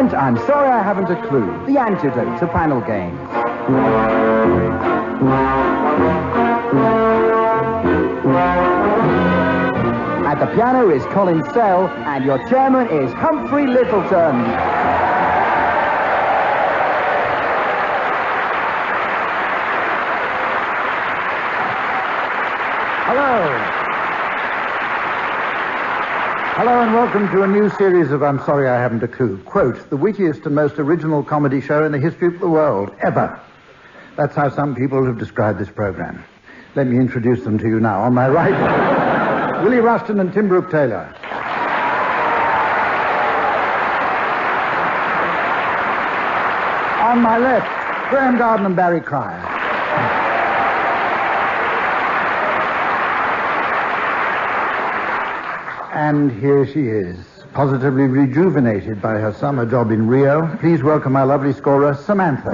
present I'm Sorry I Haven't a Clue, the antidote to panel games. At the piano is Colin and your chairman is Humphrey Lyttleton. Hello and welcome to a new series of I'm Sorry I Haven't a Clue. Quote, the wittiest and most original comedy show in the history of the world, ever. That's how some people have described this program. Let me introduce them to you now. On my right, Willie Rushton and Tim Brooke-Taylor. On my left, Graeme and Barry Cryer. And here she is, positively rejuvenated by her summer job in Rio. Please welcome my lovely scorer, Samantha.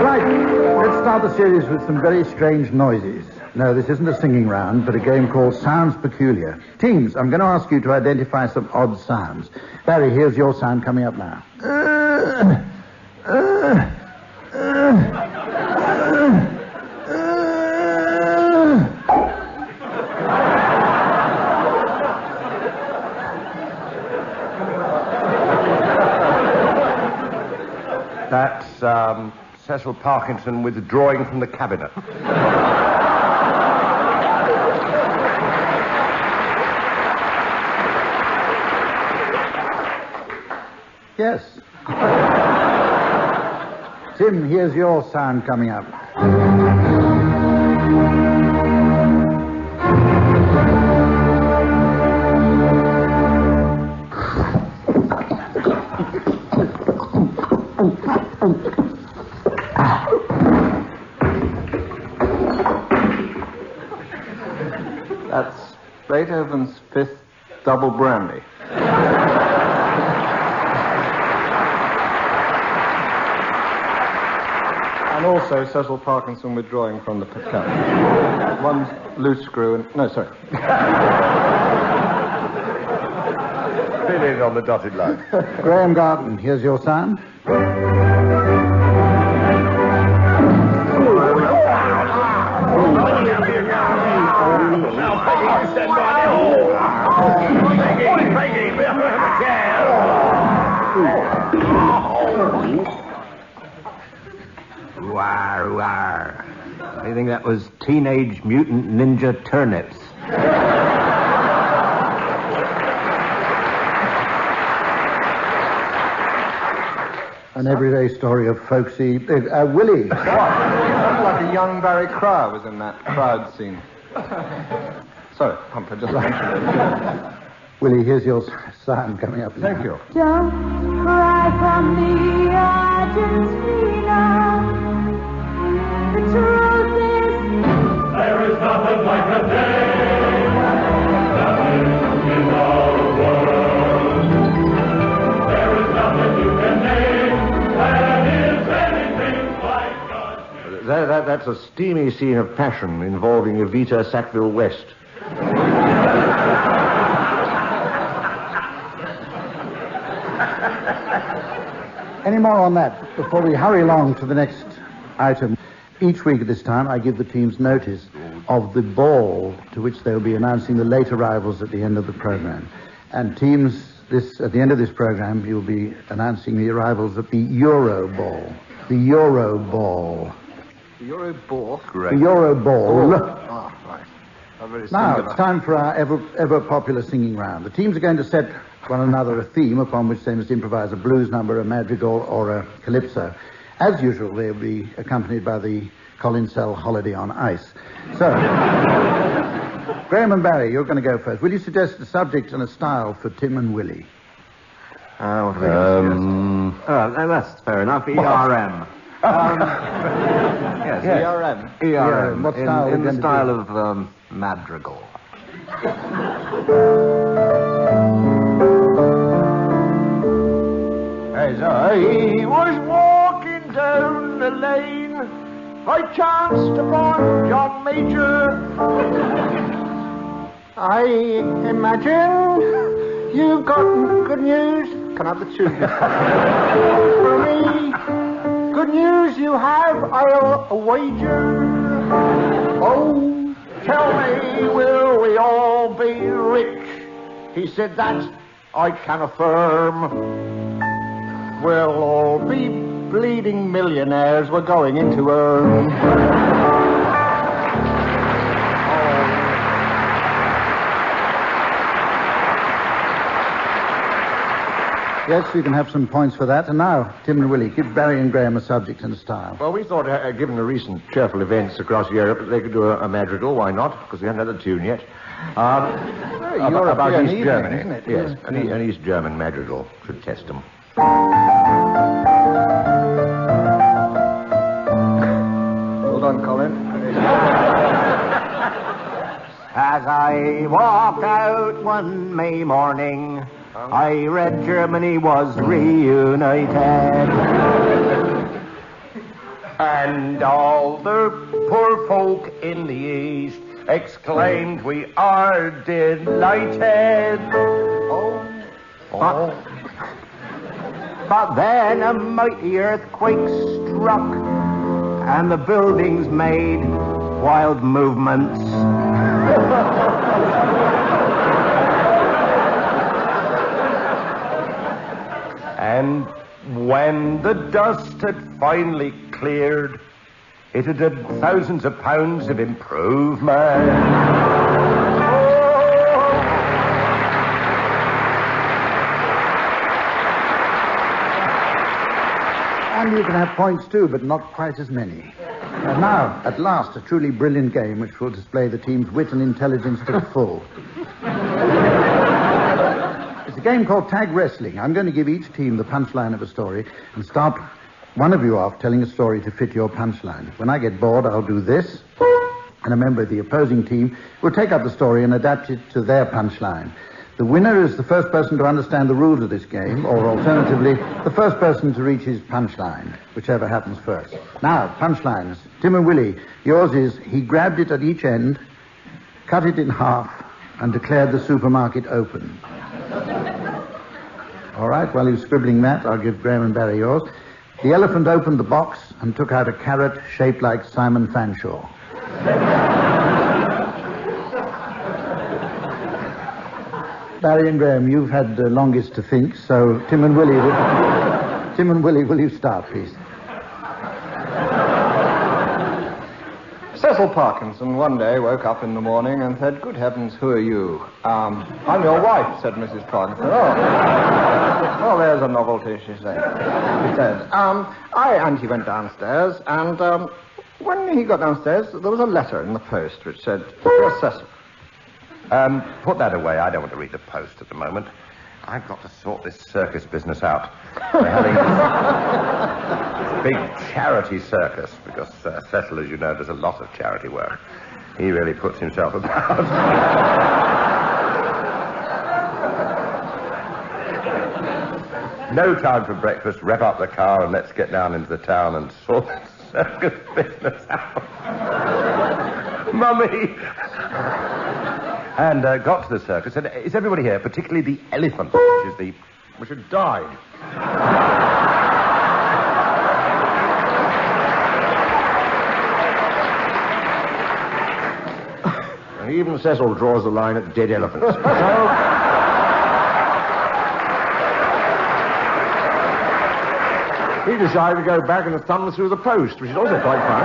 Right, let's start the series with some very strange noises. No, this isn't a singing round, but a game called Sounds Peculiar. Teams, I'm going to ask you to identify some odd sounds. Barry, here's your sound coming up now. That's Cecil Parkinson withdrawing from the cabinet. Yes. Tim, here's your sound coming up. That's Beethoven's Fifth Double Brandy. And also Cecil Parkinson withdrawing from the piano. One loose screw and... No, sorry. Fill in on the dotted line. Graeme Garden, here's your sound. I think that was Teenage Mutant Ninja Turnips. An everyday story of folksy... Willie. What? Sounded like a young Barry Cryer was in that crowd scene. Sorry, Humphrey, just mentioned it. Willie, here's your sound coming up. Thank you. Don't cry for me, Argentina. The truth is, there is nothing like a day, nothing in the world. There is nothing you can name that is anything like God. That's a steamy scene of passion involving Evita Sackville West. Any more on that before we hurry along to the next item? Each week at this time, I give the teams notice of the ball to which they'll be announcing the late arrivals at the end of the program. And teams, at the end of this program, you'll be announcing the arrivals at the Euro Ball. The Euro Ball. The Euro Ball? Correct. The Euro Ball. Oh, right. Now, it's time for our ever popular singing round. The teams are going to set one another a theme upon which they must improvise a blues number, a madrigal, or a calypso. As usual, they'll be accompanied by the Colin Holiday on Ice. So, Graeme and Barry, you're going to go first. Will you suggest a subject and a style for Tim and Willie? What are that's fair enough. ERM. Yes, ERM. ERM. What style? In the style of madrigal. As I was walking down the lane, I chanced upon John Major. I imagine you've got good news. Can I have the tune? For me, good news you have, I'll wager. Oh, tell me, will we all be rich? He said that I can affirm. We'll all be bleeding millionaires. We're going into earn. Yes, you can have some points for that. And now, Tim and Willie, give Barry and Graeme a subject and a style. Well, we thought, given the recent cheerful events across Europe, they could do a madrigal. Why not? Because we haven't had a tune yet. About East Germany, isn't it? Yes, an East German madrigal should test them. Hold on, Colin. As I walked out one May morning, I read Germany was reunited. And all the poor folk in the East exclaimed, we are delighted. But then a mighty earthquake struck, and the buildings made wild movements. And when the dust had finally cleared, it had had thousands of pounds of improvement. And you can have points too, but not quite as many. And now, at last, a truly brilliant game which will display the team's wit and intelligence to the full. It's a game called Tag Wrestling. I'm going to give each team the punchline of a story and start one of you off telling a story to fit your punchline. When I get bored, I'll do this, and a member of the opposing team will take up the story and adapt it to their punchline. The winner is the first person to understand the rules of this game, or alternatively, the first person to reach his punchline, whichever happens first. Now, punchlines. Tim and Willie, yours is, he grabbed it at each end, cut it in half, and declared the supermarket open. All right, while you're scribbling that, I'll give Graeme and Barry yours. The elephant opened the box and took out a carrot shaped like Simon Fanshawe. Barry and Graeme, you've had the longest to think, so Tim and Willie, will you start, please? Cecil Parkinson one day woke up in the morning and said, "Good heavens, who are you?" "I'm your wife," said Mrs. Parkinson. "Oh, there's a novelty," she said. And he went downstairs, and when he got downstairs, there was a letter in the post which said, "Dear Cecil." Put that away. I don't want to read the post at the moment. I've got to sort this circus business out. We're having this big charity circus, because Cecil, as you know, does a lot of charity work. He really puts himself about. No time for breakfast. Rev up the car and let's get down into the town and sort this circus business out. Mummy! And got to the circus, and is everybody here, particularly the elephant, which had died? And even Cecil draws the line at dead elephants. So he decided to go back and thumb through the post, which is also quite fun.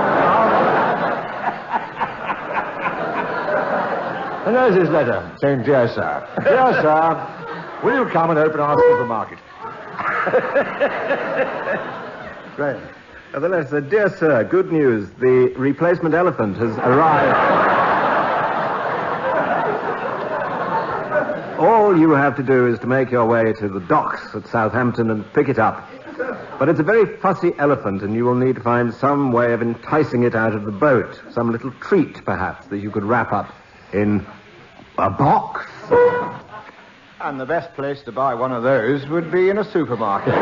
And there's his letter, saying, "Dear Sir, will you come and open our supermarket?" Great. The letter said, "Dear Sir, good news. The replacement elephant has arrived. All you have to do is to make your way to the docks at Southampton and pick it up. But it's a very fussy elephant, and you will need to find some way of enticing it out of the boat. Some little treat, perhaps, that you could wrap up in a box." And the best place to buy one of those would be in a supermarket.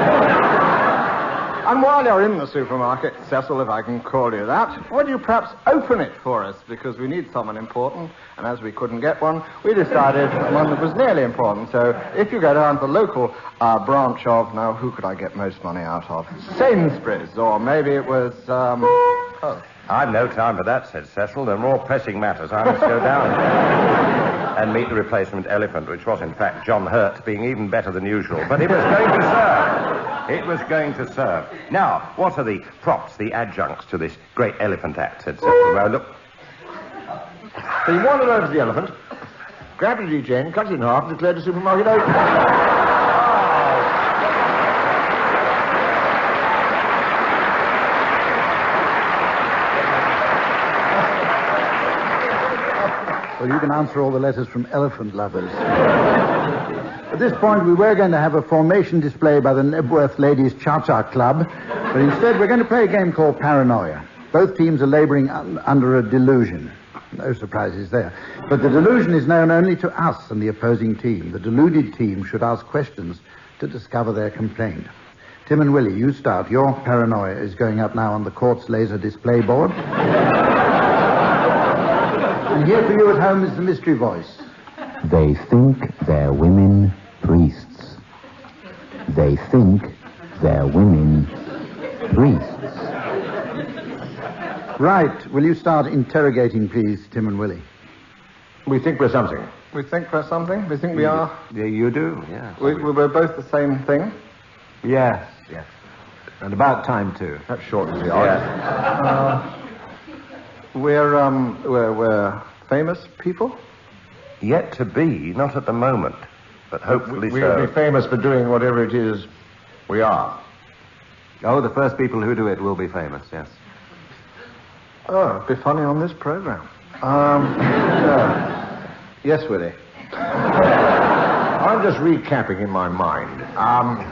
And while you're in the supermarket, Cecil, if I can call you that, would you perhaps open it for us? Because we need someone important, and as we couldn't get one, we decided one that was nearly important. So if you go down to the local branch of, now, who could I get most money out of? Sainsbury's, or maybe it was, I've no time for that, said Cecil. There are more pressing matters. I must go down and meet the replacement elephant, which was, in fact, John Hurt, being even better than usual. But it was going to serve. It was going to serve. Now, what are the props, the adjuncts to this great elephant act, said Cecil. Well, look. So you wandered over to the elephant, grabbed a chain, cut it in half, and declared the supermarket open. Well, you can answer all the letters from elephant lovers. At this point, we were going to have a formation display by the Nebworth Ladies Cha-Cha Club, but instead we're going to play a game called Paranoia. Both teams are labouring under a delusion. No surprises there. But the delusion is known only to us and the opposing team. The deluded team should ask questions to discover their complaint. Tim and Willie, you start. Your paranoia is going up now on the court's laser display board. And here for you at home is the mystery voice. They think they're women priests. They think they're women priests. Right. Will you start interrogating, please, Tim and Willie? We think we're something. we think we're something? We think we are? Yeah, you do, yeah. We're both the same thing? Yes, yes. And about time, too. That shortens the odds. We're famous people? Yet to be, not at the moment, but hopefully We'll so. be famous for doing whatever it is we are. Oh, the first people who do it will be famous, yes. Oh, it'd be funny on this program. Yeah. Yes, Willie. I'm just recapping in my mind.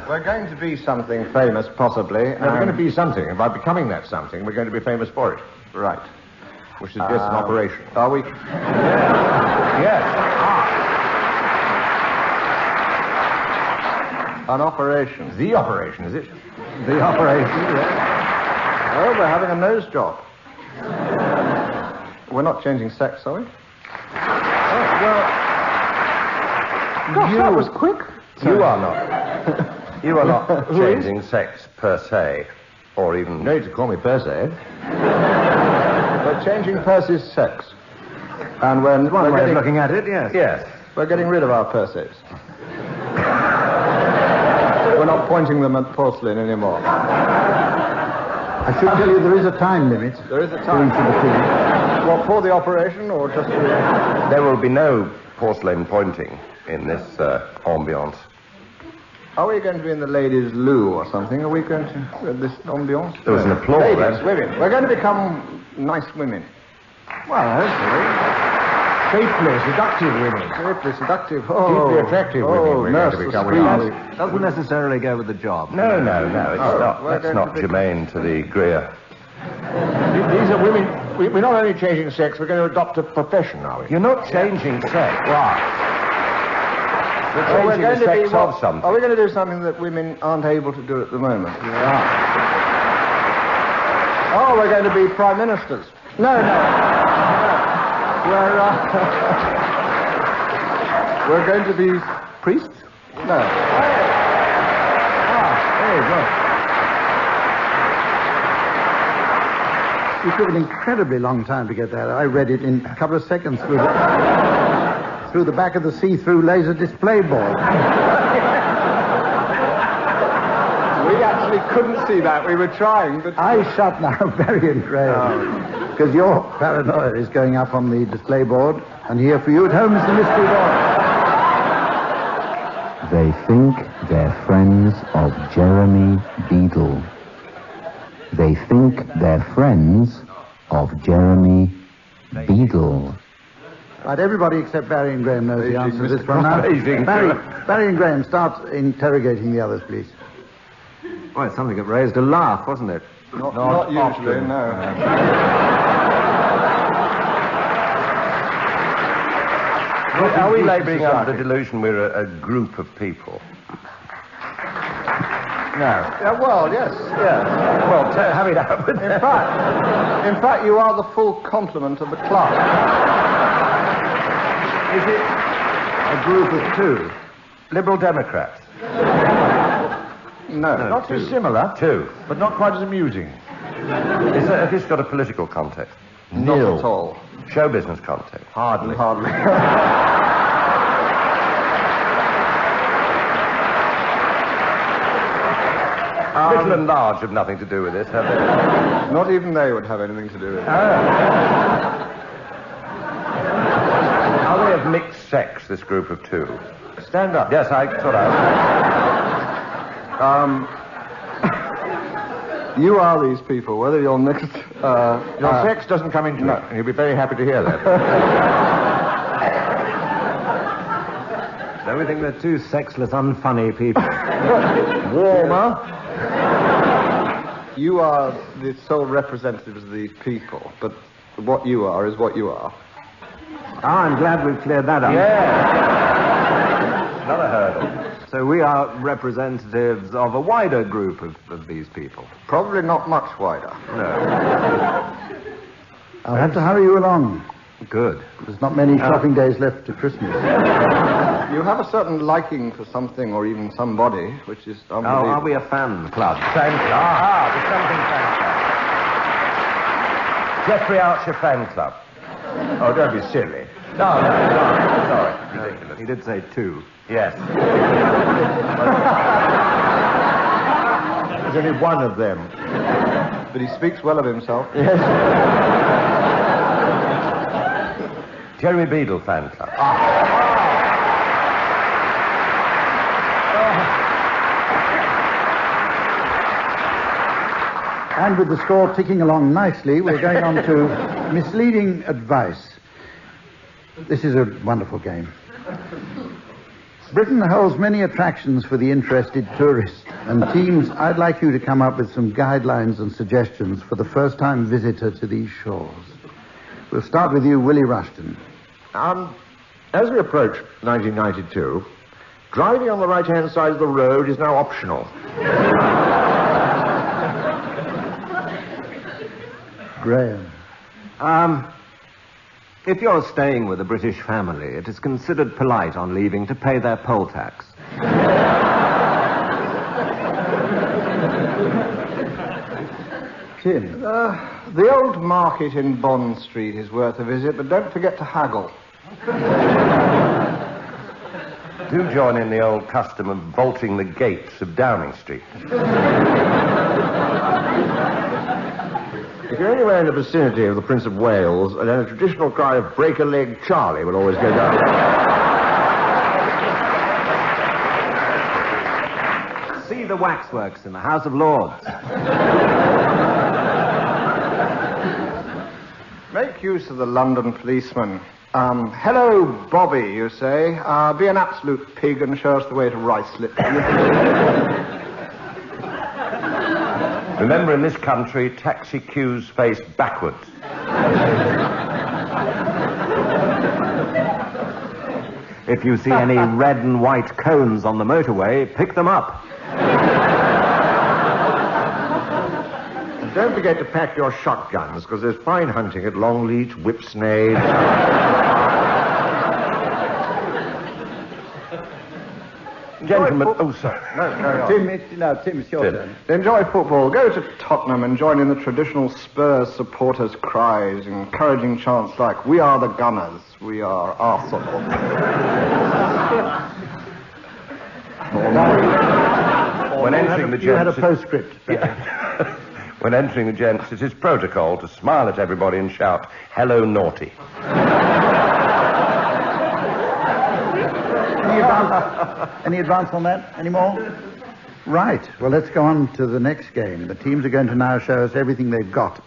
We're going to be something famous, possibly. We're going to be something, and by becoming that something, we're going to be famous for it. Right. Which is just an operation. Are we? Yes. An operation. The operation, is it? The operation, yes. Oh, we're having a nose job. We're not changing sex, are we? Oh, well... Gosh, that was quick. You are not. You are not changing sex per se, or even... No need to call me per se. We're changing Percy's sex. And One way of looking at it, yes. Yes. We're getting rid of our Percys. We're not pointing them at porcelain anymore. I should tell you there is a time limit. There is a time. What, for the operation, or just for... There will be no porcelain pointing in this ambiance. Are we going to be in the ladies' loo or something? Are we going to... this ambiance? There was an applause Ladies, then. women. We're going to become nice women. Well, hopefully. Shapely, seductive women. Shapely, seductive. Oh, Deeply attractive women. We're going to become. Doesn't necessarily go with the job. No, it's not. we're That's going not to be- germane to the Greer. These are women. We're not only changing sex, we're going to adopt a profession, are we? You're not changing sex. Right. You're changing the sex of something. Are we going to do something that women aren't able to do at the moment? Yeah. Oh, we're going to be prime ministers. No. We're going to be priests? No. Very good. You took an incredibly long time to get that. I read it in a couple of seconds through the back of the see-through laser display board. We actually couldn't see that. We were trying, but... I shut now, Barry and Graeme, because your paranoia is going up on the display board, and here for you at home is the mystery board. They think they're friends of Jeremy Beadle. They think they're friends of Jeremy Beadle. Right, everybody except Barry and Graeme knows the answer to this one now. Barry and Graeme, start interrogating the others, please. Well, it's something that raised a laugh, wasn't it? Not usually, no. Are we labouring under the delusion we're a group of people? Yeah, well, yes. Well, have it out with In fact, you are the full complement of the club. Is it a group of two? Liberal Democrats? No. Not dissimilar, Two. but not quite as amusing. Has this got a political context? Not at all. Show business context? Hardly. Little and large have nothing to do with this, have they? Not even they would have anything to do with it. Are they of mixed sex, this group of two? Stand up. Yes, I thought I You are these people, whether you're mixed... Your sex doesn't come into it, and you'll be very happy to hear that. So we think they're two sexless, unfunny people. Warmer. You are the sole representatives of these people, but what you are is what you are. I'm glad we've cleared that up. Another hurdle. So we are representatives of a wider group of these people. Probably not much wider. No. I'll have to hurry you along. Good. There's not many shopping days left to Christmas. You have a certain liking for something or even somebody, which is unbelievable. Are we a fan club? Fan club. The something fan club. Jeffrey Archer fan club. Oh, don't be silly. No. Sorry. Ridiculous. He did say two. Yes. There's only one of them. But he speaks well of himself. Jeremy Beadle fan club. And with the score ticking along nicely, we're going on to misleading advice. This is a wonderful game. Britain holds many attractions for the interested tourist, and teams, I'd like you to come up with some guidelines and suggestions for the first-time visitor to these shores. We'll start with you, Willie Rushton. As we approach 1992, driving on the right-hand side of the road is now optional. Graeme. If you're staying with a British family, it is considered polite on leaving to pay their poll tax. Tim. The old market in Bond Street is worth a visit, but don't forget to haggle. Do join in the old custom of vaulting the gates of Downing Street. If you're anywhere in the vicinity of the Prince of Wales, then a traditional cry of "break a leg, Charlie" will always go down. See the waxworks in the House of Lords. Make use of the London policeman. Hello, Bobby, you say. Be an absolute pig and show us the way to Lyttleton. Remember, in this country, taxi queues face backwards. If you see any red and white cones on the motorway, pick them up. And don't forget to pack your shotguns, because there's fine hunting at Longleat, Whipsnade. Gentlemen, sorry. No, carry on. Tim, it's your turn. Enjoy football. Go to Tottenham and join in the traditional Spurs supporters' cries, encouraging chants like, "We are the Gunners, we are Arsenal." When entering the You had a gents, postscript. when entering the gents, it is protocol to smile at everybody and shout, "Hello, naughty." Any advance on that? Any more? Right. Well, let's go on to the next game. The teams are going to now show us everything they've got.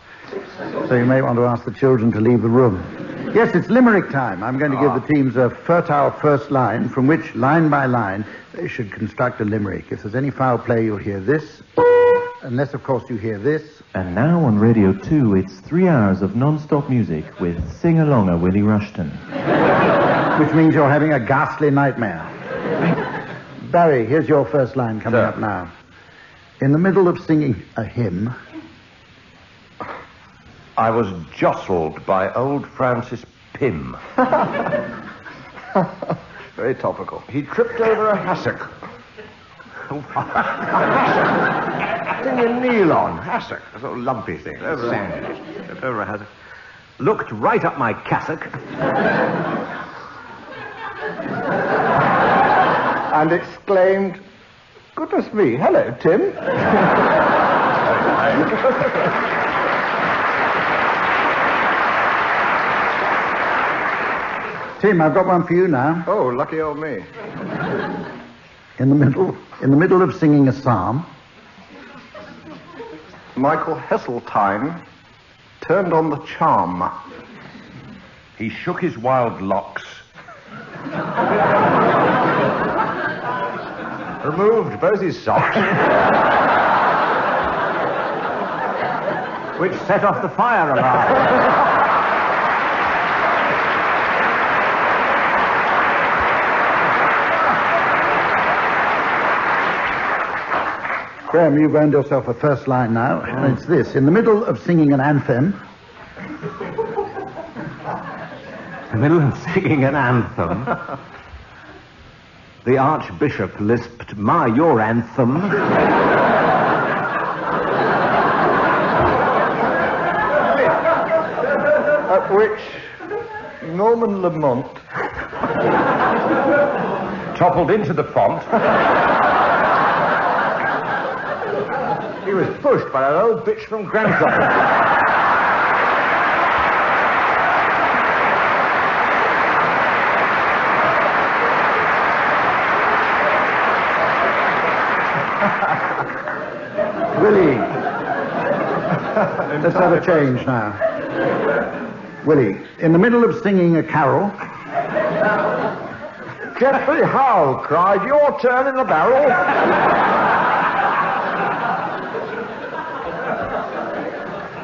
So you may want to ask the children to leave the room. Yes, it's limerick time. I'm going to give the teams a fertile first line from which, line by line, they should construct a limerick. If there's any foul play, you'll hear this. Unless, of course, you hear this. And now on Radio 2, it's 3 hours of non-stop music with Sing-Alonger Willie Rushton. Which means you're having a ghastly nightmare. Barry, here's your first line coming up now. In the middle of singing a hymn, I was jostled by old Francis Pym. Very topical. He tripped over a hassock. A hassock? Thing you kneel on. Hassock. A sort of lumpy thing. Sandwich. Tripped over a hassock. Looked right up my cassock. And exclaimed, "Goodness me, hello, Tim." Tim, I've got one for you now. Oh, lucky old me. In the middle of singing a psalm, Michael Heseltine turned on the charm. He shook his wild locks. Removed both his socks. Which set off the fire alarm. Graeme, you've earned yourself a first line now, and it's this. In the middle of singing an anthem... In the middle of singing an anthem, the Archbishop lisped, your anthem." At which Norman Lamont Toppled into the font. He was pushed by that old bitch from Grandfather. Willie, let's have a change now. Willie, in the middle of singing a carol... Geoffrey Howe cried, "Your turn in the barrel."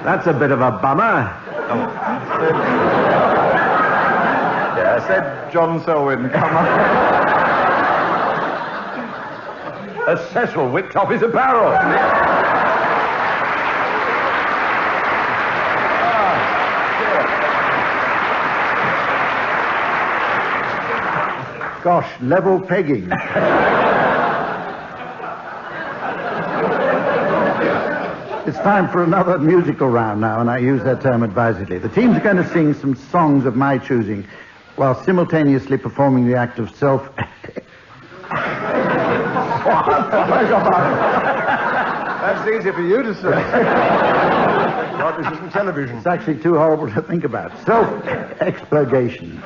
That's a bit of a bummer. Yeah, said John Selwyn, come on. A Cecil whipped off his barrel. Gosh, level pegging. It's time for another musical round now, and I use that term advisedly. The teams are going to sing some songs of my choosing while simultaneously performing the act of self... That's easy for you to say. God, this isn't television. It's actually too horrible to think about. Self-expurgation.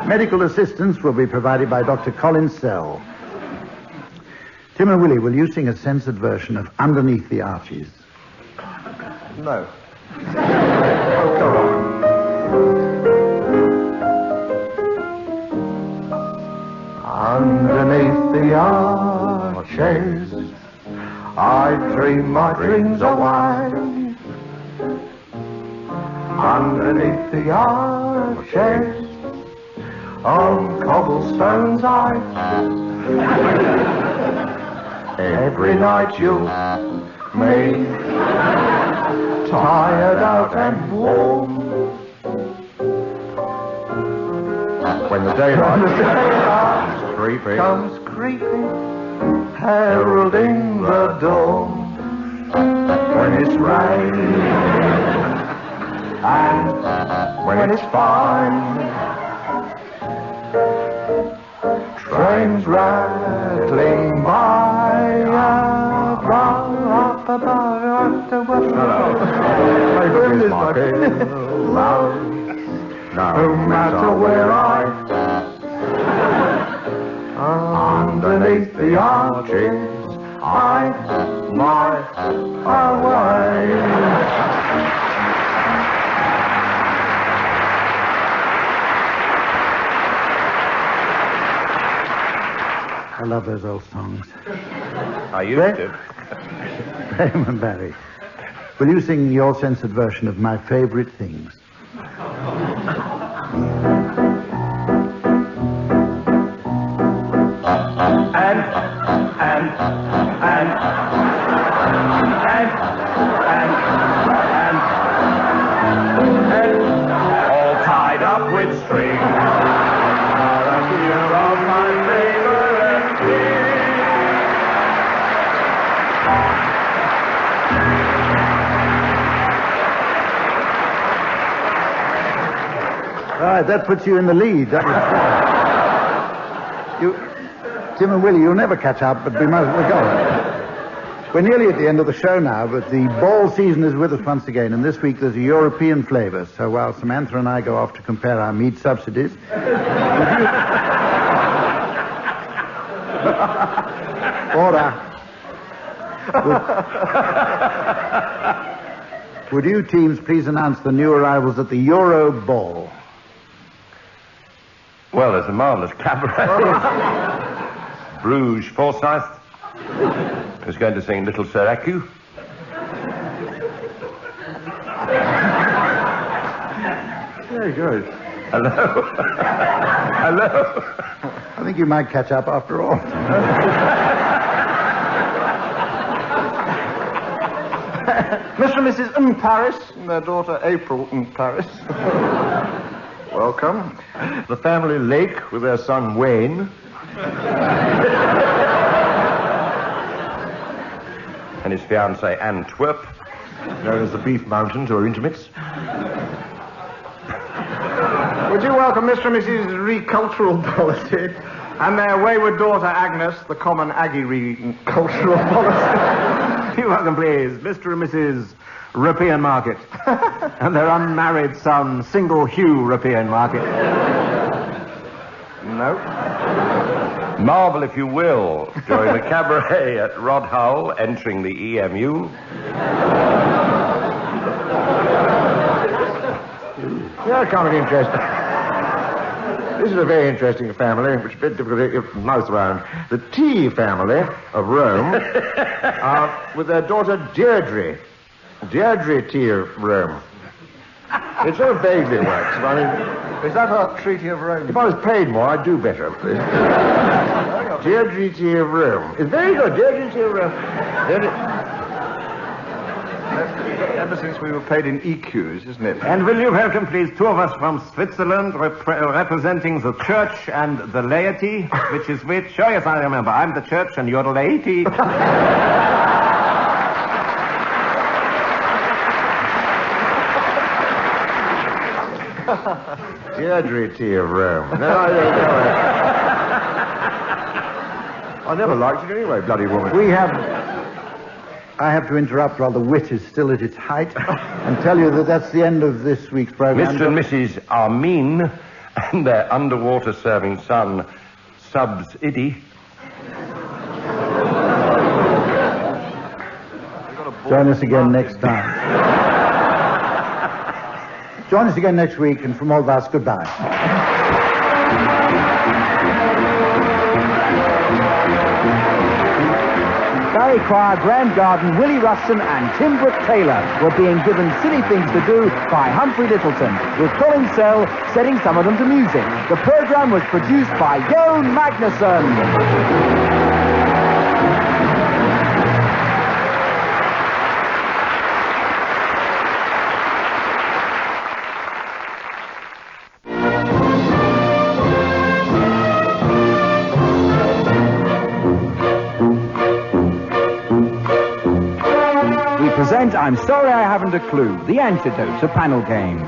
Medical assistance will be provided by Dr. Colin Sell. Tim and Willie, will you sing a censored version of Underneath the Arches? No. Go on. Underneath the arches, I dream my dreams away. Underneath the arches, on cobblestones I every night you'll me tired out and warm. When the daylight comes creeping, heralding the dawn. When it's rain and when it's fine, trains rattling by, no matter where I underneath the arches, I lie away. I love those old songs. I used to. Graeme and Barry, will you sing your censored version of My Favourite Things? all tied up with string. Are a few of my favorite things. All right, that puts you in the lead. That was Tim and Willie, you'll never catch up, but we're going. We're nearly at the end of the show now, but the ball season is with us once again, and this week there's a European flavour. So while Samantha and I go off to compare our meat subsidies, would you teams please announce the new arrivals at the Euro Ball? Well, there's a marvellous cabaret. Bruges Forsyth, who's going to sing Little Sir Ecu. Very good. Hello. Hello. I think you might catch up after all. Mr. and Mrs. in Paris and their daughter April in Paris. Welcome. The family Lake with their son Wayne. And his fiancée Antwerp, known as the Beef Mountains or Intimates. Would you welcome Mr. and Mrs. Recultural Policy and their wayward daughter Agnes, the common Aggie Recultural Policy? You welcome, please, Mr. and Mrs. European Market and their unmarried son, Single Hugh European Market. No. Marvel, if you will, during the cabaret at Rodhull, entering the EMU. Yeah, kind of interesting. This is a very interesting family, which is a bit difficult to get your mouth around. The T family of Rome, with their daughter Deirdre. Deirdre T of Rome. It sort of vaguely works. I mean, Is that a Treaty of Rome? if I was paid more, I'd do better. Deirdre T of Rome. It's very good. Deirdre T of Rome. Ever since we were paid in EQs, isn't it? And will you welcome, please, two of us from Switzerland representing the church and the laity, which is which? Oh, yes, I remember. I'm the church and you're the laity. Deirdre T of Rome. No, I never liked it anyway, bloody woman. I have to interrupt while the wit is still at its height and tell you that that's the end of this week's program. Mr. and Mrs. Armin and their underwater serving son, Subs Iddy. Join us again next time. Join us again next week, and from all of us, goodbye. Barry Cryer, Graeme Garden, Willie Rushton and Tim Brooke-Taylor were being given silly things to do by Humphrey Lyttleton, with Colin Sell setting some of them to music. The programme was produced by Jon Magnusson. I'm Sorry I Haven't a Clue, the antidote to panel games.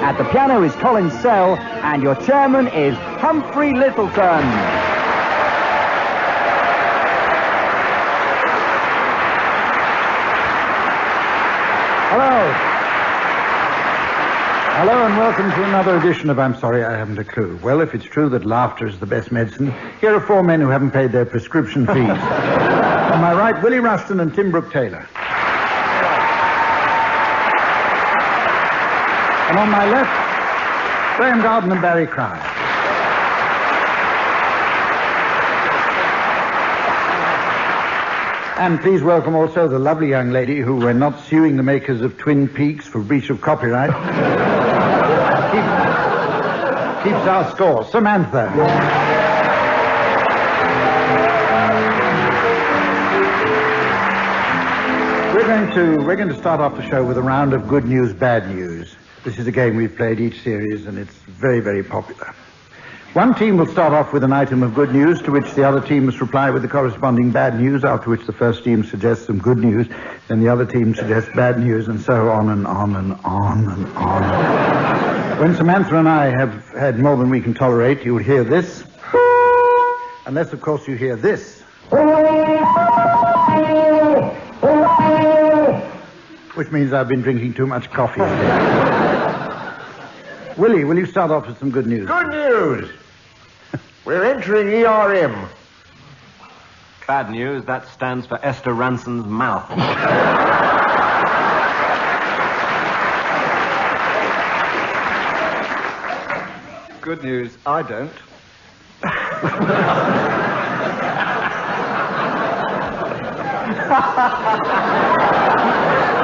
At the piano is Colin Sell, and your chairman is Humphrey Lyttleton. Hello. Hello and welcome to another edition of I'm Sorry I Haven't a Clue. Well, if it's true that laughter is the best medicine, here are four men who haven't paid their prescription fees. On my right, Willie Rushton and Tim Brooke-Taylor. And on my left, Graeme Garden and Barry Cryer. And please welcome also the lovely young lady who we're not suing the makers of Twin Peaks for breach of copyright. Keep our score. Samantha. We're going to start off the show with a round of good news, bad news. This is a game we've played each series, and it's very, very popular. One team will start off with an item of good news, to which the other team must reply with the corresponding bad news, after which the first team suggests some good news, then the other team suggests bad news, and so on and on and on and on. When Samantha and I have had more than we can tolerate, you will hear this. Unless, of course, you hear this. Which means I've been drinking too much coffee. Willie, will you start off with some good news? Good news! We're entering ERM. Bad news, that stands for Esther Ranson's mouth. Good news, I don't. I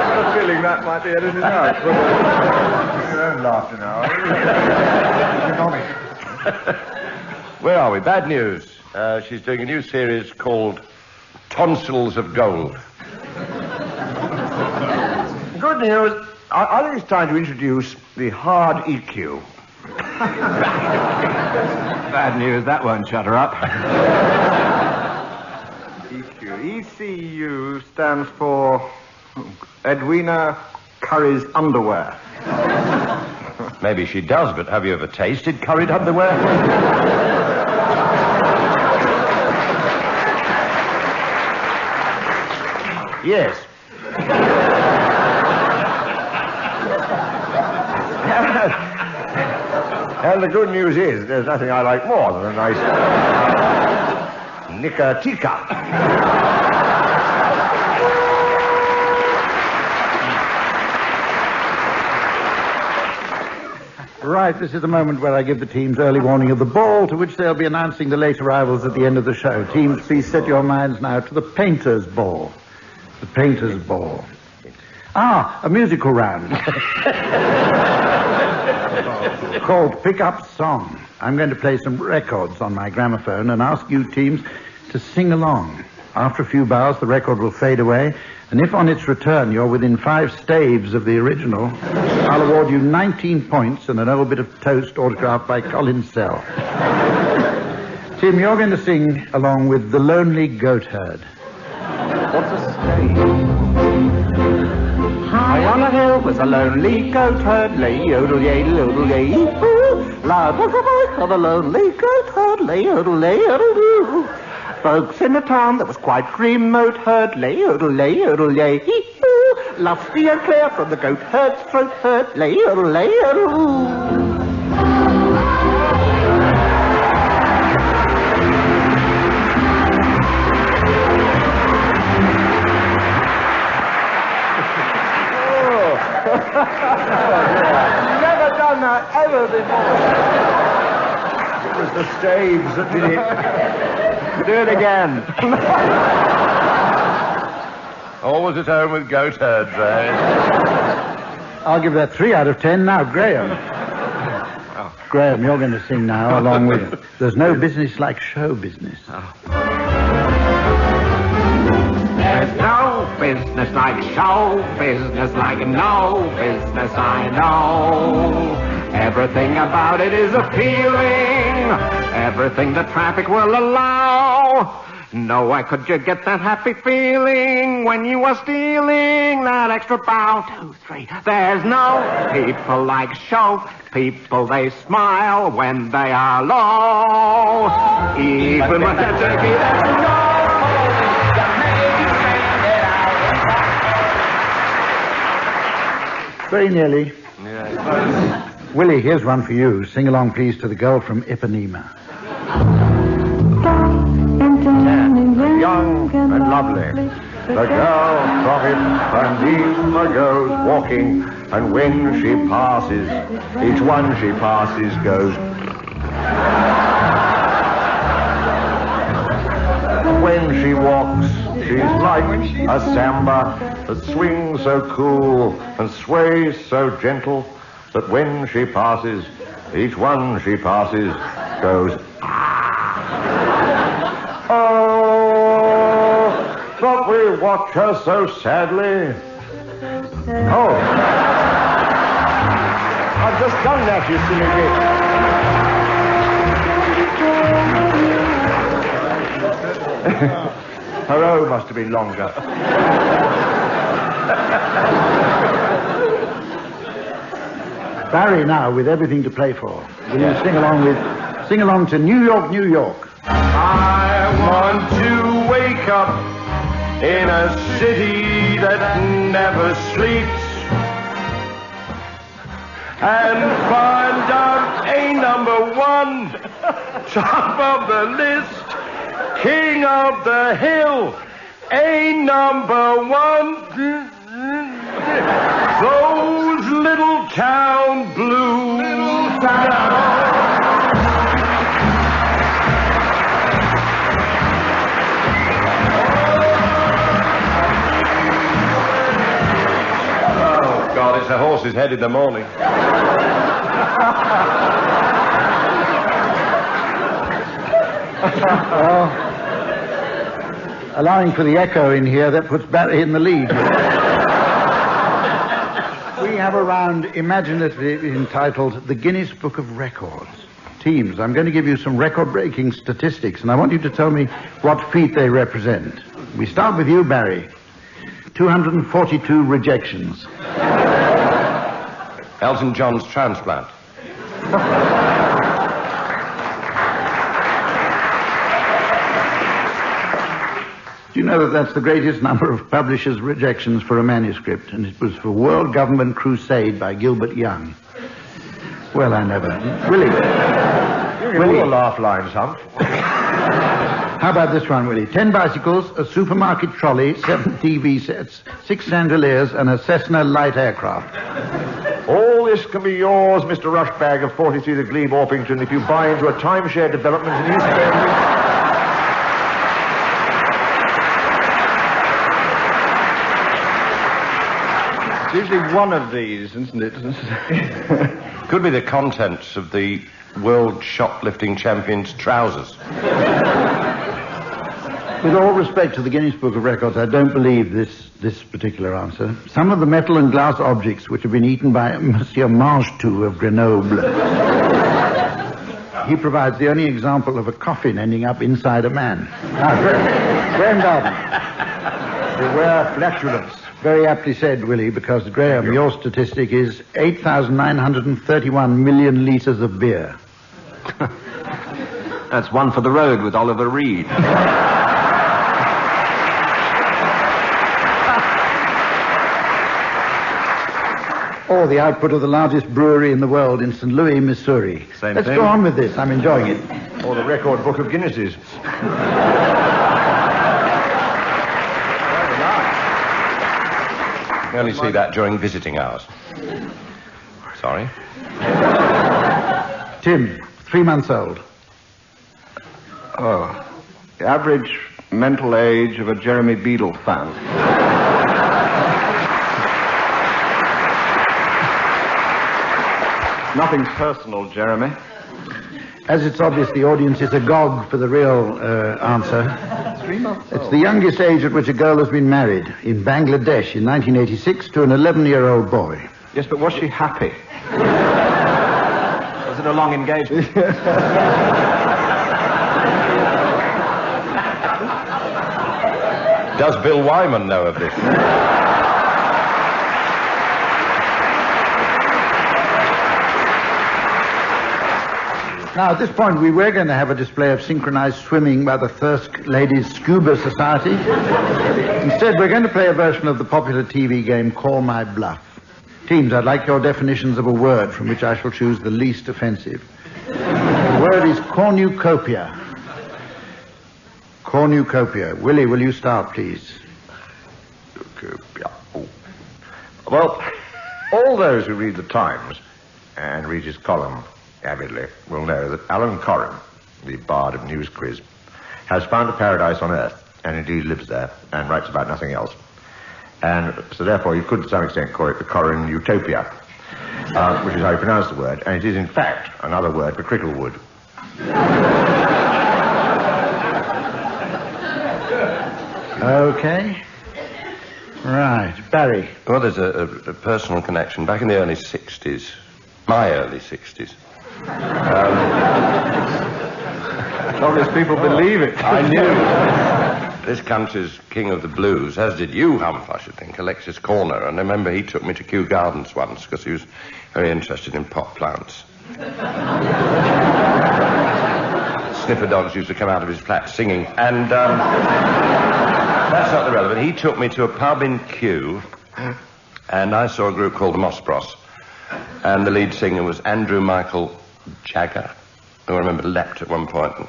have a feeling that might be edited out. You don't laugh now. Where are we? Bad news. She's doing a new series called Tonsils of Gold. Good news. I think it's time to introduce the hard EQ. Bad news, that won't shut her up. EQ. ECU stands for Edwina Curry's underwear. Maybe she does, but have you ever tasted curried underwear? Yes. And the good news is, there's nothing I like more than a nice Nika-tika. Right, this is the moment where I give the teams early warning of the ball, to which they'll be announcing the late arrivals at the end of the show. Teams, please set your minds now to the painter's ball. The painter's ball. Ah, a musical round. Called Pick Up Song. I'm going to play some records on my gramophone and ask you teams to sing along. After a few bars, the record will fade away, and if on its return you're within 5 staves of the original, I'll award you 19 points and an old bit of toast autographed by Colin Sell. Tim, you're going to sing along with The Lonely Goat Herd. What's a stave? High on a hill was a lonely goat herd, lay yodel yay yodel yay ooh. Loud was the voice of a lonely goat herd, lay yodel yay yodel ooh. Folks in a town that was quite remote heard, lay yodel yay ooh. Lusty and clear from the goat herd's throat heard, lay yodel ooh. Never done that ever before. It was the staves that did it. Do it again. Always at home with goat herds, eh? I'll give that 3 out of 10 now, Graeme. Graeme, you're going to sing now along with There's No Business Like Show Business. There's no business like show business, like no business I know. Everything about it is appealing, everything the traffic will allow. Nowhere could you get that happy feeling when you are stealing that extra bow. 2, 3. There's no people like show people. They smile when they are low. Even when they're dirty, there's no. Very nearly. Willie, here's one for you. Sing along, please, to The Girl from Ipanema. Young and lovely, the girl from Ipanema goes walking, and when she passes, each one she passes goes. When she walks, she's like a samba that swings so cool and sways so gentle that when she passes, Each one she passes goes, oh, but we watch her so sadly. Oh. I've just done that, you silly git. Her O must have been longer. Barry, now, with everything to play for, will you sing along to New York, New York? I want to wake up in a city that never sleeps and find out a number one, top of the list, king of the hill, a number one. Those little town blues. Little town. Oh, God, it's a horse's head in the morning. Allowing for the echo in here, that puts Barry in the lead. We have a round imaginatively entitled The Guinness Book of Records. Teams, I'm going to give you some record-breaking statistics, and I want you to tell me what feat they represent. We start with you, Barry. 242 rejections. Elton John's transplant. Do you know that that's the greatest number of publishers' rejections for a manuscript, and it was for World Government Crusade by Gilbert Young. Well, I never. Willie. Willie. Laugh lines, Hump. How about this one, Willie? 10 bicycles, a supermarket trolley, 7 TV sets, 6 chandeliers, and a Cessna light aircraft. All this can be yours, Mr. Rushbag of 43 The Glebe, Orpington, if you buy into a timeshare development and you spend... It's usually one of these, isn't it? Could be the contents of the World Shoplifting Champion's trousers. With all respect to the Guinness Book of Records, I don't believe this particular answer. Some of the metal and glass objects which have been eaten by Monsieur Mangetout of Grenoble. He provides the only example of a coffin ending up inside a man. Graeme Garden. Beware flatulence. Very aptly said, Willie, because, Graeme, your statistic is 8,931 million litres of beer. That's one for the road with Oliver Reed. Or the output of the largest brewery in the world in St. Louis, Missouri. Let's go on with this. I'm enjoying it. Or the record book of Guinnesses. We only see that during visiting hours. Sorry. Tim, 3 months old. Oh, the average mental age of a Jeremy Beadle fan. Nothing personal, Jeremy. As it's obvious, the audience is agog for the real answer. 3 months old. It's the youngest age at which a girl has been married in Bangladesh in 1986 to an 11-year-old boy. Yes, but was she happy? Was it a long engagement? Does Bill Wyman know of this? Now, at this point, we were going to have a display of synchronized swimming by the Thirsk Ladies Scuba Society. Instead, we're going to play a version of the popular TV game Call My Bluff. Teams, I'd like your definitions of a word from which I shall choose the least offensive. The word is cornucopia. Cornucopia. Willie, will you start, please? Well, all those who read the Times and read his column avidly will know that Alan Corrin, the bard of News Quiz, has found a paradise on earth, and indeed lives there, and writes about nothing else. And so therefore you could to some extent call it the Corrin Utopia. which is how you pronounce the word, and it is in fact another word for cricklewood. Okay. Right. Barry. Well, there's a personal connection. Back in the early 60s, my early 60s. Long as people believe it. I knew this country's king of the blues, as did you, Humph, I should think, Alexis Corner. And I remember he took me to Kew Gardens once because he was very interested in pot plants. Sniffer dogs used to come out of his flat singing. And that's not the relevant. He took me to a pub in Kew, and I saw a group called the Moss Bros. And the lead singer was Andrew Michael Jagger, who I remember leapt at one point and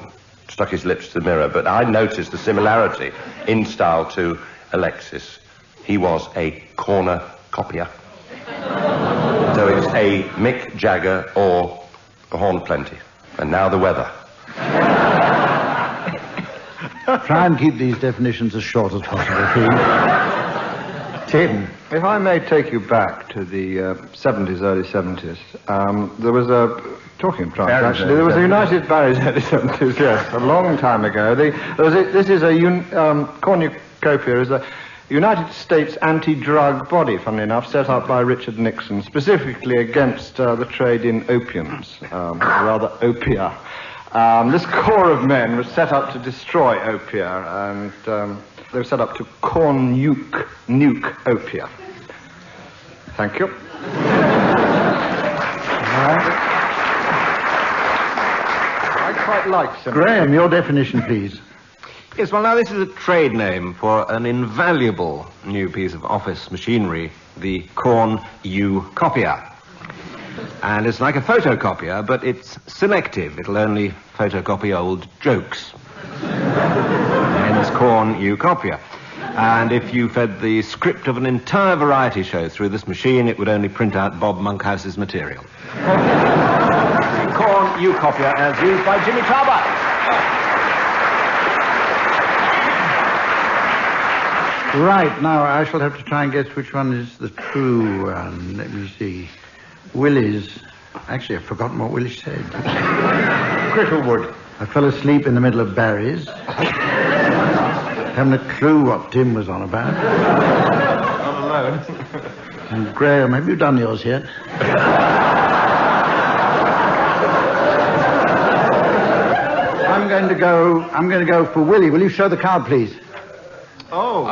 stuck his lips to the mirror. But I noticed the similarity in style to Alexis. He was a corner copier. So it's a Mick Jagger or a Horn of Plenty. And now the weather. Try and keep these definitions as short as possible, please. Tim. If I may take you back to the 70s, early 70s, there was a... Talking of trance, actually, there was a United Barry's early 70s, yes, a long time ago. This is a... cornucopia is a United States anti-drug body, funnily enough, set up by Richard Nixon, specifically against the trade in opiums, rather opia. This corps of men was set up to destroy opia, and they were set up to nuke opia. Thank you. I quite like some... Graeme, your definition, please. Yes, well, now this is a trade name for an invaluable new piece of office machinery, the cornucopia. And it's like a photocopier, but it's selective. It'll only photocopy old jokes. Hence cornucopia. And if you fed the script of an entire variety show through this machine, it would only print out Bob Monkhouse's material. Cornucopia as used by Jimmy Tarbuck. Right, now I shall have to try and guess which one is the true one. Let me see. Willie's... Actually, I've forgotten what Willie said. Cricklewood. I fell asleep in the middle of Barry's. Haven't a clue what Tim was on about. Not alone. And Graeme, have you done yours yet? I'm going to go for Willie. Will you show the card, please? Oh.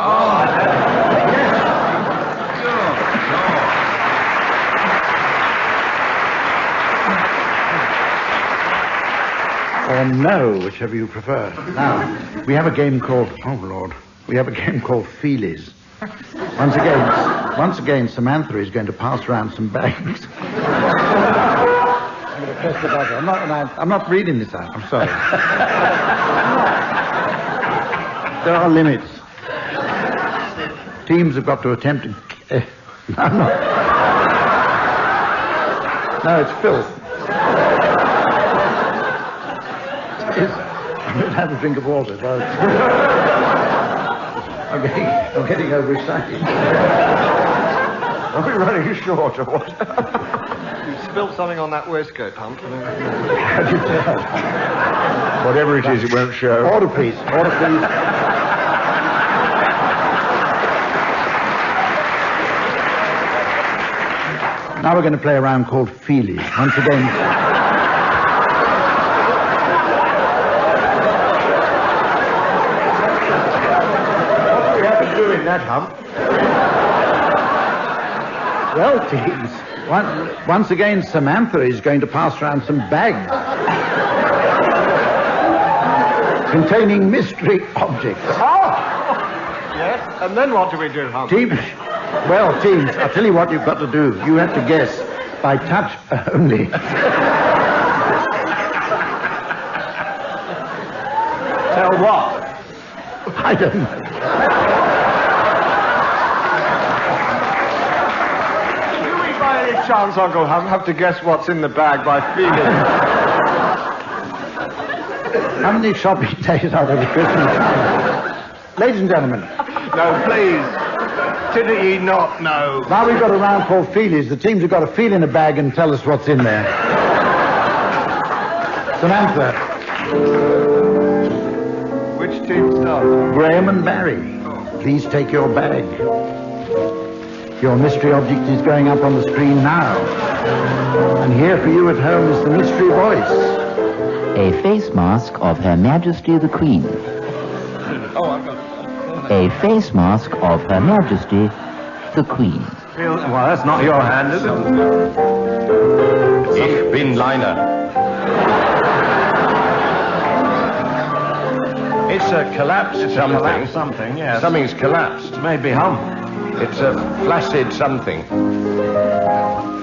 Or no, whichever you prefer. Now, we have a game called... Oh, Lord. We have a game called Feelies. Once again, Samantha is going to pass around some bags. I'm going to press the buzzer. I'm not reading this out. I'm sorry. There are limits. Teams have got to attempt to... No, it's filth. I'm going to have a drink of water. I'm getting overexcited. Are we running short or what? You spilled something on that waistcoat, Hump. How do you tell? Whatever it is, it won't show. Order, please. Order, please. Now we're going to play a round called Feelies. Once again... That Hump. Well, teams, once again, Samantha is going to pass around some bags containing mystery objects. Oh! Yes, and then what do we do, Hump? Teams, I'll tell you what you've got to do. You have to guess by touch only. Tell what? I don't know. Chance, Uncle Hum, have to guess what's in the bag by feeling. How many shopping days are there for Christmas? Ladies and gentlemen. No, please. Did he not know? Now we've got a round called Feelies. The teams have got to feel in a bag and tell us what's in there. Samantha. Which team starts? Graeme and Barry. Please take your bag. Your mystery object is going up on the screen now. And here for you at home is the mystery voice. A face mask of Her Majesty the Queen. A face mask of Her Majesty the Queen. Well, that's not your hand, is it? Ich bin Liner. It's a collapsed something. Collapsed something, yes. Something's collapsed. Maybe hump. It's a flaccid something.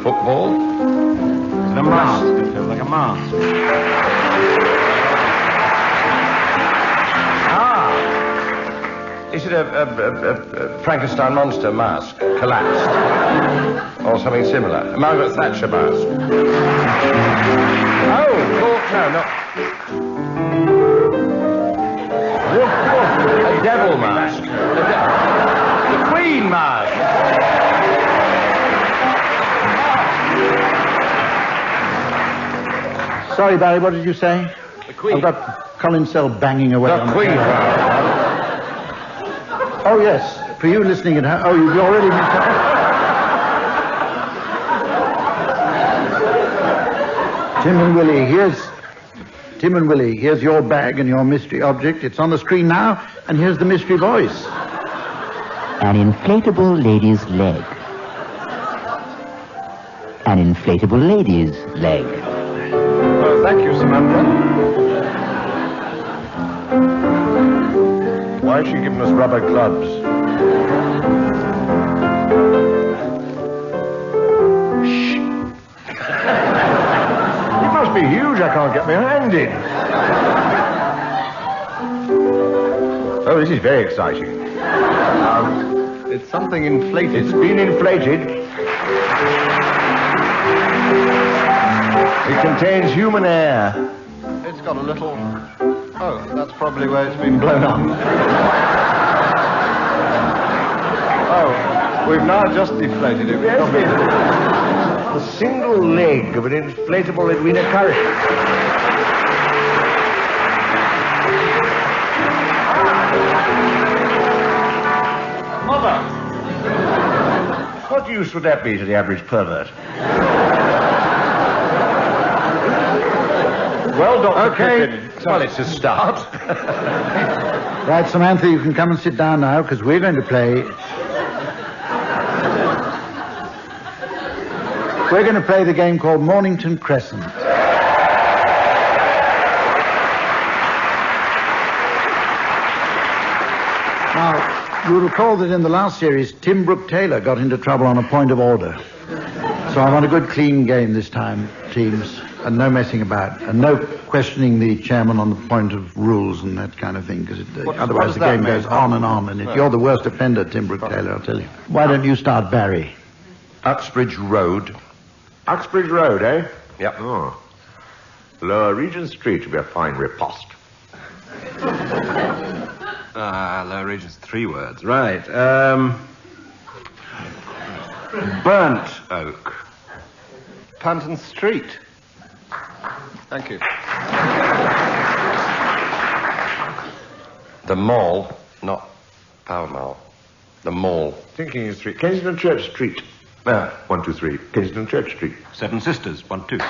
Football? It's a mask. It feels like a mask. Is it a Frankenstein monster mask? Collapsed? Or something similar? A Margaret Thatcher mask? Oh, no, not... A devil mask. The Queen mask. Sorry, Barry, what did you say? The Queen. I've got Colin Sell banging away on The the Queen piano. mask. Oh, yes. For you listening at home. Oh, you've already been... Tim and Willie, here's your bag and your mystery object. It's on the screen now, and here's the mystery voice. An inflatable lady's leg. An inflatable lady's leg. Oh, thank you, Samantha. Why is she giving us rubber gloves? Shh. It must be huge. I can't get my hand in. Oh, this is very exciting. It's something inflated. It's been inflated. It contains human air. It's got a little... Oh, that's probably where it's been blown up. Oh, we've now just deflated it. Yes, the single leg of an inflatable Edwina Curry. Mother! What use would that be to the average pervert? Well, Dr. Okay. Pippin. Well, it's a start. Right, Samantha, you can come and sit down now, because we're going to play... We're going to play the game called Mornington Crescent. Now, you'll recall that in the last series, Tim Brooke-Taylor got into trouble on a point of order. So I want a good, clean game this time, teams, and no messing about, and no questioning the chairman on the point of rules and that kind of thing, because otherwise the game goes on, and if you're the worst offender, Tim Brooke-Taylor, I'll tell you. Why don't you start, Barry? Uxbridge Road. Uxbridge Road, eh? Yep. Oh. Lower Regent Street would be a fine riposte. Lower Regent's 3 words. Right. Burnt oak. Panton Street. Thank you. The Mall, not Power Mall. The Mall. Thinking Street. Kensington Church Street. 1, 2, 3. Kensington Church Street. 7 Sisters. 1, 2. 7.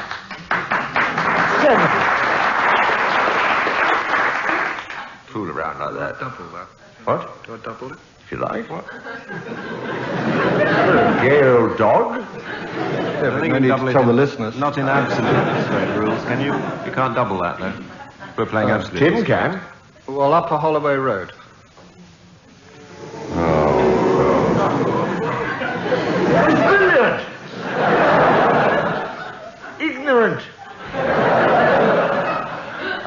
Fool around like that. Double that. What? Do I double it? If you like. What? Gay old dog. Yeah, but no need to tell the listeners. Not in absolute straight rules, can you? You can't double that, though. We're playing absolute. Tim can. Well, Upper Holloway Road. Brilliant! Ignorant!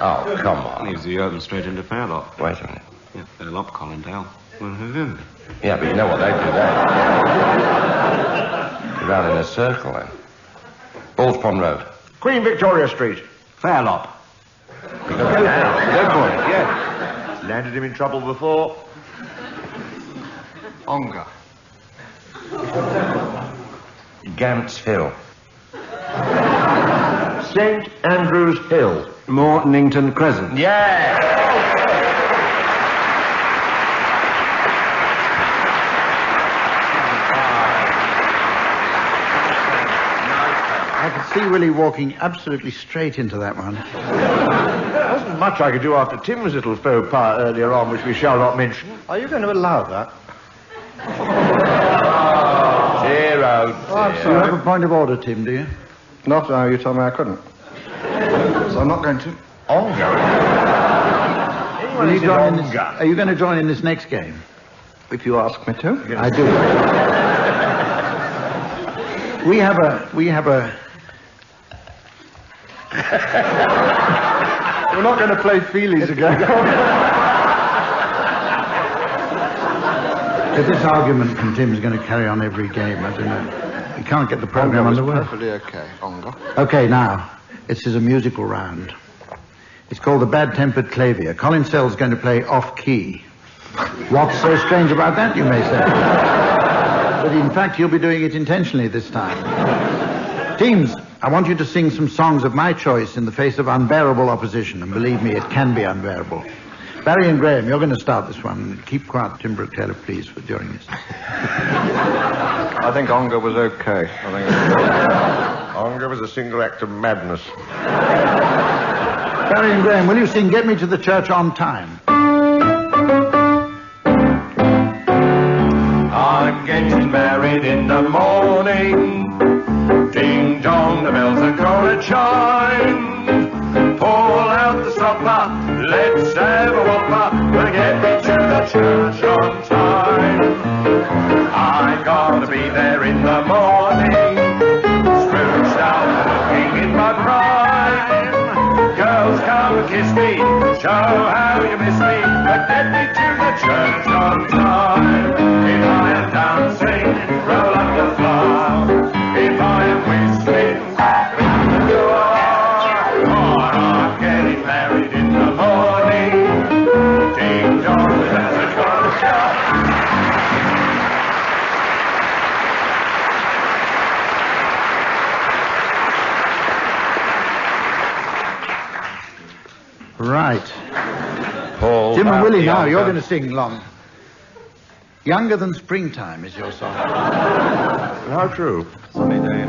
Oh, come on. Leaves you open straight into Fairlop. Wait a minute. Yeah, Fairlop, Collindale. Yeah, but you know what they do there. Round in a circle, then. Ballspond Road. Queen Victoria Street. Fairlop. Go for it, yeah. Landed him in trouble before. Ongar. Gant's Hill. St. Andrew's Hill. Mornington Crescent. Yeah! I could see Willie walking absolutely straight into that one. There wasn't much I could do after Tim's little faux pas earlier on, which we shall not mention. Are you going to allow that? Dear, oh, Do you have a point of order, Tim, do you? Not now, you told me I couldn't. So I'm not going to. Will you join in this, are you going to join in this next game? If you ask me to. I do. We have a... We're not going to play Feelies again. If this argument from Tim is going to carry on every game, I don't know. We can't get the program underway. Perfectly okay, Onga. Okay, now, this is a musical round. It's called the Bad-Tempered Clavier. Colin Sell's going to play off-key. What's so strange about that, you may say? But in fact, you'll be doing it intentionally this time. Teams, I want you to sing some songs of my choice in the face of unbearable opposition, and believe me, it can be unbearable. Barry and Graeme, you're going to start this one. Keep quiet, Tim Brooke-Taylor, please, for during this. I think Onga was okay. Onga was a single act of madness. Barry and Graeme, will you sing Get Me to the Church on Time? I'm getting married in the morning. Ding dong, the bells are gonna chime. Pull out the stopper, let's have a whopper. We'll get me to the church on time. I gotta be there in the morning. Scrooged out, looking in my prime. Girls, come and kiss me, show how you miss me, but get me to the church on time. If I am dancing, roll up the floor. If I am whistling, open the door. Or I'm getting married in the morning. Ding dong, there's a church. Right. Paul, Tim and Willie, now, you're going to sing long. Younger Than Springtime is your song. How true. Sunny day.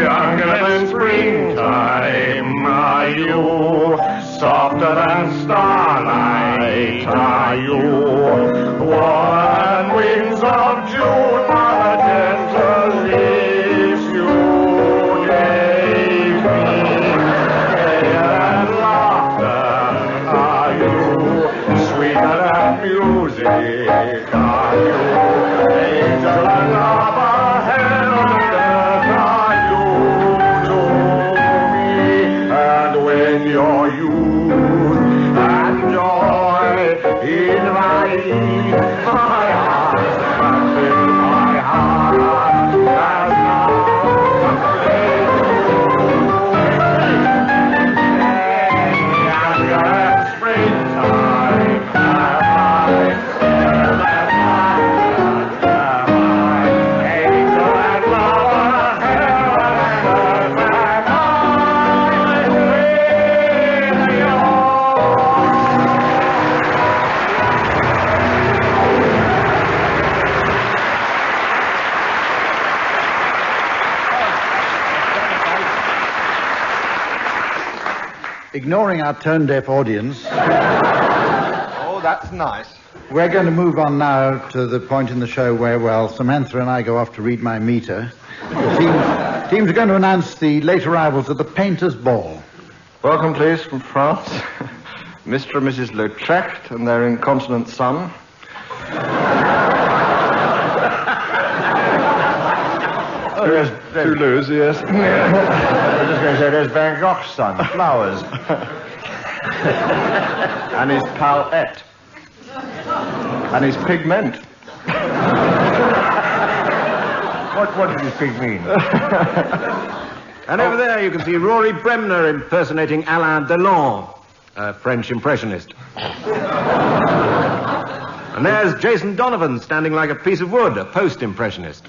Younger than springtime are you, softer than starlight are you, warm winds of June are the gentle leaves you gave me, gayer than laughter are you, sweeter than music are you, angel and lover, heaven and earth are you to me, and when your youth and joy invite my heart, my heart has now younger than springtime, am I, fair than angel and lover, heaven and earth, am I really Ignoring our tone-deaf audience, Oh, that's nice. we're going to move on now to the point in the show where, well, Samantha and I go off to read my meter. The teams are going to announce the late arrivals at the Painters' Ball. Welcome, please, from France. Mr. and Mrs. Lautrec and their incontinent son. Toulouse, yes. I was just going to say, there's Van Gogh's son, Flowers. And his palette. And his pigment. What did his pig mean? And over there you can see Rory Bremner impersonating Alain Delon. a French impressionist. And there's Jason Donovan standing like a piece of wood, a post-impressionist.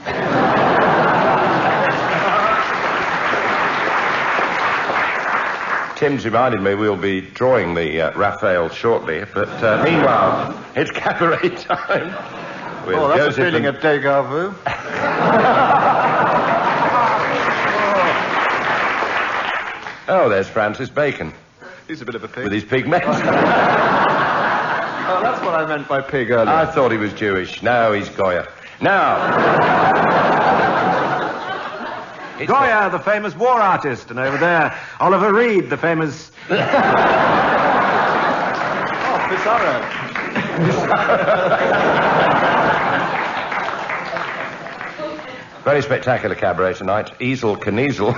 Tim's reminded me we'll be drawing the Raphael shortly, but meanwhile, it's cabaret time. Oh, that's a feeling of déjà vu. Oh, there's Francis Bacon. He's a bit of a pig. With his pigments. Oh, that's what I meant by pig earlier. I thought he was Jewish. No, he's Goya. Now... Goya, the famous war artist, and over there, Oliver Reed, the famous... Pissarro. Very spectacular cabaret tonight. Easel Kniezel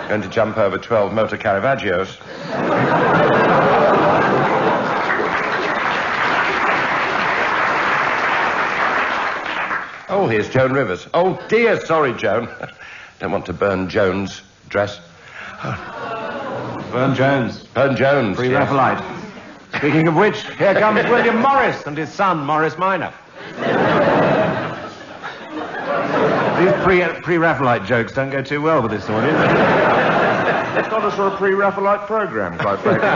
going to jump over 12 motor Caravaggios. Oh, here's Joan Rivers. Oh, dear, sorry, Joan. Don't want to burn Joan's dress. Burn Jones. Burn Jones, Pre-Raphaelite. Speaking of which, here comes William Morris and his son, Morris Minor. These pre-Raphaelite jokes don't go too well with this audience. It's not a sort of pre-Raphaelite program, quite frankly.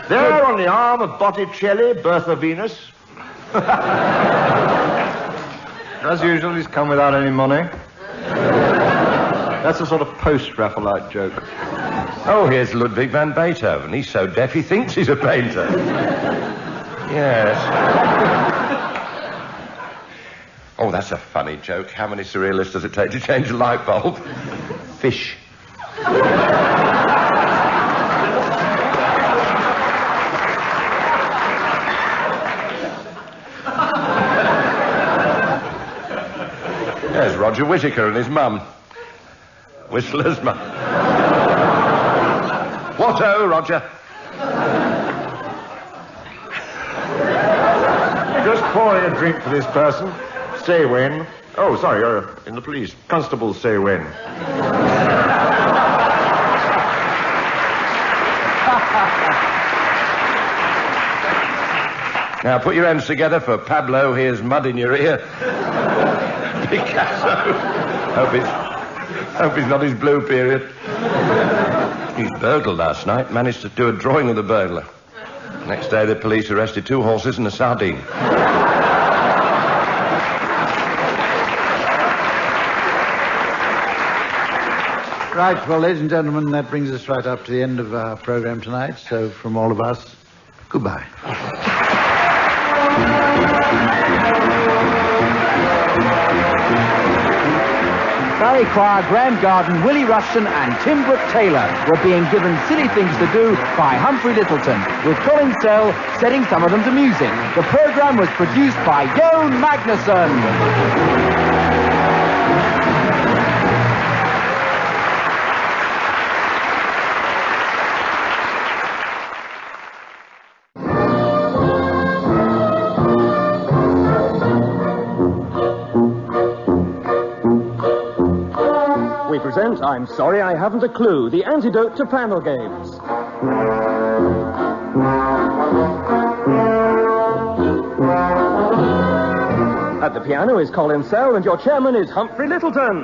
There on the arm of Botticelli, Birth of Venus. As usual, he's come without any money. That's a sort of post-Raphaelite joke. Oh, here's Ludwig van Beethoven. He's so deaf he thinks he's a painter. Yes. Oh, that's a funny joke. How many surrealists does it take to change a light bulb? Fish. There's Roger Whittaker and his mum. Whistler's mum. What-o, Roger? Just pouring a drink for this person. Say when. Oh, sorry, you're in the police. Constable, say when. Now, put your hands together for Pablo. Here's mud in your ear. Picasso. Hope it's not his blue period. He's burgled last night. Managed to do a drawing of the burglar. Next day, the police arrested 2 horses and a sardine. Right, well, ladies and gentlemen, that brings us right up to the end of our program tonight. So, from all of us, goodbye. Barry Choir, Graeme Garden, Willie Rushton and Tim Brooke-Taylor were being given silly things to do by Humphrey Lyttleton, with Colin setting some of them to music. The programme was produced by Joan Magnuson. I'm sorry I haven't a clue. The antidote to panel games. At the piano is Colin Sell, and your chairman is Humphrey Lyttleton.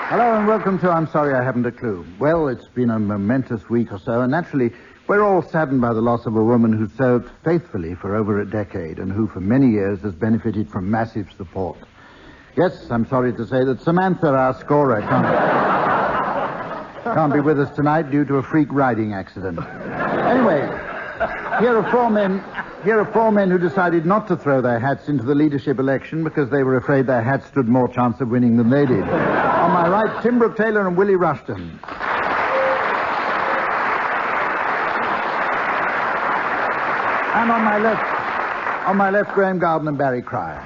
Hello, and welcome to I'm Sorry I Haven't a Clue. Well, it's been a momentous week or so, and naturally, we're all saddened by the loss of a woman who served faithfully for over a decade and who for many years has benefited from massive support. Yes, I'm sorry to say that Samantha, our scorer, can't be with us tonight due to a freak riding accident. Anyway, here are four men who decided not to throw their hats into the leadership election because they were afraid their hats stood more chance of winning than they did. On my right, Tim Brooke-Taylor and Willie Rushton. And on my left, Graeme Garden and Barry Cryer.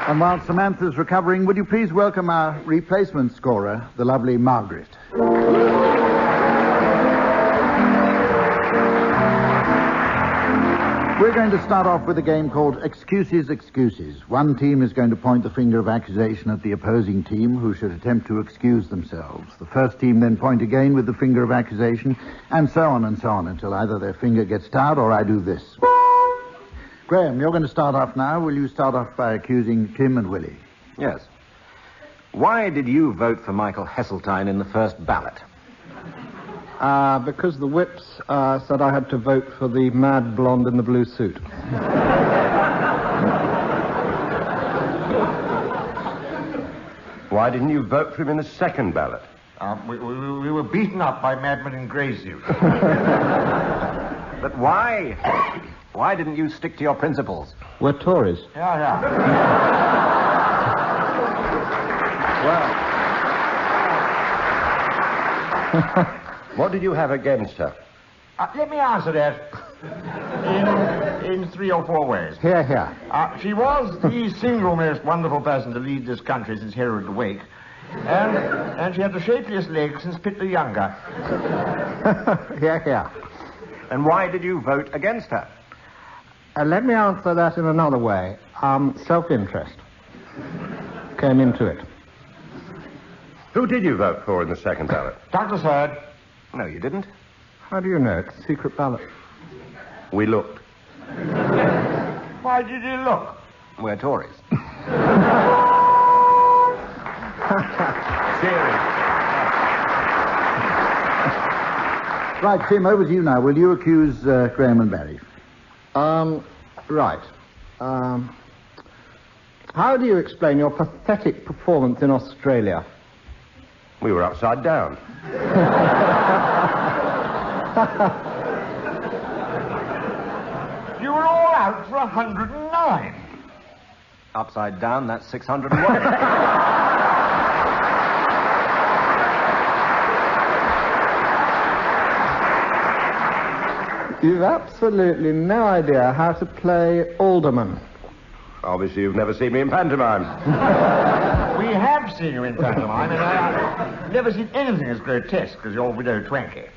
And while Samantha's recovering, would you please welcome our replacement scorer, the lovely Margaret. We're going to start off with a game called Excuses, Excuses. One team is going to point the finger of accusation at the opposing team, who should attempt to excuse themselves. The first team then point again with the finger of accusation, and so on, until either their finger gets tired or I do this. Graeme, you're going to start off now. Will you start off by accusing Tim and Willie? Yes. Why did you vote for Michael Heseltine in the first ballot? Because the whips said I had to vote for the mad blonde in the blue suit. Why didn't you vote for him in the second ballot? We were beaten up by madmen in grey suits. But why? Why didn't you stick to your principles? We're Tories. Yeah. Well... What did you have against her? Let me answer that in 3 or 4 ways. Here. She was the single most wonderful person to lead this country since Herod the Wake. And she had the shapeliest legs since Pitt the Younger. Here. And why did you vote against her? Let me answer that in another way. Self-interest came into it. Who did you vote for in the second ballot? Douglas Hurd. No, you didn't. How do you know? It's a secret ballot. We looked. Why did you look? We're Tories. Right, Tim, over to you now. Will you accuse Graeme and Barry? Right. How do you explain your pathetic performance in Australia? We were upside down. You were all out for 109. Upside down, that's 601. You've absolutely no idea how to play alderman. Obviously, you've never seen me in pantomime. We have seen you in pantomime, and I've never seen anything as grotesque as your widow Twankey.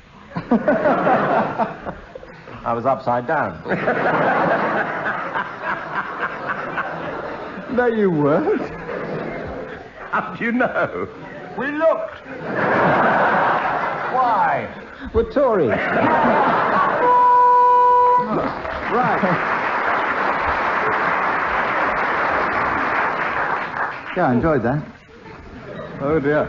I was upside down. No, you weren't. How do you know? We looked. Why? We're Tories. Right. Yeah, I enjoyed that. Oh, dear.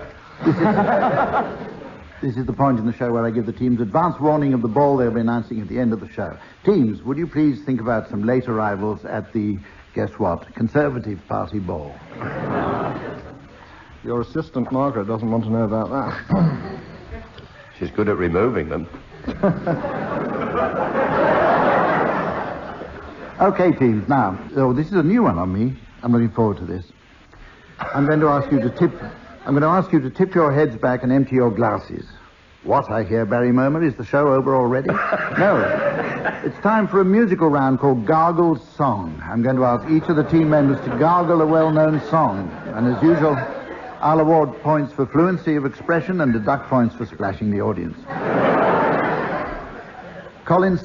This is the point in the show where I give the teams advance warning of the ball they'll be announcing at the end of the show. Teams, would you please think about some late arrivals at the, guess what, Conservative Party ball? Your assistant, Margaret, doesn't want to know about that. She's good at removing them. Okay, teams, now, this is a new one on me. I'm looking forward to this. I'm going to ask you to tip your heads back and empty your glasses. What, I hear Barry murmur, is the show over already? No. It's time for a musical round called Gargle's Song. I'm going to ask each of the team members to gargle a well-known song. And as usual, I'll award points for fluency of expression and deduct points for splashing the audience. Colin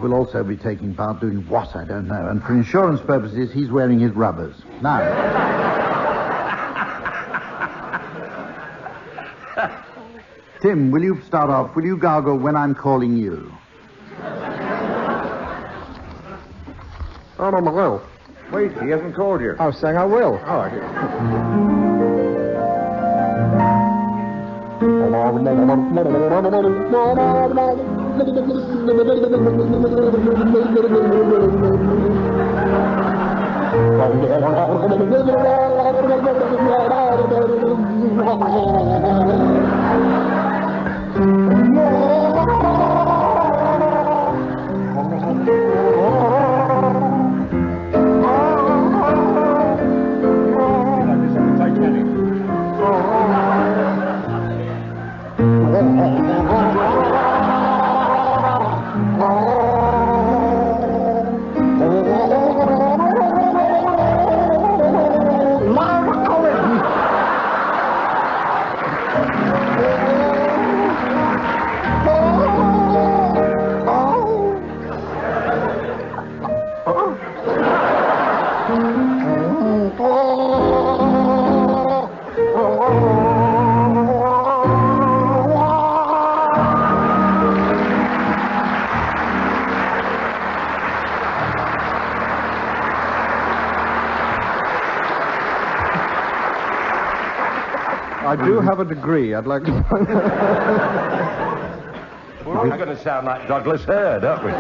will also be taking part, doing what, I don't know. And for insurance purposes, he's wearing his rubbers. Now... Tim, will you start off? Will you gargle when I'm calling you? Oh, no, I will. Wait, he hasn't called you. I was saying I will. Oh, I did. I do have a degree. I'd like to find We're all going to sound like Douglas Hurd, aren't we?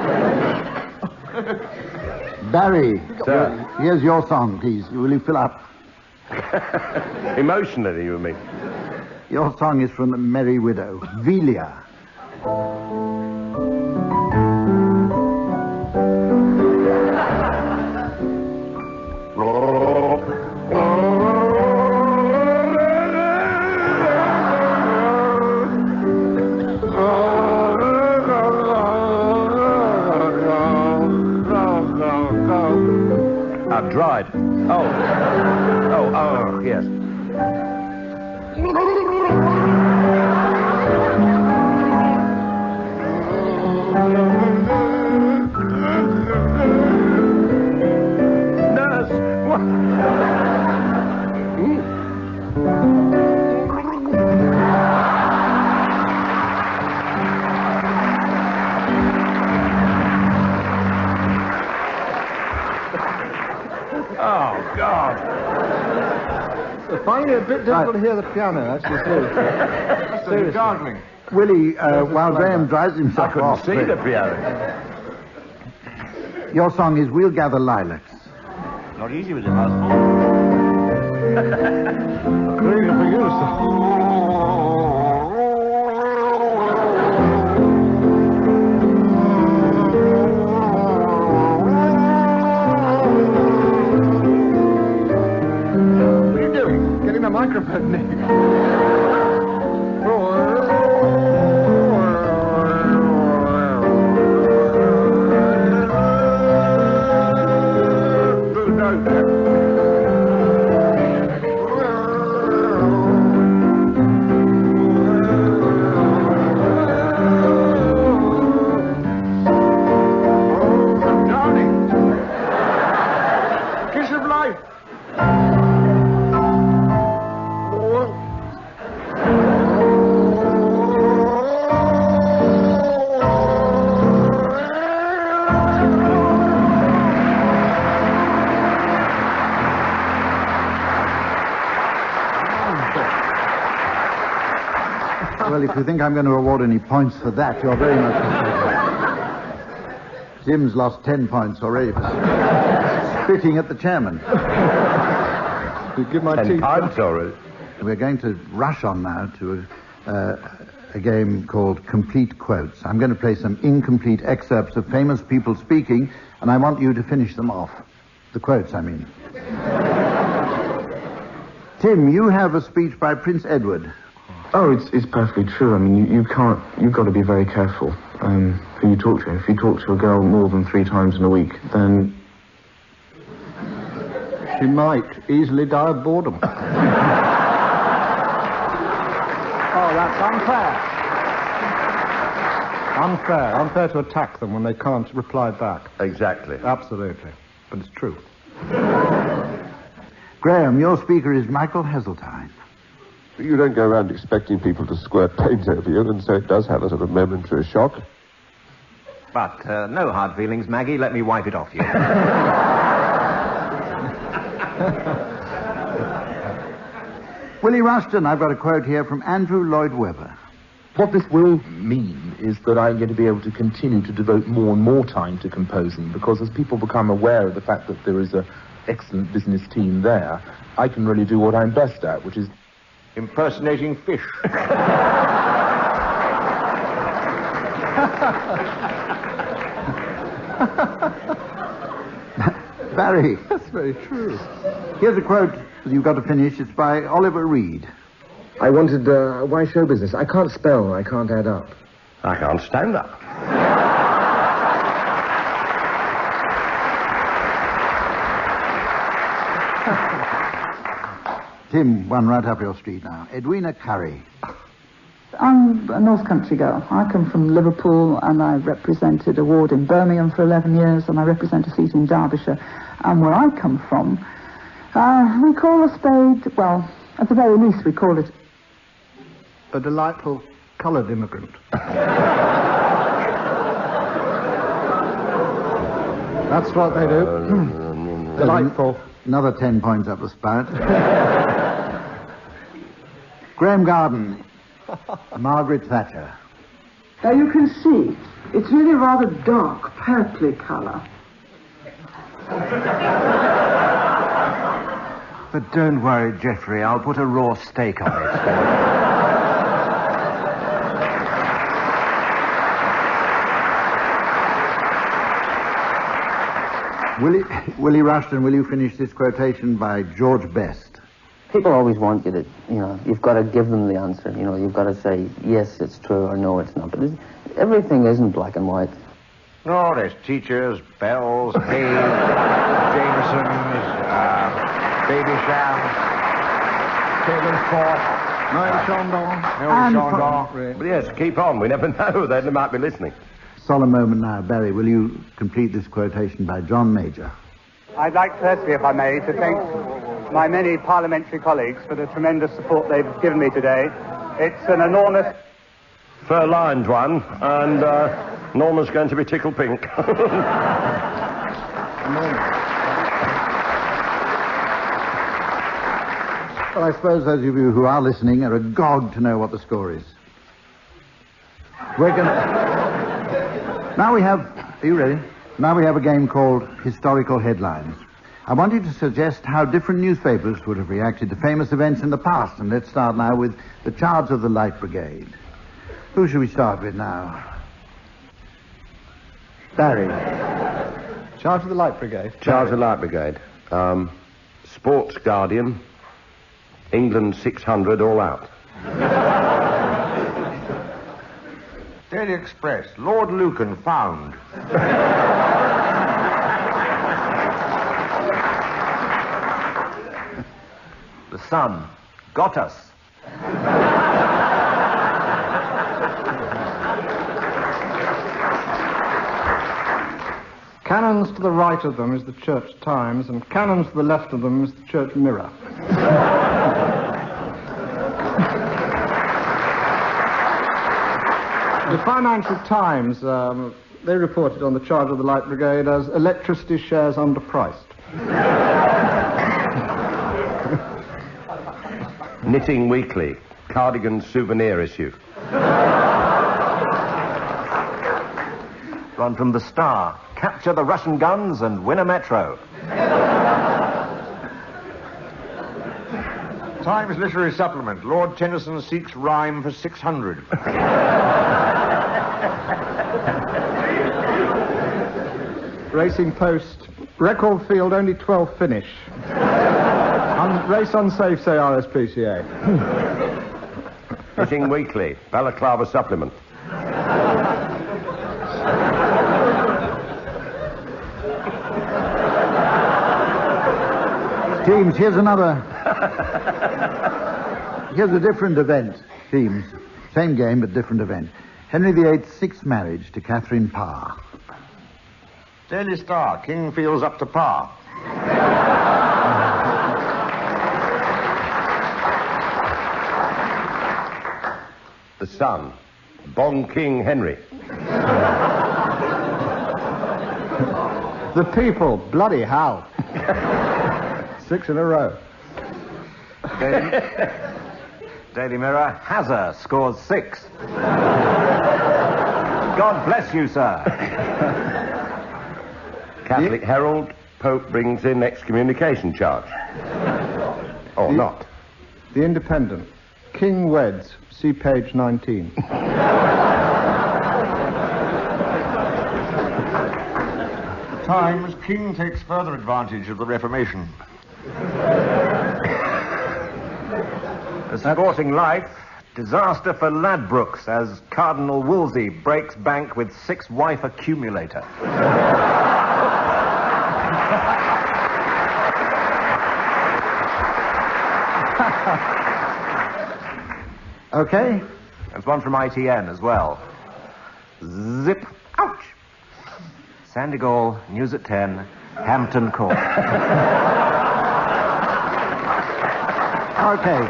Barry, Sir. here's your song, please. Will you fill up? Emotionally, you mean? Your song is from The Merry Widow, Velia. I've dried. Oh, yes. Nurse, what? Oh, God. It's finding it a bit difficult to hear the piano, actually, seriously. Gargling. Willie, while Graeme dries I himself couldn't off... see the piano. Your song is We'll Gather Lilacs. Not easy with the husband. Very good for you, sir. What are you doing? Getting the microphone near. Well, if you think I'm going to award any points for that, you're very much mistaken. Jim's lost 10 points already for spitting at the chairman. You give my 10 teeth. points already. We're going to rush on now to a game called Complete Quotes. I'm going to play some incomplete excerpts of famous people speaking, and I want you to finish them off. The quotes, I mean. Tim, you have a speech by Prince Edward. Oh, it's perfectly true. I mean, you've got to be very careful who you talk to. If you talk to a girl more than 3 times in a week, then... She might easily die of boredom. Oh, that's unfair. Unfair to attack them when they can't reply back. Exactly. Absolutely. But it's true. Graeme, your speaker is Michael Heseltine. You don't go around expecting people to squirt paint over you, and so it does have a sort of momentary shock. But no hard feelings, Maggie. Let me wipe it off you. Willie Rushton, I've got a quote here from Andrew Lloyd Webber. What this will mean is that I'm going to be able to continue to devote more and more time to composing, because as people become aware of the fact that there is an excellent business team there, I can really do what I'm best at, which is impersonating fish. Barry. That's very true. Here's a quote that you've got to finish. It's by Oliver Reed. I wanted, why show business? I can't spell, I can't add up. I can't stand up. Tim, one right up your street now. Edwina Curry. I'm a North Country girl. I come from Liverpool, and I represented a ward in Birmingham for 11 years, and I represent a seat in Derbyshire. And where I come from, we call a spade, well, at the very least we call it a delightful coloured immigrant. That's what they do. Delightful. Another 10 points up the spout. Graeme Garden, Margaret Thatcher. Now you can see, it's really rather dark, purply colour. But don't worry, Geoffrey. I'll put a raw steak on it. Willie Rushton, will you finish this quotation by George Best? People always want you to, you've got to give them the answer. You've got to say, yes, it's true, or no, it's not. But everything isn't black and white. No, there's teachers, bells, hay, Jamesons, baby shams, Taylor's Fort, Noel Chandon. But yes, keep on. We never know. They might be listening. Solemn moment now. Barry, will you complete this quotation by John Major? I'd like firstly, if I may, to thank my many parliamentary colleagues for the tremendous support they've given me today. It's an enormous... Fur-lined one, and Norma's going to be tickle pink. Well, I suppose those of you who are listening are agog to know what the score is. We're going to... Now we have... Are you ready? Now we have a game called Historical Headlines. I want you to suggest how different newspapers would have reacted to famous events in the past. And let's start now with the Charge of the Light Brigade. Who should we start with now? Barry. Charge of the Light Brigade. Charge of the Light Brigade. Sports Guardian. England 600 all out. Daily Express. Lord Lucan found. The Sun. Got us. Cannons to the right of them is the Church Times, and cannons to the left of them is the Church Mirror. The Financial Times, they reported on the Charge of the Light Brigade as electricity shares underpriced. Knitting Weekly. Cardigan souvenir issue. One from the Star. Capture the Russian guns and win a metro. Times Literary Supplement. Lord Tennyson seeks rhyme for 600. Racing Post. Record field only 12 finish. Race unsafe, say RSPCA. Knitting Weekly. Balaclava Supplement. Teams, here's a different event. Teams. Same game, but different event. Henry VIII's sixth marriage to Catherine Parr. Daily Star. King feels up to par. The Sun. Bon King Henry. The People. Bloody hell. 6 in a row. Daily Mirror. Hazard scores 6. God bless you, sir. Catholic Herald. Pope brings in excommunication charge. Or not. The Independent. King weds. See page 19. Times. King takes further advantage of the Reformation. The Sporting Life. Disaster for Ladbrokes as Cardinal Wolsey breaks bank with 6-wife accumulator. Okay. There's one from ITN as well. Zip. Ouch. Sandy Gall, News at 10, Hampton Court. Okay.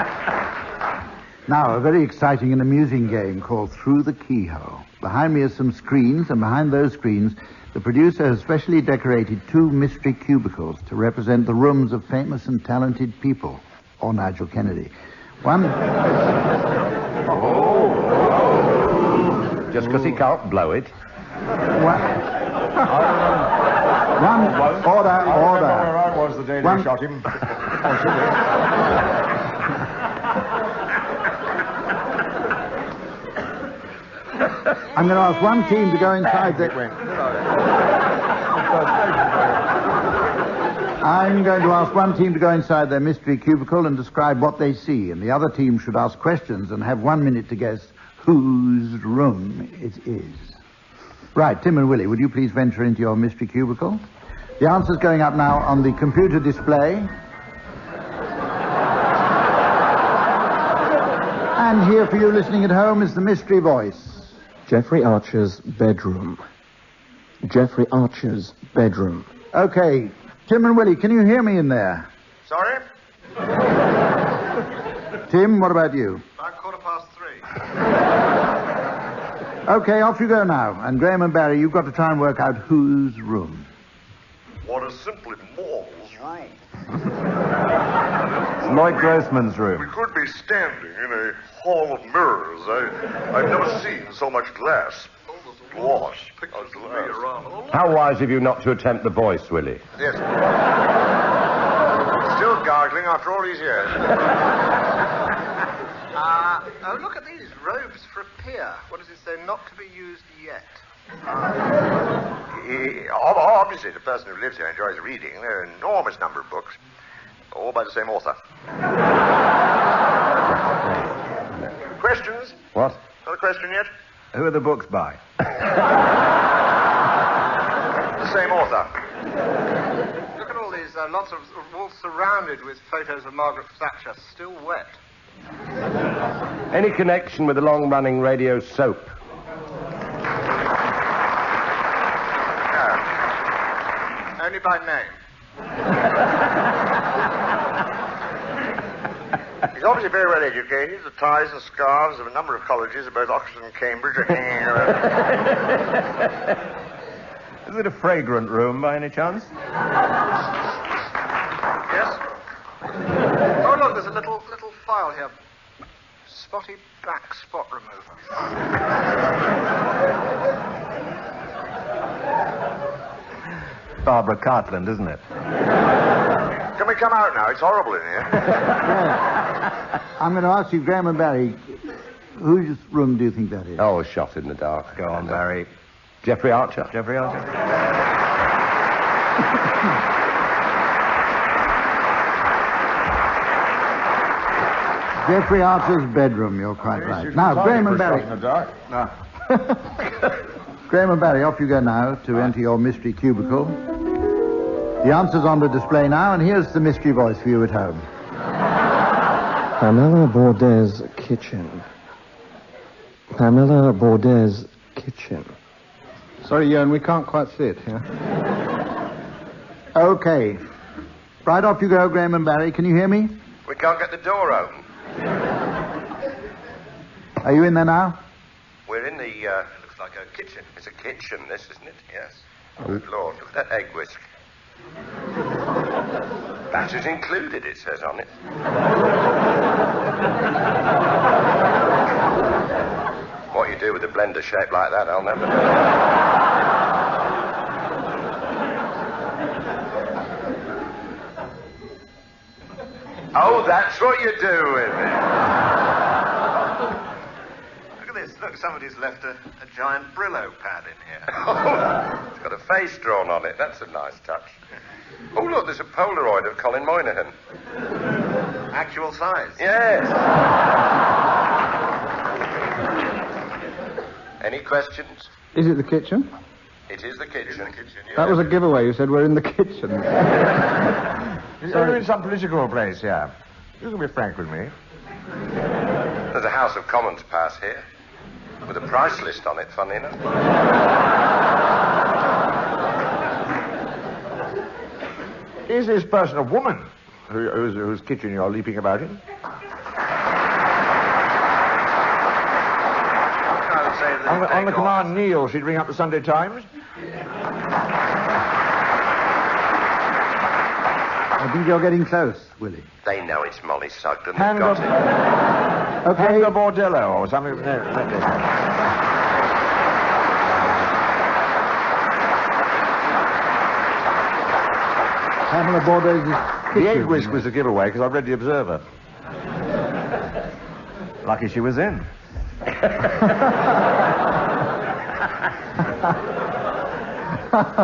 Now, a very exciting and amusing game called Through the Keyhole. Behind me are some screens, and behind those screens, the producer has specially decorated 2 mystery cubicles to represent the rooms of famous and talented people, or Nigel Kennedy. One. Just because he can't blow it. One. Order. Where I was the day they shot him. I'm going to ask one team to go inside the... I'm going to ask one team to go inside their mystery cubicle and describe what they see, and the other team should ask questions and have 1 minute to guess whose room it is. Right, Tim and Willie, would you please venture into your mystery cubicle? The answer's going up now on the computer display. And here for you listening at home is the mystery voice. Jeffrey Archer's bedroom. Jeffrey Archer's bedroom. Okay, Tim and Willie, can you hear me in there? Sorry? Tim, what about you? About 3:15. Okay, off you go now. And Graeme and Barry, you've got to try and work out whose room. What are simply mortals? Right. It's Lloyd Grossman's room. We could be standing in a hall of mirrors. I've never seen so much glass. Gloss. How wise of you not to attempt the voice, Willie? Yes. Still gargling after all these years. Oh, look at these robes for a peer. What does it say? Not to be used yet. Obviously, the person who lives here enjoys reading. There are an enormous number of books, all by the same author. Questions? What? Got a question yet? Who are the books by? The same author. Look at all these, lots of walls surrounded with photos of Margaret Thatcher, still wet. Any connection with the long-running radio soap? No. Only by name. He's obviously very well educated. The ties and scarves of a number of colleges at both Oxford and Cambridge are hanging around. Is it a fragrant room by any chance? Yes? Oh, look, there's a little file here. Spotty back spot remover. Barbara Cartland, isn't it? Can we come out now? It's horrible in here. I'm going to ask you, Graeme and Barry, whose room do you think that is? Oh, a shot in the dark. Go on, Barry. Jeffrey Archer. Jeffrey Archer. Jeffrey Archer's bedroom, you're quite right. Now, Graeme and Barry. No. Graeme and Barry, off you go now to enter your mystery cubicle. The answer's on the display now, and here's the mystery voice for you at home. Pamela Baudet's kitchen. Pamela Baudet's kitchen. Sorry, Ewan, we can't quite see it here. Okay. Right off you go, Graeme and Barry. Can you hear me? We can't get the door open. Are you in there now? We're in the, looks like a kitchen. It's a kitchen, this, isn't it? Yes. Oh, Lord, look at that egg whisk. Batter's included, it says on it. What you do with a blender shaped like that, I'll never know. Oh, that's what you do with it. Look at this. Look, somebody's left a giant Brillo pad in here. Oh, it's got a face drawn on it. That's a nice touch. Oh, look, there's a Polaroid of Colin Moynihan. Actual size? Yes. Any questions? Is it the kitchen? It is the kitchen. That was a giveaway. You said we're in the kitchen. You're in some political place, yeah. You can be frank with me. There's a House of Commons pass here, with a price list on it, funny enough. Is this person a woman whose kitchen you're leaping about in? On the command kneel, she'd ring up the Sunday Times. I think you're getting close, Willie. They know it's Molly Sugden. They've Hang got the- it. Okay. Hang the bordello or something. Pamela Bordeaux is The egg whisk was a giveaway because I've read The Observer. Lucky she was in.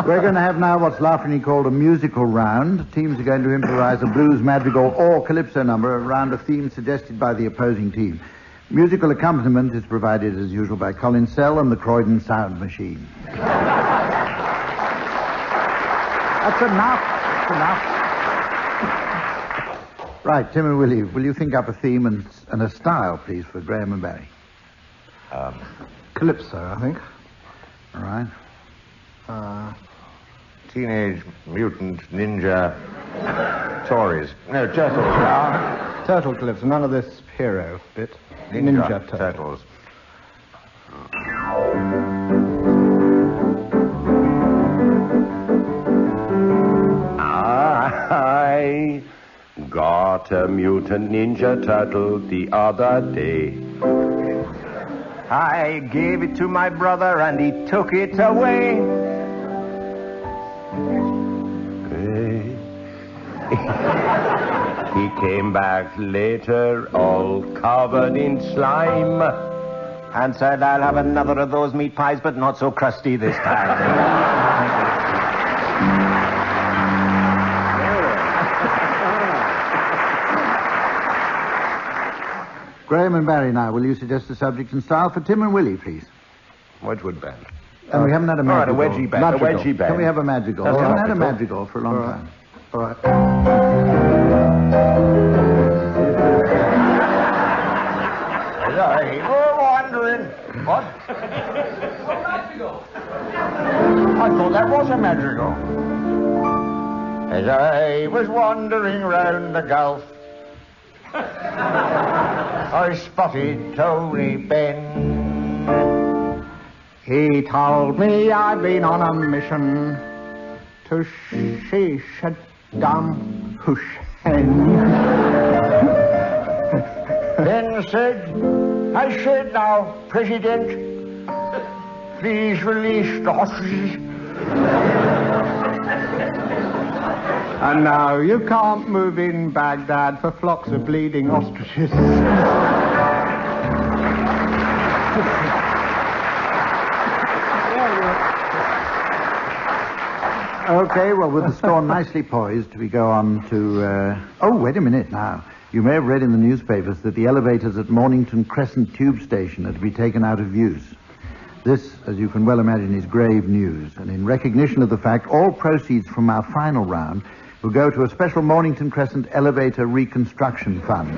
We're going to have now what's laughingly called a musical round. Teams are going to improvise a blues, madrigal, or calypso number around a theme suggested by the opposing team. Musical accompaniment is provided as usual by Colin Sell and the Croydon Sound Machine. That's enough. That's enough. Right, Tim and Willie, will you think up a theme and a style, please, for Graeme and Barry? Calypso, I think. All right. Teenage Mutant Ninja Tories. No, Turtles. Turtle Calypso, none of this hero bit. Ninja Turtles. I got a mutant ninja turtle the other day. I gave it to my brother and he took it away. He came back later all covered in slime. And said, I'll have another of those meat pies, but not so crusty this time. Graeme and Barry now, will you suggest a subject and style for Tim and Willie, please? Wedgwood band. And we haven't had a all right, madrigal. a wedgie band. Madrigal. A wedgie band. Can we have a madrigal? That's We haven't had a topical. madrigal for a long time. All right. Hey, we're wandering. What? I thought that was a madrigal. As I was wandering round the Gulf, I spotted Tony Ben. He told me I'd been on a mission to shish a dumb Hussein. Ben said, I said now, President, please release the hostages. And now you can't move in Baghdad for flocks of bleeding ostriches. Okay, well, with the score nicely poised, we go on to... Oh, wait a minute now. You may have read in the newspapers that the elevators at Mornington Crescent Tube Station are to be taken out of use. This, as you can well imagine, is grave news, and in recognition of the fact, all proceeds from our final round will go to a special Mornington Crescent elevator reconstruction fund.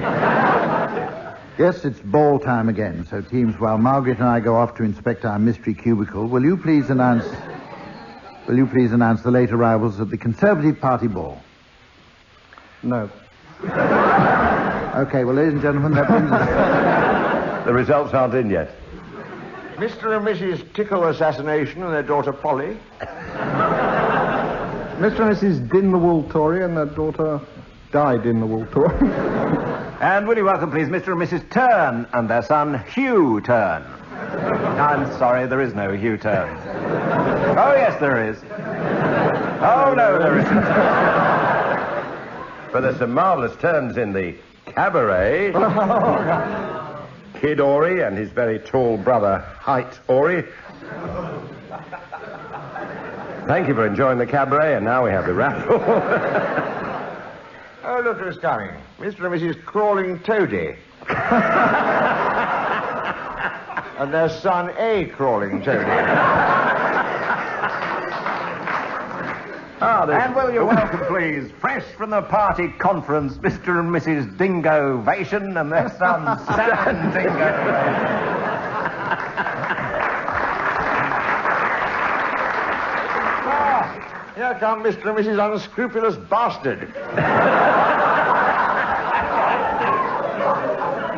Yes, it's ball time again, so teams, while Margaret and I go off to inspect our mystery cubicle, will you please announce the late arrivals at the Conservative Party ball? No. Okay, well, ladies and gentlemen, that brings us... The results aren't in yet. Mr. and Mrs. Tickle Assassination and their daughter Polly. Mr. and Mrs. Din the Wool Tory and their daughter died in the Wool Tory. And will you welcome, please, Mr. and Mrs. Turn and their son, Hugh Turn. I'm sorry, there is no Hugh Turn. Oh, yes, there is. Oh, no, there isn't. But there's some marvellous turns in the cabaret. Kid Ory and his very tall brother, Height Ory. Thank you for enjoying the cabaret, and now we have the raffle. Oh, look who's coming. Mr. and Mrs. Crawling Toady. And their son, A. Crawling Toady. And will you welcome, please, fresh from the party conference, Mr. and Mrs. Dingo Vation and their son, Sam Dingo Vation. Here come Mr. and Mrs. Unscrupulous Bastard.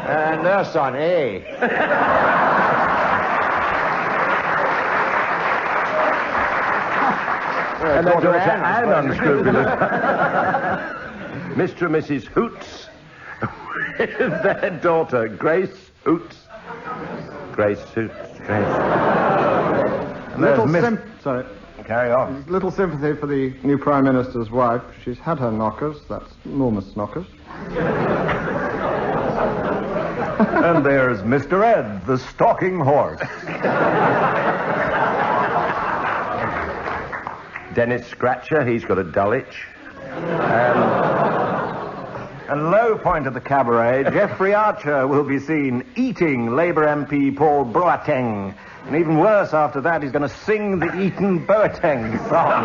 And their son, A. And their daughter Anne unscrupulous. Mr. and Mrs. Hoots with their daughter, Grace Hoots. Grace Hoots. Sorry. Carry on. Little sympathy for the new Prime Minister's wife. She's had her knockers. That's enormous knockers. And there's Mr. Ed, the stalking horse. Dennis Scratcher, he's got a Dulwich. And low point of the cabaret, Geoffrey Archer will be seen eating Labour MP Paul Boateng. And even worse after that, he's going to sing the Eton Boateng song.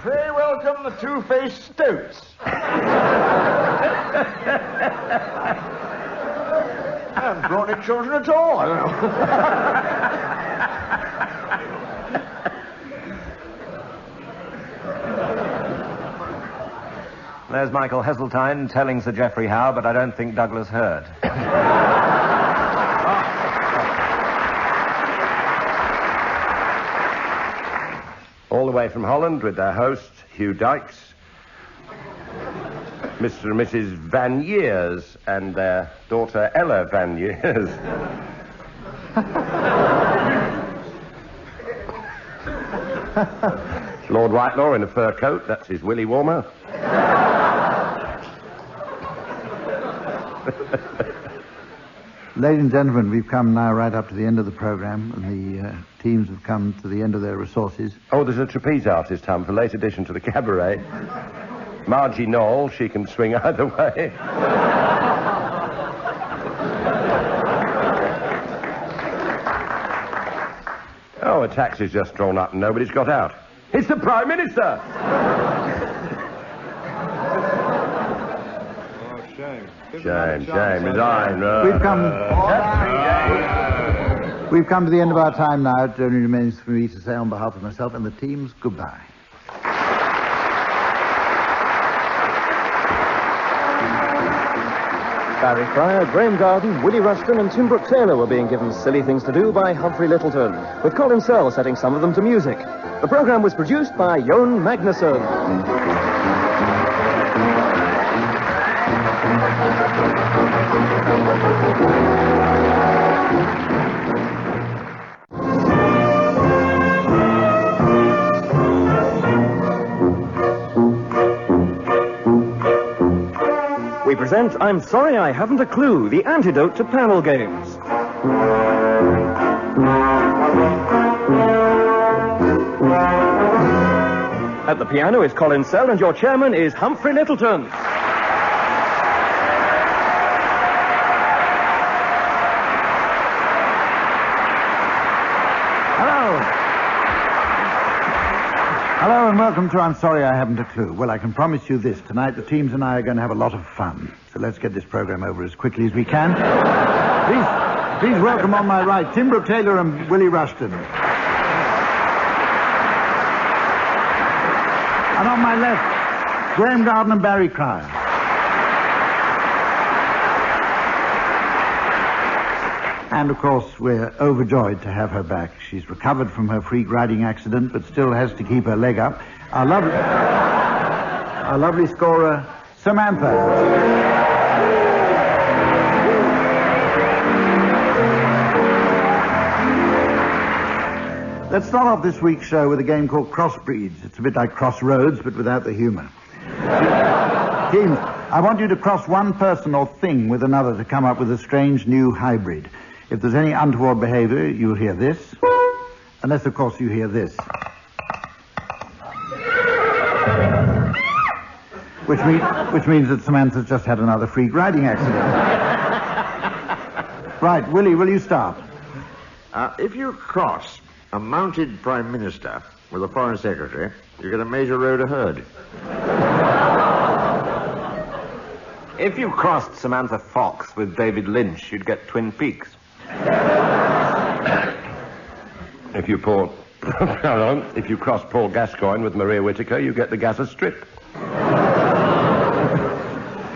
Very welcome, the two-faced stoats. I haven't brought any children at all, I don't know. There's Michael Heseltine telling Sir Geoffrey how, but I don't think Douglas heard. All the way from Holland with their host, Hugh Dykes, Mr. and Mrs. Van Years, and their daughter, Ella Van Years. Lord Whitelaw in a fur coat, that's his Willie warmer. Ladies and gentlemen, we've come now right up to the end of the programme, and the teams have come to the end of their resources. Oh, there's a trapeze artist, Tom, for late addition to the cabaret. Margie Knoll, she can swing either way. Oh, a taxi's just drawn up and nobody's got out. It's the Prime Minister! Shame, resign. We've come to the end of our time now. It only remains for me to say on behalf of myself and the teams, goodbye. Barry Cryer, Graeme Garden, Willie Rushton and Tim Brooke-Taylor were being given silly things to do by Humphrey Lyttleton, with Colin setting some of them to music. The programme was produced by Jon Magnusson. We present I'm Sorry I Haven't a Clue, the antidote to panel games. At the piano is Colin Sell, and your chairman is Humphrey Lyttleton. Hello and welcome to I'm Sorry I Haven't a Clue. Well, I can promise you this. Tonight the teams and I are going to have a lot of fun. So let's get this programme over as quickly as we can. Please welcome on my right, Tim Brooke-Taylor and Willie Rushton. And on my left, Graeme Garden and Barry Cryer. And, of course, we're overjoyed to have her back. She's recovered from her freak riding accident, but still has to keep her leg up. Our lovely scorer, Samantha. Let's start off this week's show with a game called Crossbreeds. It's a bit like Crossroads, but without the humour. Teams, I want you to cross one person or thing with another to come up with a strange new hybrid. If there's any untoward behaviour, you'll hear this. Unless, of course, you hear this. Which means that Samantha's just had another freak riding accident. Right, Willie, will you start? If you cross a mounted Prime Minister with a Foreign Secretary, you get a major road ahead. If you crossed Samantha Fox with David Lynch, you'd get Twin Peaks. If you cross Paul Gascoigne with Maria Whittaker, you get the Gaza Strip.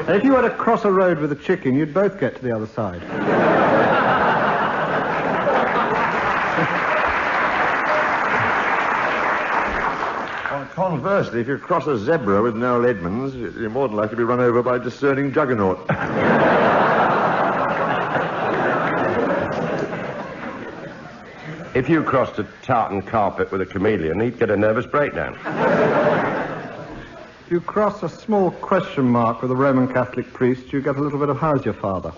If you were to cross a road with a chicken, you'd both get to the other side. Conversely, if you cross a zebra with Noel Edmonds, you're more than likely to be run over by a discerning juggernaut. If you crossed a tartan carpet with a chameleon, he'd get a nervous breakdown. If you cross a small question mark with a Roman Catholic priest, you get a little bit of how's your father?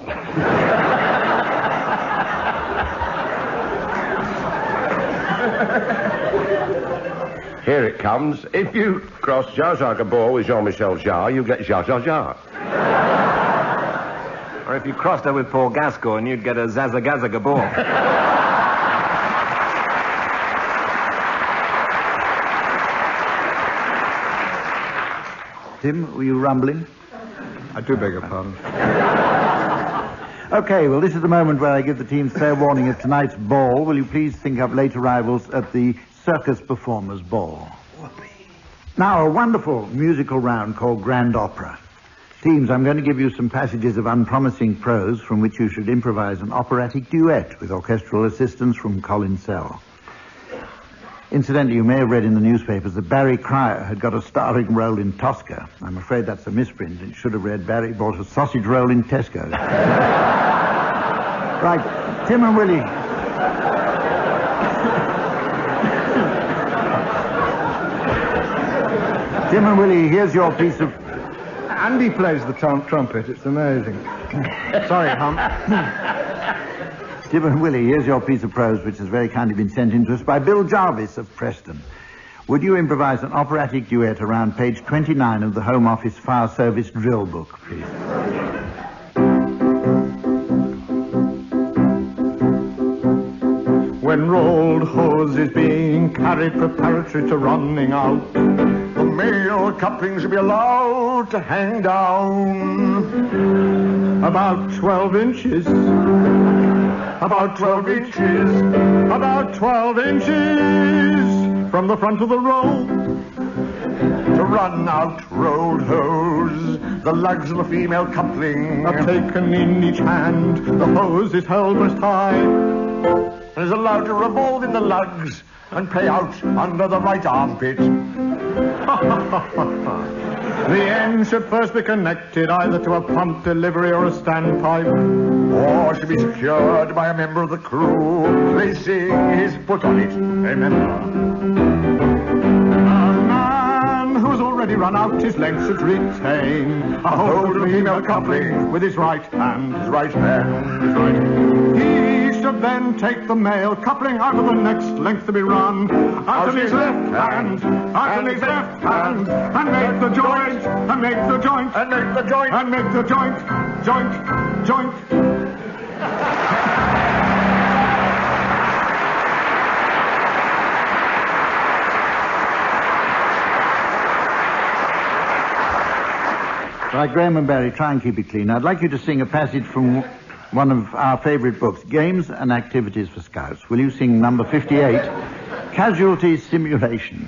Here it comes. If you cross Jar Jar Gabor with Jean-Michel Jarre, you get Jar Jar Jar. Or if you crossed her with Paul Gascoigne, you'd get a Zazagaza Gabor. Tim, were you rumbling? I do beg your pardon. Okay, well, this is the moment where I give the teams fair warning of tonight's ball. Will you please think up late arrivals at the Circus Performers' Ball? Now, a wonderful musical round called Grand Opera. Teams, I'm going to give you some passages of unpromising prose from which you should improvise an operatic duet with orchestral assistance from Colin Sell. Incidentally, you may have read in the newspapers that Barry Cryer had got a starring role in Tosca. I'm afraid that's a misprint. It should have read Barry bought a sausage roll in Tesco. Right, Tim and Willie. Tim and Willie, here's your piece of... Andy plays the trumpet. It's amazing. Sorry, Hump. Tim and Willie, here's your piece of prose, which has very kindly been sent in to us by Bill Jarvis of Preston. Would you improvise an operatic duet around page 29 of the Home Office Fire Service drill book, please? When rolled hose is being carried preparatory to running out, the male coupling should be allowed to hang down about 12 inches. About 12 inches. About 12 inches from the front of the roll. To run out rolled hose, the lugs of the female coupling are taken in each hand. The hose is held breast high and is allowed to revolve in the lugs and pay out under the right armpit. The end should first be connected either to a pump delivery or a standpipe, or should be secured by a member of the crew, placing his foot on it. Remember. A man who's already run out his length should retain a hold of the female coupling with his right hand. His right hand. He should then take the male coupling out of the next length to be run out of his left hand, out of his left hand, and make the joint, and make the joint, and make the joint, and make the joint, joint. Right, Graeme and Barry, try and keep it clean. I'd like you to sing a passage from one of our favourite books, Games and Activities for Scouts. Will you sing number 58, Casualty Simulation?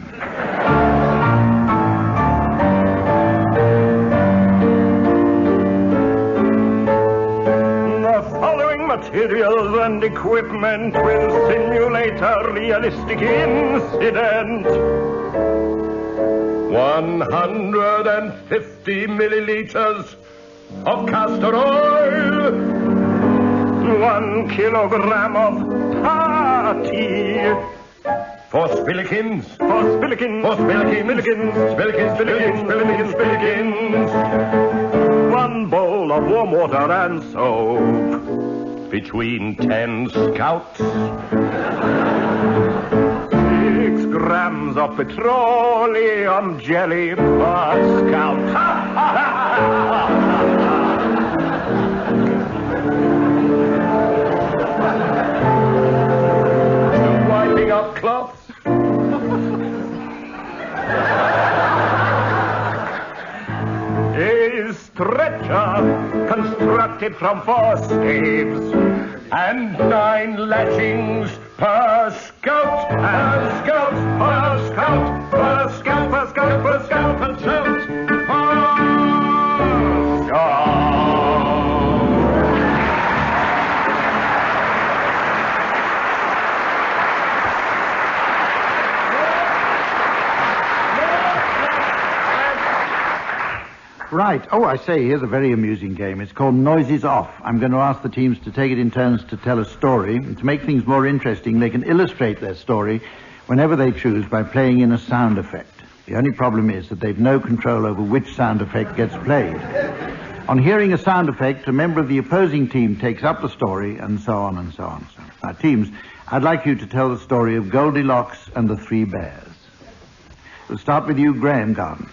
The following materials and equipment will simulate a realistic incident. 150 milliliters of castor oil, 1 kilogram of party. For spillikins. For spillikins. For spillikins. Spillikins. 1 bowl of warm water and soap. Between 10 scouts. 6 grams of petroleum jelly per scout. Wiping up cloths. A stretcher constructed from 4 staves and 9 latchings per scout. Per scout, per scout, per scout, per scout, per scout, per scout, per scout. Right. Oh, I say, here's a very amusing game. It's called Noises Off. I'm going to ask the teams to take it in turns to tell a story. And to make things more interesting, they can illustrate their story whenever they choose by playing in a sound effect. The only problem is that they've no control over which sound effect gets played. On hearing a sound effect, a member of the opposing team takes up the story, and so on and so on. So, now, teams, I'd like you to tell the story of Goldilocks and the Three Bears. We'll start with you, Graeme Garden.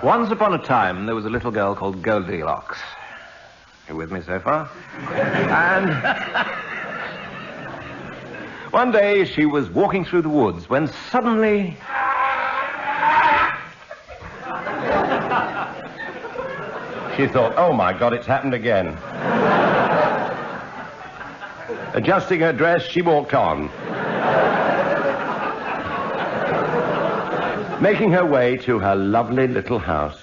Once upon a time, there was a little girl called Goldilocks. You with me so far? And one day she was walking through the woods when suddenly... She thought, oh my God, it's happened again. Adjusting her dress, she walked on. Making her way to her lovely little house.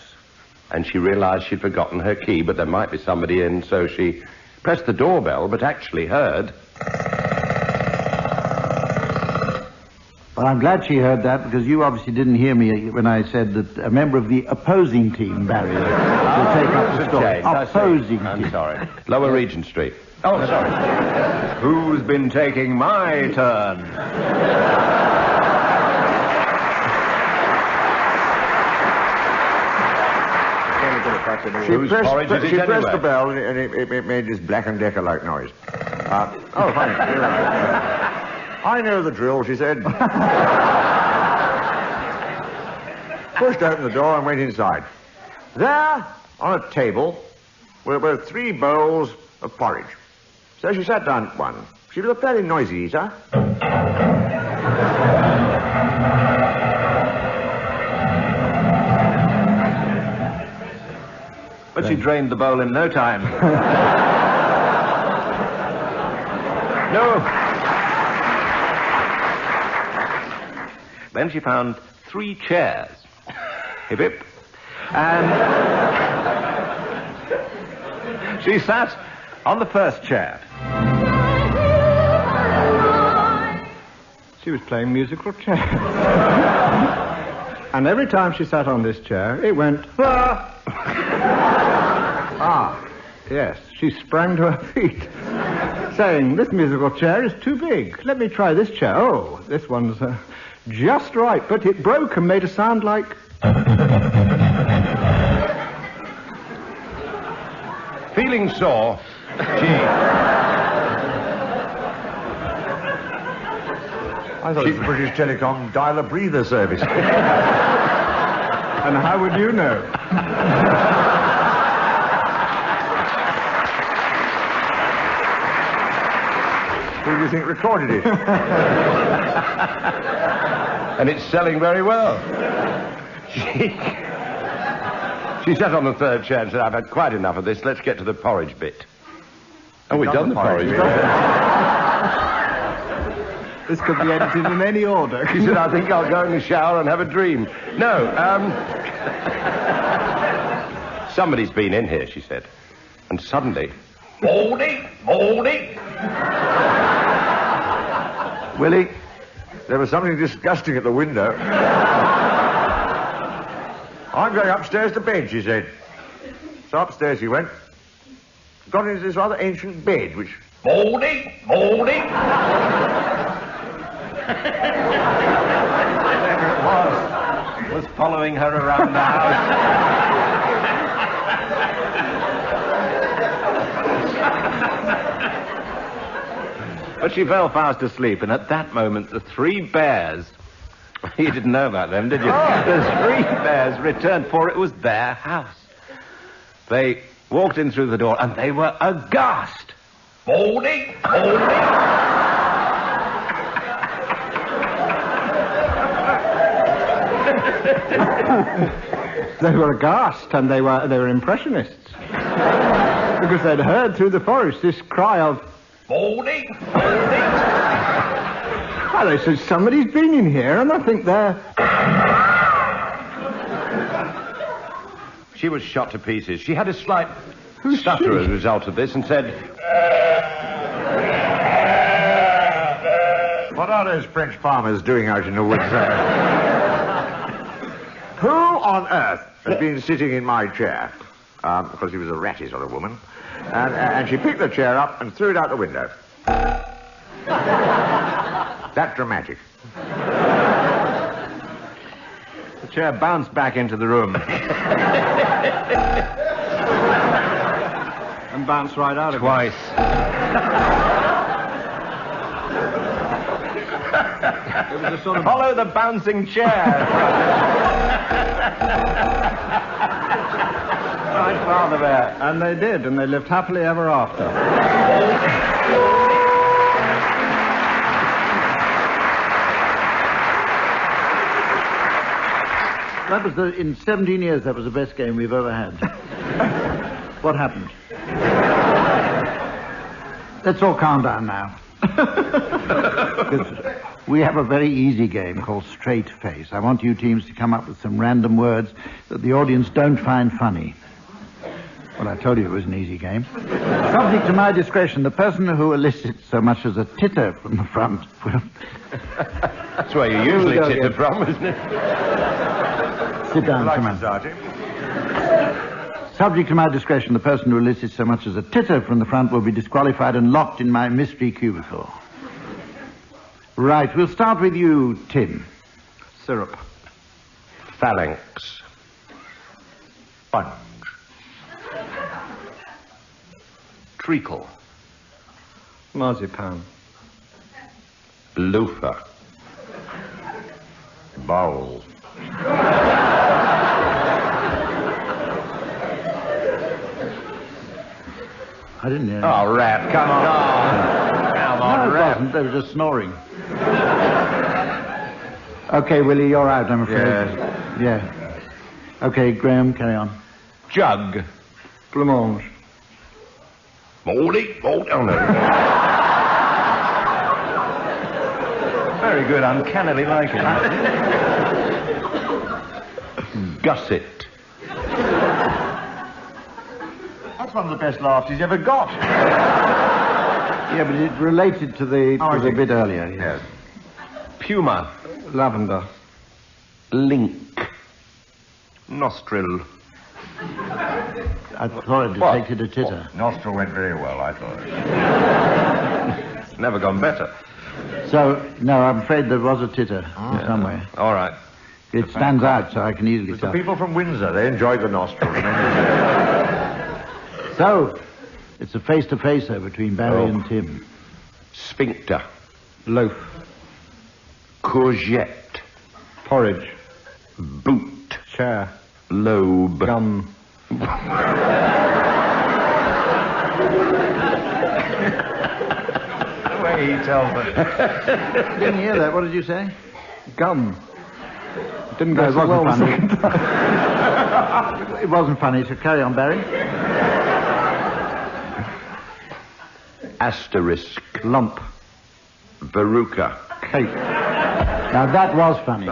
And she realized she'd forgotten her key, but there might be somebody in, so she pressed the doorbell, but actually heard... Well, I'm glad she heard that, because you obviously didn't hear me when I said that a member of the opposing team, Barry, will take up the story. Opposing team. I'm sorry. Lower Regent Street. Oh, sorry. Who's been taking my turn? She pressed the bell, and it made this Black and Decker-like noise. Oh, fine. I know the drill, she said. Pushed open the door and went inside. There, on a table, were 3 bowls of porridge. So she sat down at one. She was a fairly noisy eater. But she drained the bowl in no time. No. Then she found 3 chairs. Hip hip. And she sat on the first chair. She was playing musical chairs. And every time she sat on this chair, it went... Ah! Ah, yes, she sprang to her feet, saying, this musical chair is too big. Let me try this chair. Oh, this one's just right, but it broke and made a sound like... Feeling sore, I thought it was the British Telecom dial-a-breather service. And how would you know? Who do you think recorded it? And it's selling very well. She sat on the third chair and said, I've had quite enough of this. Let's get to the porridge bit. Oh, we've done the porridge bit. This could be edited in any order. She said, I think I'll go in the shower and have a dream. No, somebody's been in here, she said. And suddenly... Morning! Willie, there was something disgusting at the window. I'm going upstairs to bed, she said. So upstairs he went. Got into this rather ancient bed, which... Morning! There it was following her around the house. But she fell fast asleep, and at that moment the 3 bears... You didn't know about them, did you? Oh. The 3 bears returned, for it was their house. They walked in through the door, and they were aghast. Morning! They were aghast, and they were impressionists. Because they'd heard through the forest this cry of... Morning! Well, they said, somebody's been in here, and I think they're... She was shot to pieces. She had a slight stutter as a result of this and said... What are those French farmers doing out in the woods there? Who on earth had been sitting in my chair, because she was a ratty sort of woman, and she picked the chair up and threw it out the window. That dramatic. The chair bounced back into the room. And bounced right out Twice. It was a sort of... Follow the bouncing chair. Right, Father Bear. And they did, and they lived happily ever after. That was in 17 years, that was the best game we've ever had. What happened? Let's all calm down now. Because we have a very easy game called Straight Face. I want you teams to come up with some random words that the audience don't find funny. Well, I told you it was an easy game. Subject to my discretion, the person who elicits so much as a titter from the front will... That's where you usually titter from, isn't it? Sit down, come on. Subject to my discretion, the person who elicits so much as a titter from the front will be disqualified and locked in my mystery cubicle. Right, we'll start with you, Tim. Syrup. Phalanx. Sponge. Treacle. Marzipan. Loofah. Bowl. I didn't hear. Oh, rat, come on. Come on, no, it rat. wasn't. They were just snoring. Okay, Willie, you're out, I'm afraid. Yes. Yeah. Okay, Graeme, carry on. Jug. Blancmange. Moldy. Oh, no. Very good, uncannily like it. Gusset. That's one of the best laughs he's ever got. Yeah, but it related to the bit earlier. Yes. Puma. Lavender. Link. Nostril. I thought it detected a titter. Nostril went very well, I thought. It's never gone better. So, no, I'm afraid there was a titter somewhere. All right. It stands out, so I can easily The tell. people from Windsor, they enjoyed the nostril. So, it's a face-to-face there between Barry and Tim. Sphincter. Loaf. Courgette. Porridge. Boot. Chair. Lobe. Gum. The way he tells it. Didn't hear that. What did you say? Gum. Didn't No, go it so well wasn't the second time. funny. It wasn't funny, so carry on, Barry. Asterisk. Lump. Veruca. Cake. Now, that was funny.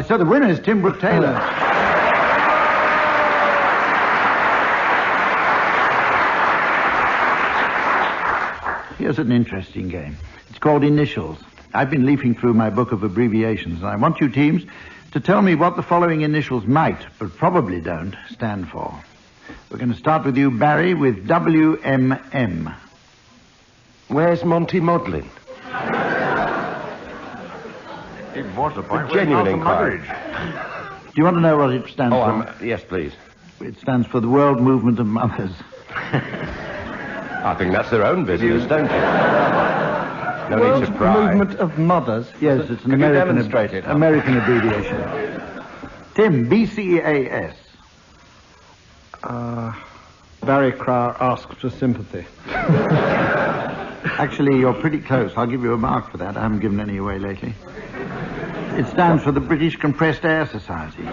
So the winner is Tim Brooke-Taylor. Here's an interesting game. It's called Initials. I've been leafing through my book of abbreviations, and I want you teams to tell me what the following initials might, but probably don't, stand for. We're going to start with you, Barry, with WMM. Where's Monty Modlin? It was the point. Genuine inquiry. Do you want to know what it stands for? Yes, please. It stands for the World Movement of Mothers. I think that's their own business, don't you? No need to pry. Movement of Mothers. Yes, it's an Can you American, demonstrate it? American abbreviation. Tim, BCAS. Barry Crowr asks for sympathy. Actually, you're pretty close. I'll give you a mark for that. I haven't given any away lately. It stands for the British Compressed Air Society.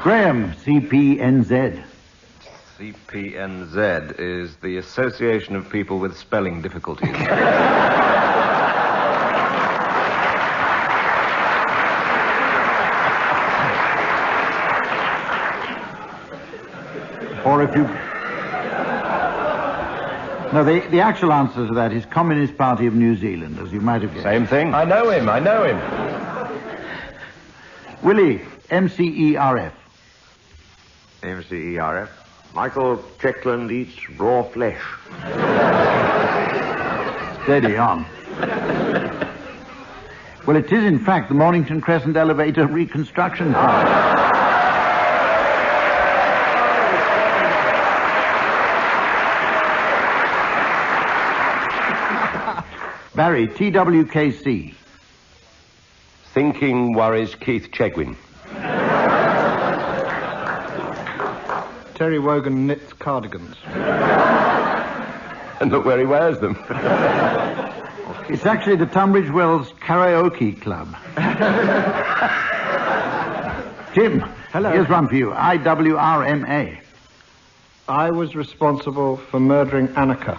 Graeme, CPNZ. CPNZ is the Association of People with Spelling Difficulties. Or if you... No, the actual answer to that is Communist Party of New Zealand, as you might have guessed. Same thing. I know him. Willie, MCERF. MCERF. Michael Checkland eats raw flesh. Steady on. Well, it is, in fact, the Mornington Crescent Elevator Reconstruction Fund. Barry, TWKC. Thinking worries Keith Chegwin. Terry Wogan knits cardigans. And look where he wears them. It's actually the Tunbridge Wells Karaoke Club. Tim, hello. Here's one for you. IWRMA. I was responsible for murdering Annika.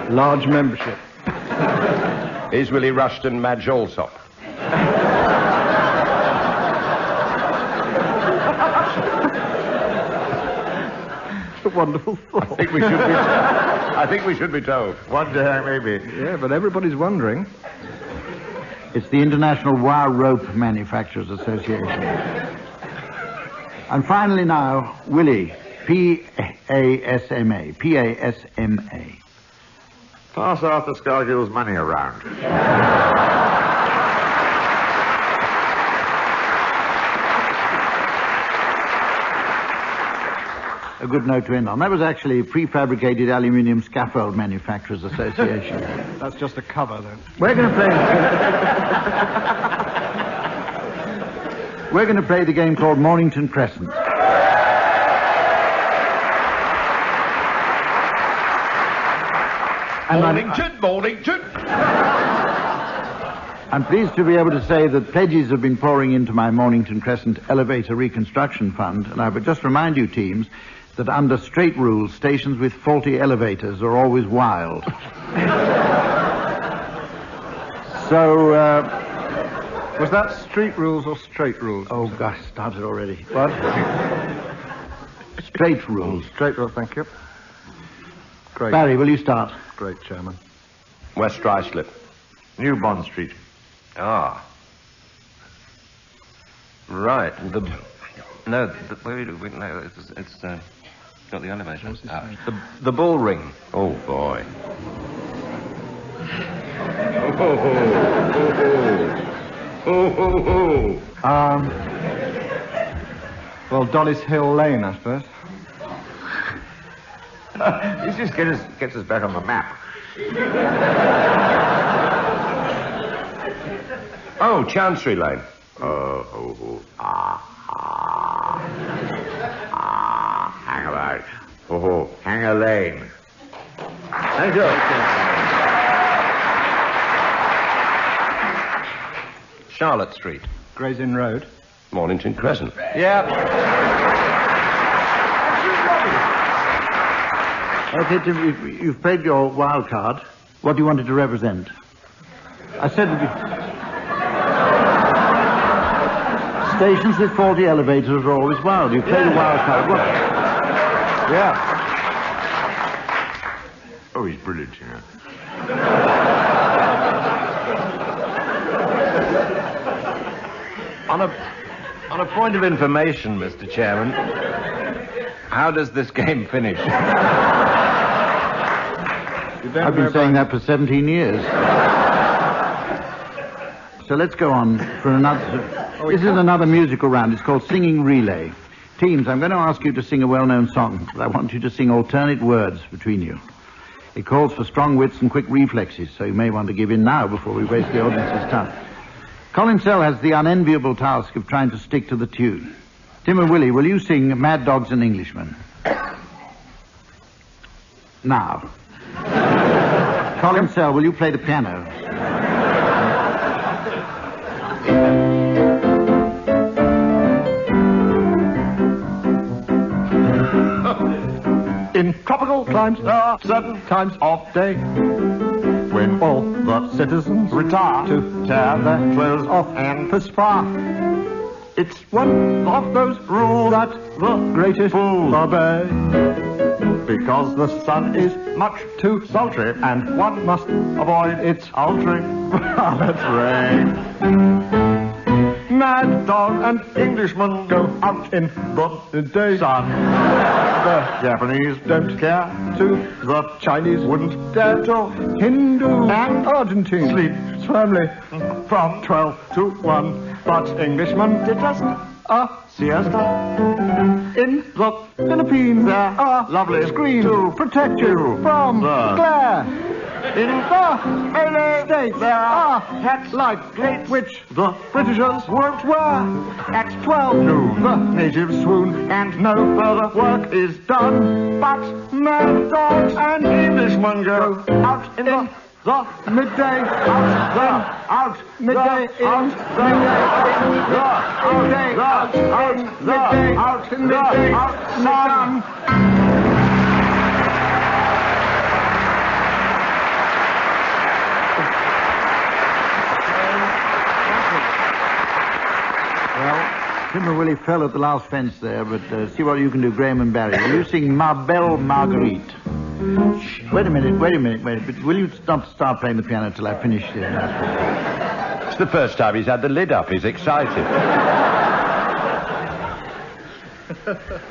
Large membership. Is Willie Rushton Madge Allsop? A wonderful thought. I think we should be told. One day, maybe. Yeah, but everybody's wondering. It's the International Wire Rope Manufacturers Association. And finally now, Willie, PASMA. PASMA. Pass Arthur Scargill's money around. A good note to end on. That was actually Prefabricated Aluminium Scaffold Manufacturers Association. That's just a cover, then. We're going to play the game called Mornington Crescent. Mornington! I'm pleased to be able to say that pledges have been pouring into my Mornington Crescent Elevator Reconstruction Fund, and I would just remind you, teams, that under straight rules, stations with faulty elevators are always wild. So, was that street rules or straight rules? Oh, gosh, started already. What? Straight rules. Straight rules, thank you. Great. Barry, will you start? Great, Chairman. West Ruislip. New Bond Street. Ah. Right. No, it's got the elevator. The Bull Ring. Oh, boy. Well, Dolly's Hill Lane, I suppose. This just gets us back on the map. Oh, Chancery Lane. Hang about. Hanger Lane. Thank you. Charlotte Street. Gray's Inn Road. Mornington Crescent. Yeah. Okay, Tim, you've played your wild card. What do you want it to represent? I said stations with faulty elevators are always wild. You've played a wild card. What? Yeah. Oh, he's brilliant, you know. On a point of information, Mr. Chairman, how does this game finish? I've been saying that for 17 years. So let's go on for another... This is another musical round. It's called Singing Relay. Teams, I'm going to ask you to sing a well-known song, but I want you to sing alternate words between you. It calls for strong wits and quick reflexes, so you may want to give in now before we waste the audience's time. Colin Sell has the unenviable task of trying to stick to the tune. Tim and Willie, will you sing Mad Dogs and Englishmen? Now. Colin Sell, will you play the piano? In tropical climes, there are certain times of day when all the citizens retire to tear their clothes off and perspire. It's one of those rules that the greatest fools obey. because the sun is much too sultry, and one must avoid its ultry violet ray. Mad dog and Englishman go out in the day sun. The Japanese don't care to, the Chinese wouldn't dare to, Hindu and Argentine sleep firmly from 12 to 1, but Englishmen detest a siesta. In the Philippines there are lovely screens to protect you from glare. In the Malay States there are hats like plates which the Britishers won't wear. At 12 noon the natives swoon and no further work is done. But mad dogs and Englishmen go out in the midday, out, midday, in, sun. Tim and Willie fell at the last fence there, but see what you can do, Graeme and Barry. Will you sing Ma Belle Marguerite? Wait a minute. But will you not start playing the piano till I finish the announcement? It's the first time he's had the lid up. He's excited.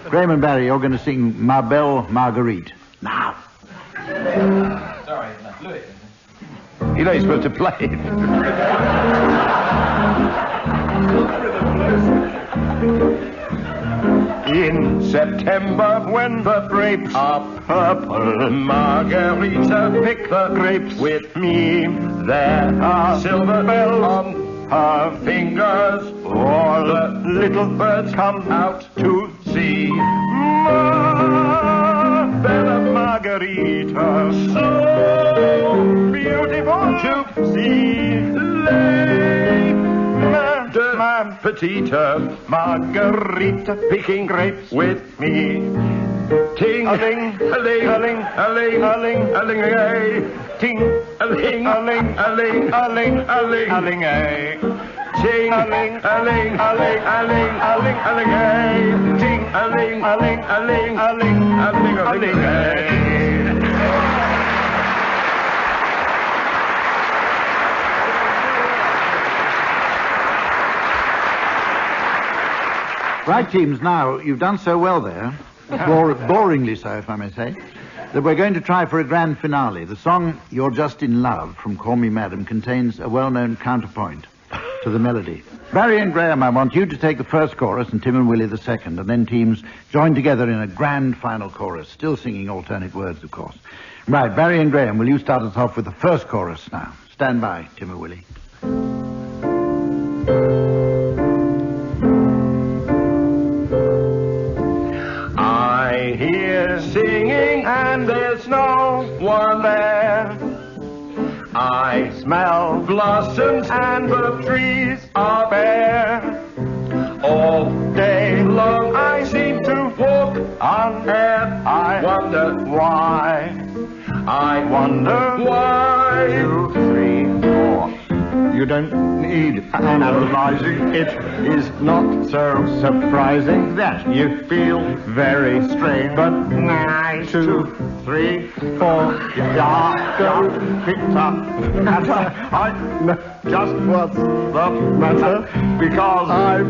Graeme and Barry, you're going to sing Ma Belle Marguerite. Now. Sorry, Louis. You know you're supposed to play it. In September, when the grapes are purple, Margarita, pick the grapes with me. There are silver bells on her fingers, all the little birds come out to see. Bella Margarita, so beautiful to see. Ma petita Margarita, picking grapes with me. Ting-a-ling, a-ling, a-ling, a-ling, a-ling, a-ling, a ting-a-ling, a-ling, a-ling, a-ling, a-ling, a-ling, a ting-a-ling, a-ling, a-ling, a-ling, a-ling, a-ling, a ting-a-ling, a-ling, a-ling, a-ling, a-ling, a-ling, a. Right, teams, now, you've done so well there, boringly so, if I may say, that we're going to try for a grand finale. The song You're Just in Love from Call Me Madam contains a well-known counterpoint to the melody. Barry and Graeme, I want you to take the first chorus and Tim and Willie the second, and then teams join together in a grand final chorus, still singing alternate words, of course. Right, Barry and Graeme, will you start us off with the first chorus now? Stand by, Tim and Willie. I hear singing and there's no one there. I smell blossoms and the trees are bare. All day long I seem to walk on air. I wonder why. I wonder why. 2, 3, 4. You don't need analyzing. It is not so surprising that you feel very strange. But 2, 3, 4, yeah, don't pick up. I know just what's the matter, because I've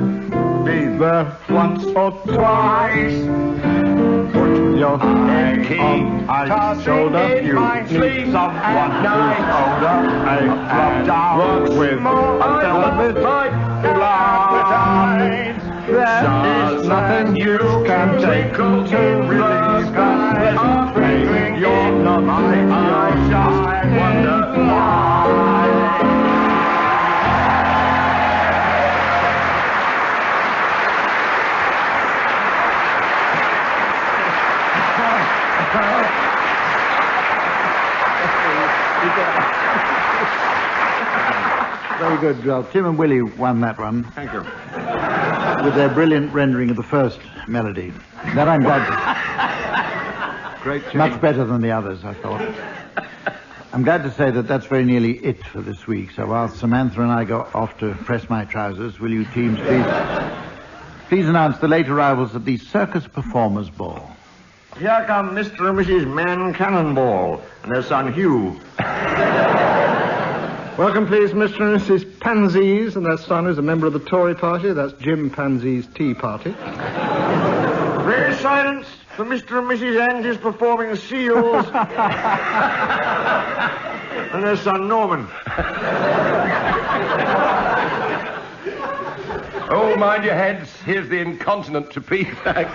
been there once or twice. Put your head on my shoulder. You need someone who's older. A rub down with a velvet glide. There is nothing you can take to release that pleasant feeling. You're not mine. You're just wonder why. Very good. Well, Tim and Willie won that one. Thank you. With their brilliant rendering of the first melody. That I'm glad to... Great change. Much better than the others, I thought. I'm glad to say that that's very nearly it for this week. So while Samantha and I go off to press my trousers, will you teams please announce the late arrivals at the Circus Performers Ball? Here come Mr. and Mrs. Man Cannonball and their son Hugh. Welcome, please, Mr. and Mrs. Pansies, and their son is a member of the Tory party. That's Jim Pansy's Tea Party. Very silence for Mr. and Mrs. Andrews performing Seals. And their son Norman. Oh, mind your heads. Here's the incontinent to prefect.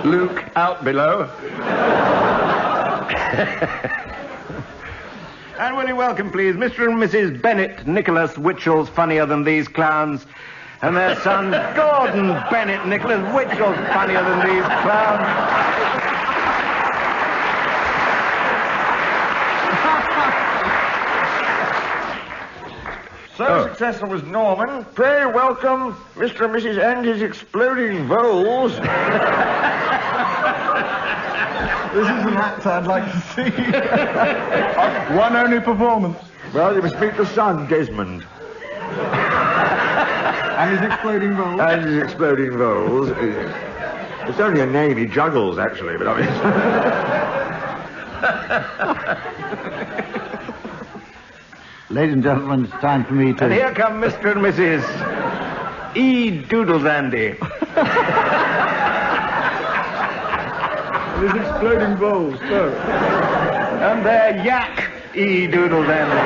Luke, out below. And will you welcome, please, Mr. and Mrs. Bennett Nicholas Witchell's Funnier Than These Clowns, and their son Gordon Bennett Nicholas Witchell's Funnier Than These Clowns. So successful was Norman. Pray welcome Mr. and Mrs. Andrews' Exploding Voles. This is an act I'd like to see. One only performance. Well, you must meet the son, Desmond. And his Exploding Voles. And his Exploding Voles. It's only a name, he juggles, actually, but I mean... Ladies and gentlemen, it's time for me to... And here come Mr. and Mrs. E. Doodledandy. His Exploding Voles, so. And their yak E. Doodledandy.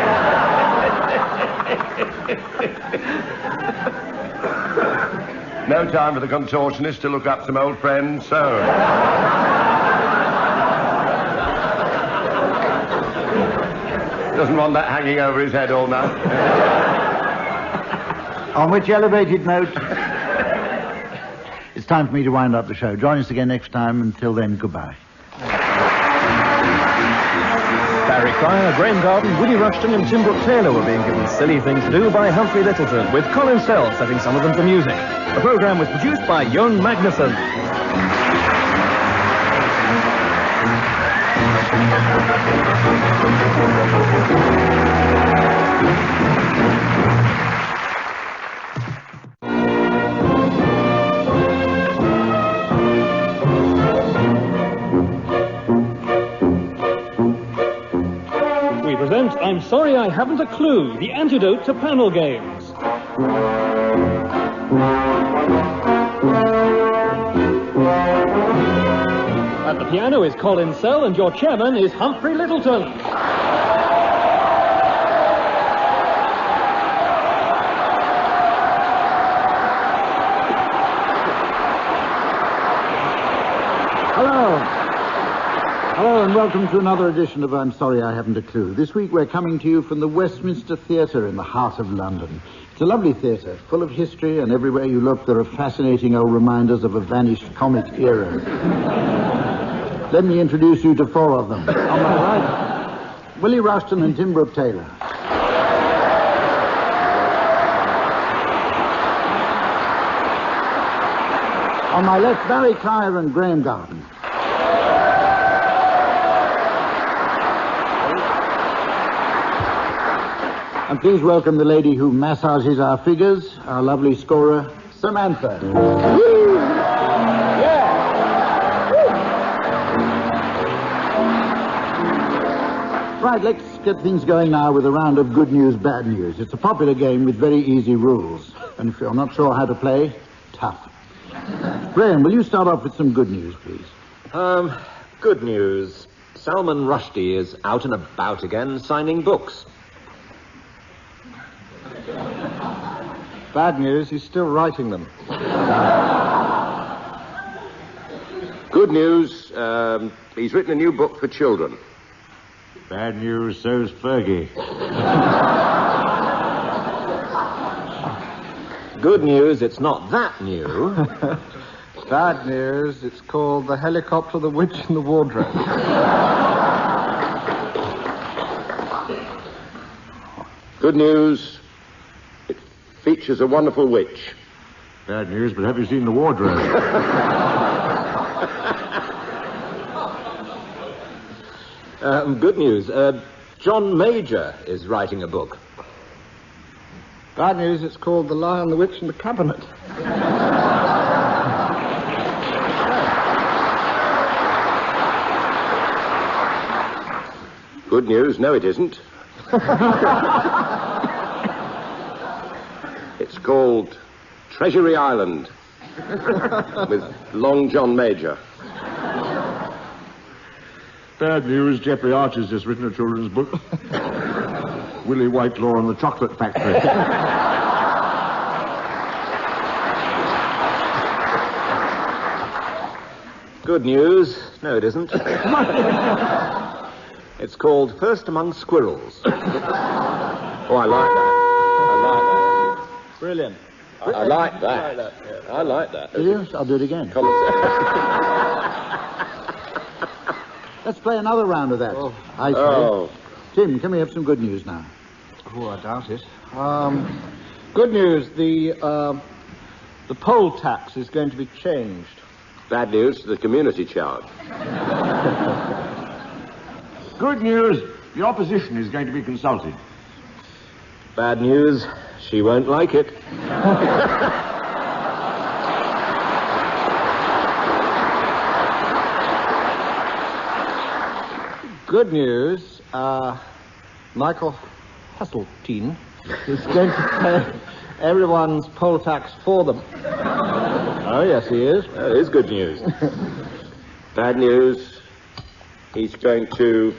No time for the contortionist to look up some old friends, so... Doesn't want that hanging over his head all night. On which elevated note, it's time for me to wind up the show. Join us again next time. Until then, goodbye. Barry Cryer, Graeme Garden, Willie Rushton and Tim Brooke-Taylor were being given Silly Things to Do by Humphrey Lyttleton, with Colin Sell setting some of them to music. The programme was produced by Jon Magnusson. We present I'm Sorry I Haven't a Clue, the antidote to panel games. At the piano is Colin Sell and your chairman is Humphrey Lyttleton. Hello and welcome to another edition of I'm Sorry I Haven't a Clue. This week we're coming to you from the Westminster Theatre in the heart of London. It's a lovely theatre, full of history, and everywhere you look there are fascinating old reminders of a vanished comic era. Let me introduce you to four of them. On my right, Willie Rushton and Tim Brooke-Taylor. On my left, Barry Cryer and Graeme Garden. And please welcome the lady who massages our figures, our lovely scorer, Samantha. Woo! Yeah! Woo! Right, let's get things going now with a round of good news, bad news. It's a popular game with very easy rules. And if you're not sure how to play, tough. Graeme, will you start off with some good news, please? Good news. Salman Rushdie is out and about again signing books. Bad news, he's still writing them. Good news, he's written a new book for children. Bad news, so's Fergie. Good news, it's not that new. Bad news, it's called The Helicopter, the Witch and the Wardrobe. Good news, it features a wonderful witch. Bad news, but have you seen the wardrobe? Good news, John Major is writing a book. Bad news, it's called The Lion, the Witch and the Cabinet. Good news, no it isn't. It's called Treasury Island with Long John Major. Bad news, Geoffrey Archer's just written a children's book. Willie Whitelaw and the Chocolate Factory. Good news. No, it isn't. It's called First Among Squirrels. Oh, I like that. Brilliant. I like that. I like that. Yes, I'll do it again. Let's play another round of that. I say. Oh. Tim, can we have some good news now? Oh, I doubt it. Good news, the poll tax is going to be changed. Bad news, the community charge. Good news, the opposition is going to be consulted. Bad news, she won't like it. Good news, Michael Heseltine is going to pay everyone's poll tax for them. Oh, yes, he is. That is good news. Bad news, he's going to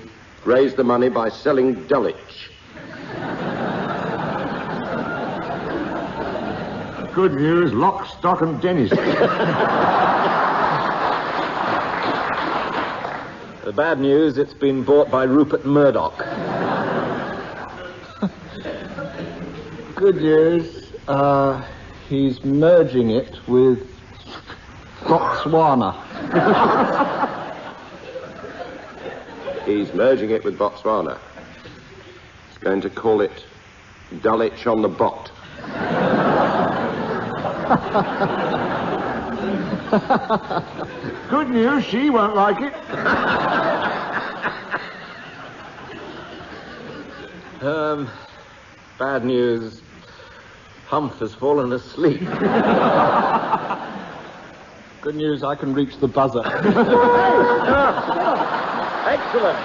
raise the money by selling Dulwich. Good news, Lock, Stock and Dennis. The bad news, it's been bought by Rupert Murdoch. Good news, he's merging it with Botswana. He's merging it with Botswana. He's going to call it Dulwich on the Bot. Good news, she won't like it. Bad news, Humph has fallen asleep. Good news, I can reach the buzzer. Excellent.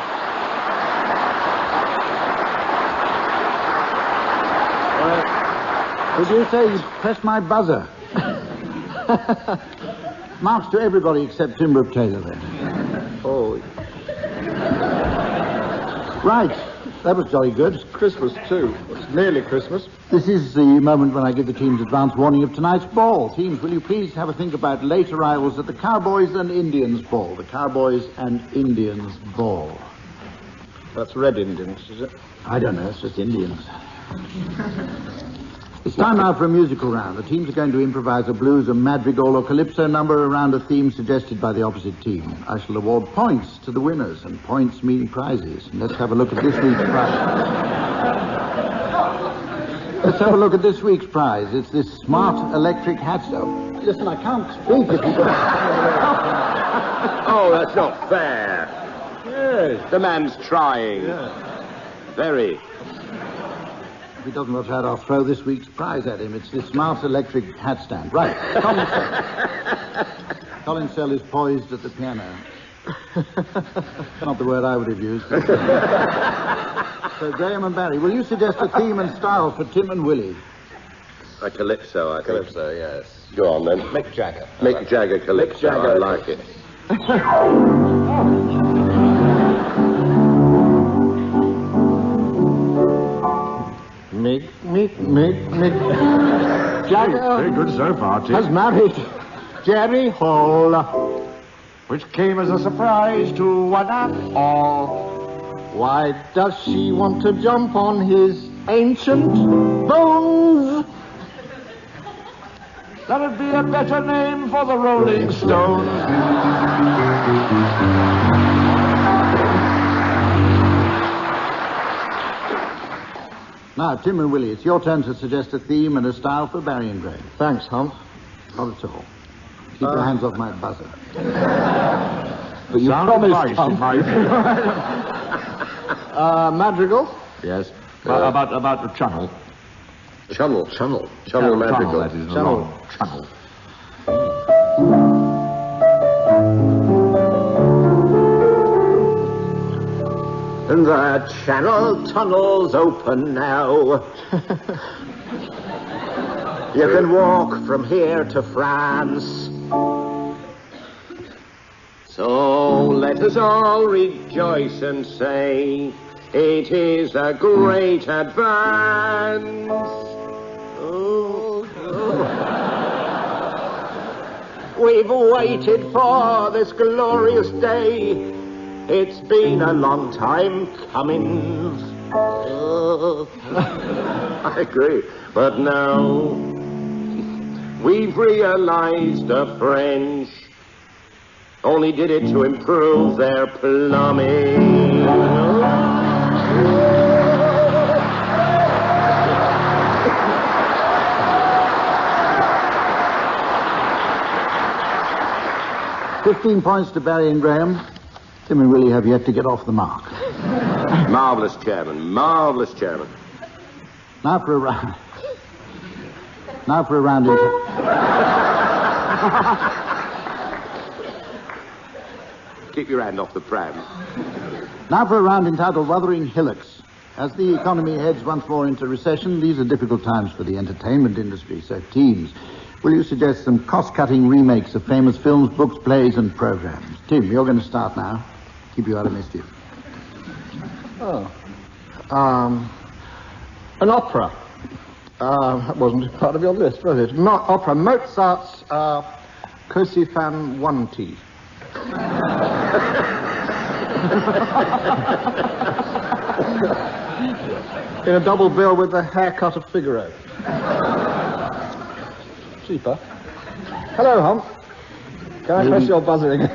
Would you say you press my buzzer? Marks to everybody except Tim Brooke-Taylor then. Oh. Right. That was jolly good. It's Christmas, too. It's nearly Christmas. This is the moment when I give the teams advance warning of tonight's ball. Teams, will you please have a think about late arrivals at the Cowboys and Indians ball? The Cowboys and Indians ball. That's Red Indians, is it? I don't know. It's just Indians. It's time now for a musical round. The teams are going to improvise a blues, a madrigal or calypso number around a theme suggested by the opposite team. I shall award points to the winners, and points mean prizes. And let's have a look at this week's prize. Let's have a look at this week's prize. It's this smart electric hat. Oh, listen, I can't speak if you Oh, that's not fair. Yes. The man's trying. Yeah. Very. If he doesn't watch out, I'll throw this week's prize at him. It's this smart electric hat stand. Right. Colin Sell. Colin Sell is poised at the piano. Not the word I would have used. So, Graeme and Barry, will you suggest a theme and style for Tim and Willie? A calypso, I think. Calypso, yes. Go on, then. Mick Jagger. Mick Jagger calypso. Mick Jagger. I like it. Mick Jagger Very good so far, Tim. has married Jerry Hall. Which came as a surprise to one and all. Why does she want to jump on his ancient bones? That'd be a better name for the Rolling Stones. Now, Tim and Willie, it's your turn to suggest a theme and a style for Barry and Graeme. Thanks, Hump. Not at all. Keep your hands off my buzzer. But you Sound promised, advice, Hump. Madrigal? Yes. About the channel. Channel madrigal. That is a Channel. long channel. The Channel Tunnel's open now. You can walk from here to France. So let us all rejoice and say it is a great advance. We've waited for this glorious day. It's been a long time coming. I agree. But now we've realized the French only did it to improve their plumbing. $15 points to Barry and Graeme. Tim and Willie have yet to get off the mark. Marvellous, Chairman. Marvellous, Chairman. Now for a round. Now for a round in... Keep your hand off the pram. Now for a round entitled Wuthering Hillocks. As the economy heads once more into recession, these are difficult times for the entertainment industry. So, teams, will you suggest some cost-cutting remakes of famous films, books, plays, and programs? Tim, you're going to start now. Keep you out of mischief. An opera. That wasn't part of your list, was it? Not opera. Mozart's Così fan 1T. In a double bill with the haircut of Figaro. Cheaper. Hello, Hump. Can I press your buzzer again?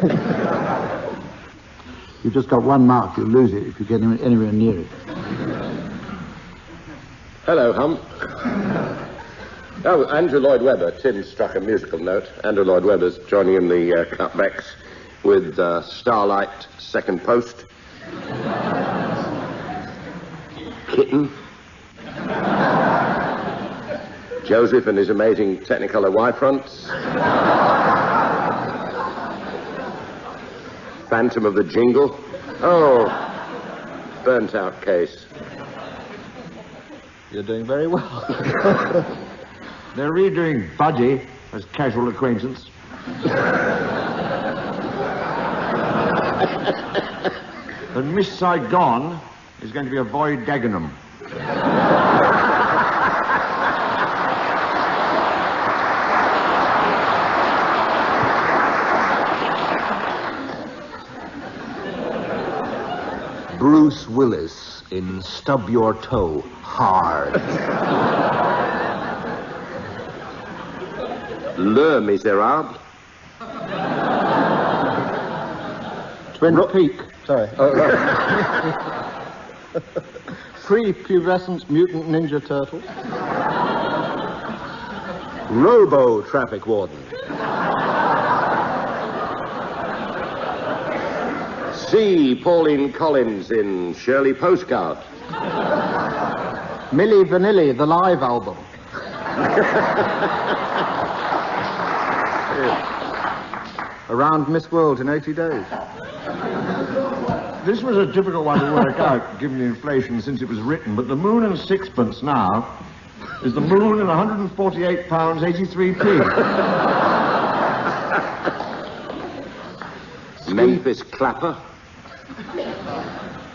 You've just got one mark. You'll lose it if you get anywhere near it. Hello, Hump. Oh, Andrew Lloyd Webber. Tim struck a musical note. Andrew Lloyd Webber's joining in the cutbacks with Starlight, Second Post. Kitten. Joseph and his amazing Technicolor Y-fronts. Phantom of the Jingle. Oh, burnt out case. You're doing very well. They're redoing Buddy as Casual Acquaintance. And Miss Saigon is going to be a Void Dagenham. Bruce Willis in Stub Your Toe Hard. Le Miserable. Twin Peak. Sorry. Pre-pubescent mutant ninja turtle. Robo Traffic Warden. See Pauline Collins in Shirley Postcard. Milli Vanilli, the live album. Around Miss World in 80 days. This was a difficult one to work out, given the inflation since it was written, but the moon and sixpence now is the moon and £148.83p. Memphis Clapper.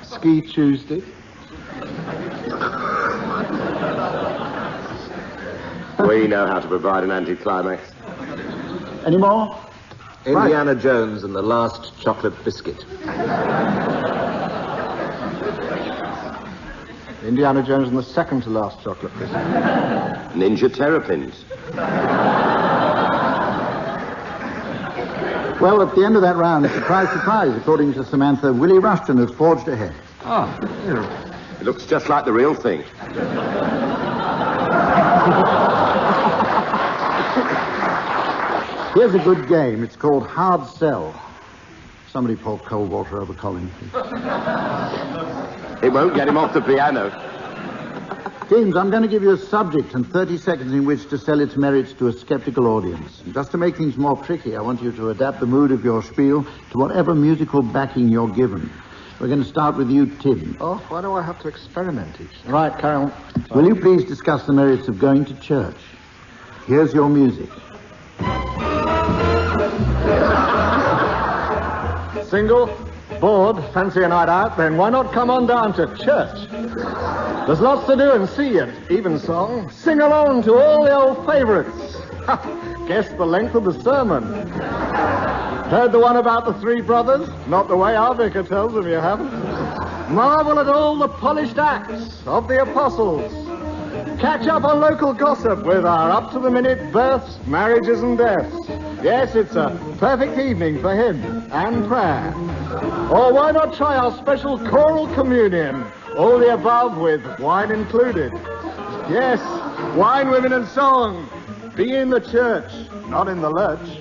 Ski Tuesday. We know how to provide an anticlimax. Any more? Indiana Jones and the Last Chocolate Biscuit. Indiana Jones and the second to last chocolate biscuit. Ninja Terrapins. Well, at the end of that round, surprise, surprise, according to Samantha, Willie Rushton has forged ahead. Oh, it looks just like the real thing. Here's a good game. It's called Hard Sell. Somebody pour cold water over Colin, please. It won't get him off the piano. James, I'm going to give you a subject and 30 seconds in which to sell its merits to a skeptical audience. And just to make things more tricky, I want you to adapt the mood of your spiel to whatever musical backing you're given. We're going to start with you, Tim. Oh, why do I have to experiment each? Right, Carol. Will you please discuss the merits of going to church? Here's your music. Single? Bored? Fancy a night out? Then why not come on down to church? There's lots to do and see at Evensong. Sing along to all the old favourites. Guess the length of the sermon. Heard the one about the three brothers? Not the way our vicar tells them, you haven't. Marvel at all the polished acts of the apostles. Catch up on local gossip with our up-to-the-minute births, marriages and deaths. Yes, it's a perfect evening for hymn and prayer. Or why not try our special choral communion? All the above with wine included. Yes, wine, women and song. Be in the church, not in the lurch.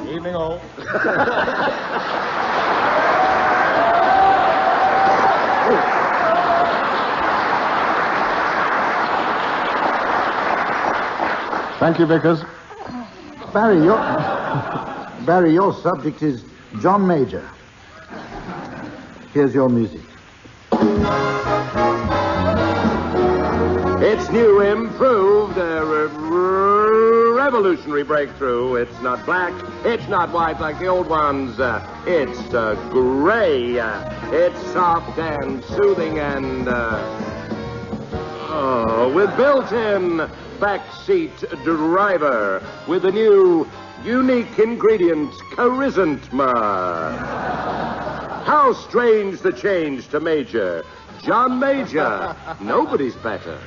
Evening all. Thank you, Vickers. Barry, your subject is John Major. Here's your music. It's new, improved, revolutionary breakthrough. It's not black, it's not white like the old ones. It's gray. It's soft and soothing and, with built-in backseat driver with the new unique ingredient, charisma. How strange the change to Major. John Major. Nobody's better.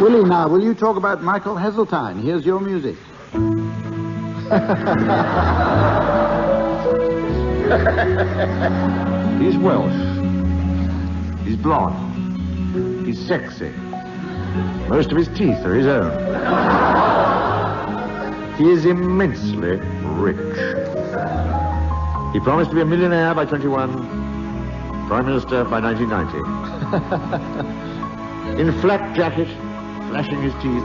Willie, now, will you talk about Michael Heseltine? Here's your music. He's Welsh. He's blonde. He's sexy. Most of his teeth are his own. He is immensely rich. He promised to be a millionaire by 21, Prime Minister by 1990. In a flat jacket, flashing his teeth.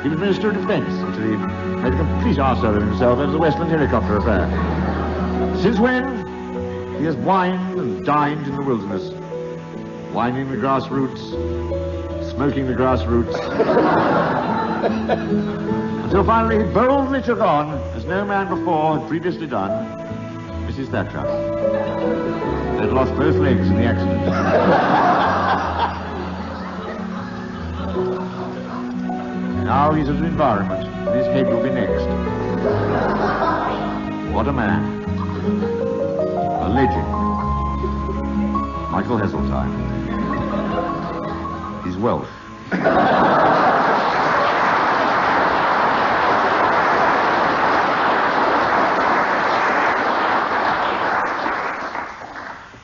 He was Minister of Defence until he made a complete arsehole of himself over the Westland helicopter affair. Since when? He has wined and dined in the wilderness, winding the grassroots, smoking the grassroots, until finally he boldly took on, as no man before had previously done, Mrs. Thatcher. They'd lost both legs in the accident. Now he's at an environment, and his head will be next. What a man. A legend. Michael Heseltine. He's Welsh.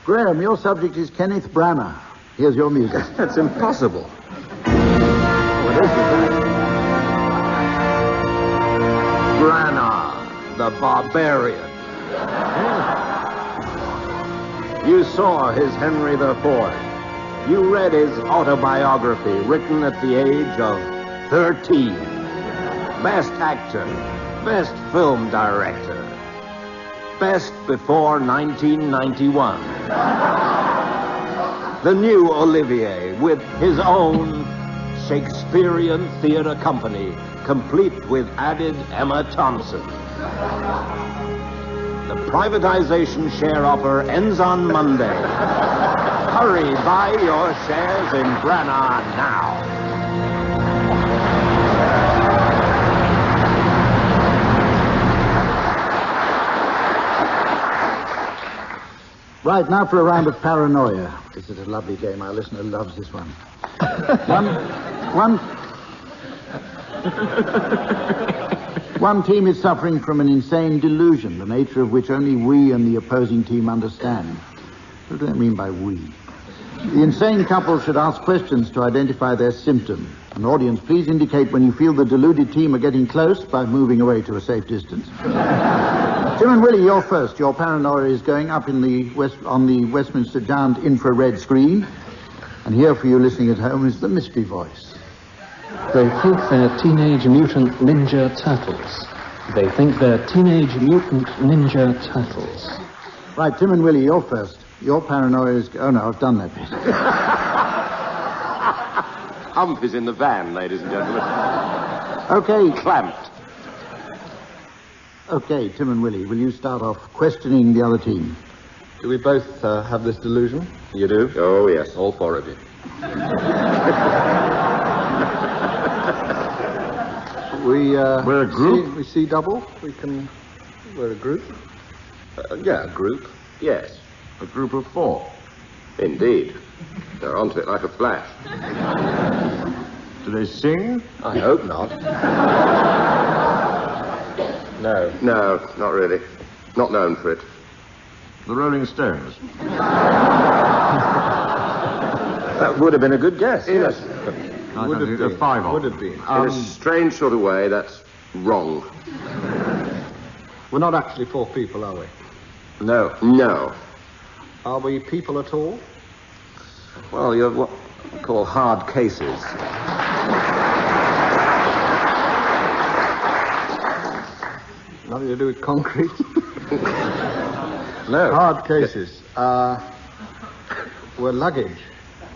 Graeme, your subject is Kenneth Branagh. Here's your music. That's impossible. What is it? Branagh, the barbarian. You saw his Henry IV. You read his autobiography written at the age of 13. Best actor, best film director, best before 1991. The new Olivier with his own Shakespearean theater company, complete with added Emma Thompson. The privatization share offer ends on Monday. Hurry, buy your shares in Branagh now. Right, now for a round of paranoia. This is a lovely game. Our listener loves this one. One team is suffering from an insane delusion, the nature of which only we and the opposing team understand. What do I mean by we? The insane couple should ask questions to identify their symptom. An audience, please indicate when you feel the deluded team are getting close by moving away to a safe distance. Tim and Willie, you're first. Your paranoia is going up on the Westminster Giant infrared screen. And here for you listening at home is the mystery voice. They think they're Teenage Mutant Ninja Turtles. They think they're Teenage Mutant Ninja Turtles. Right, Tim and Willie, you're first. Your paranoia is... Oh, no, I've done that bit. Humphrey's in the van, ladies and gentlemen. Okay. Clamped. Okay, Tim and Willie, will you start off questioning the other team? Do we both have this delusion? You do? Oh, yes. All four of you. We're a group? We see double? We're a group? Yeah, a group. Yes. A group of 4. Indeed. They're onto it like a flash. Do they sing? I hope not. No. No, not really. Not known for it. The Rolling Stones? That would have been a good guess, yes. Would have been. 5 of Would have been. In a strange sort of way, that's wrong. We're not actually 4 people, are we? No. No. Are we people at all? Well, you're what we call hard cases. Nothing to do with concrete? No. Hard cases. We're luggage.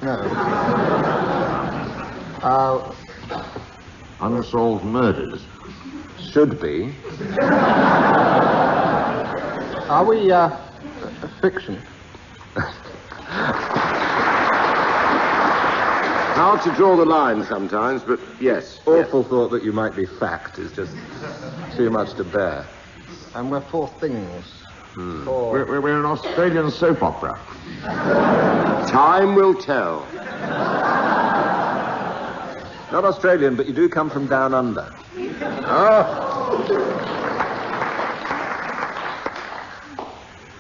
No. Unsolved murders? Should be. Are we, fiction? Hard to draw the line sometimes, but yes. Awful thought that you might be fact is just too much to bear. And we're 4 things. We're an Australian soap opera. Time will tell. Not Australian, but you do come from down under.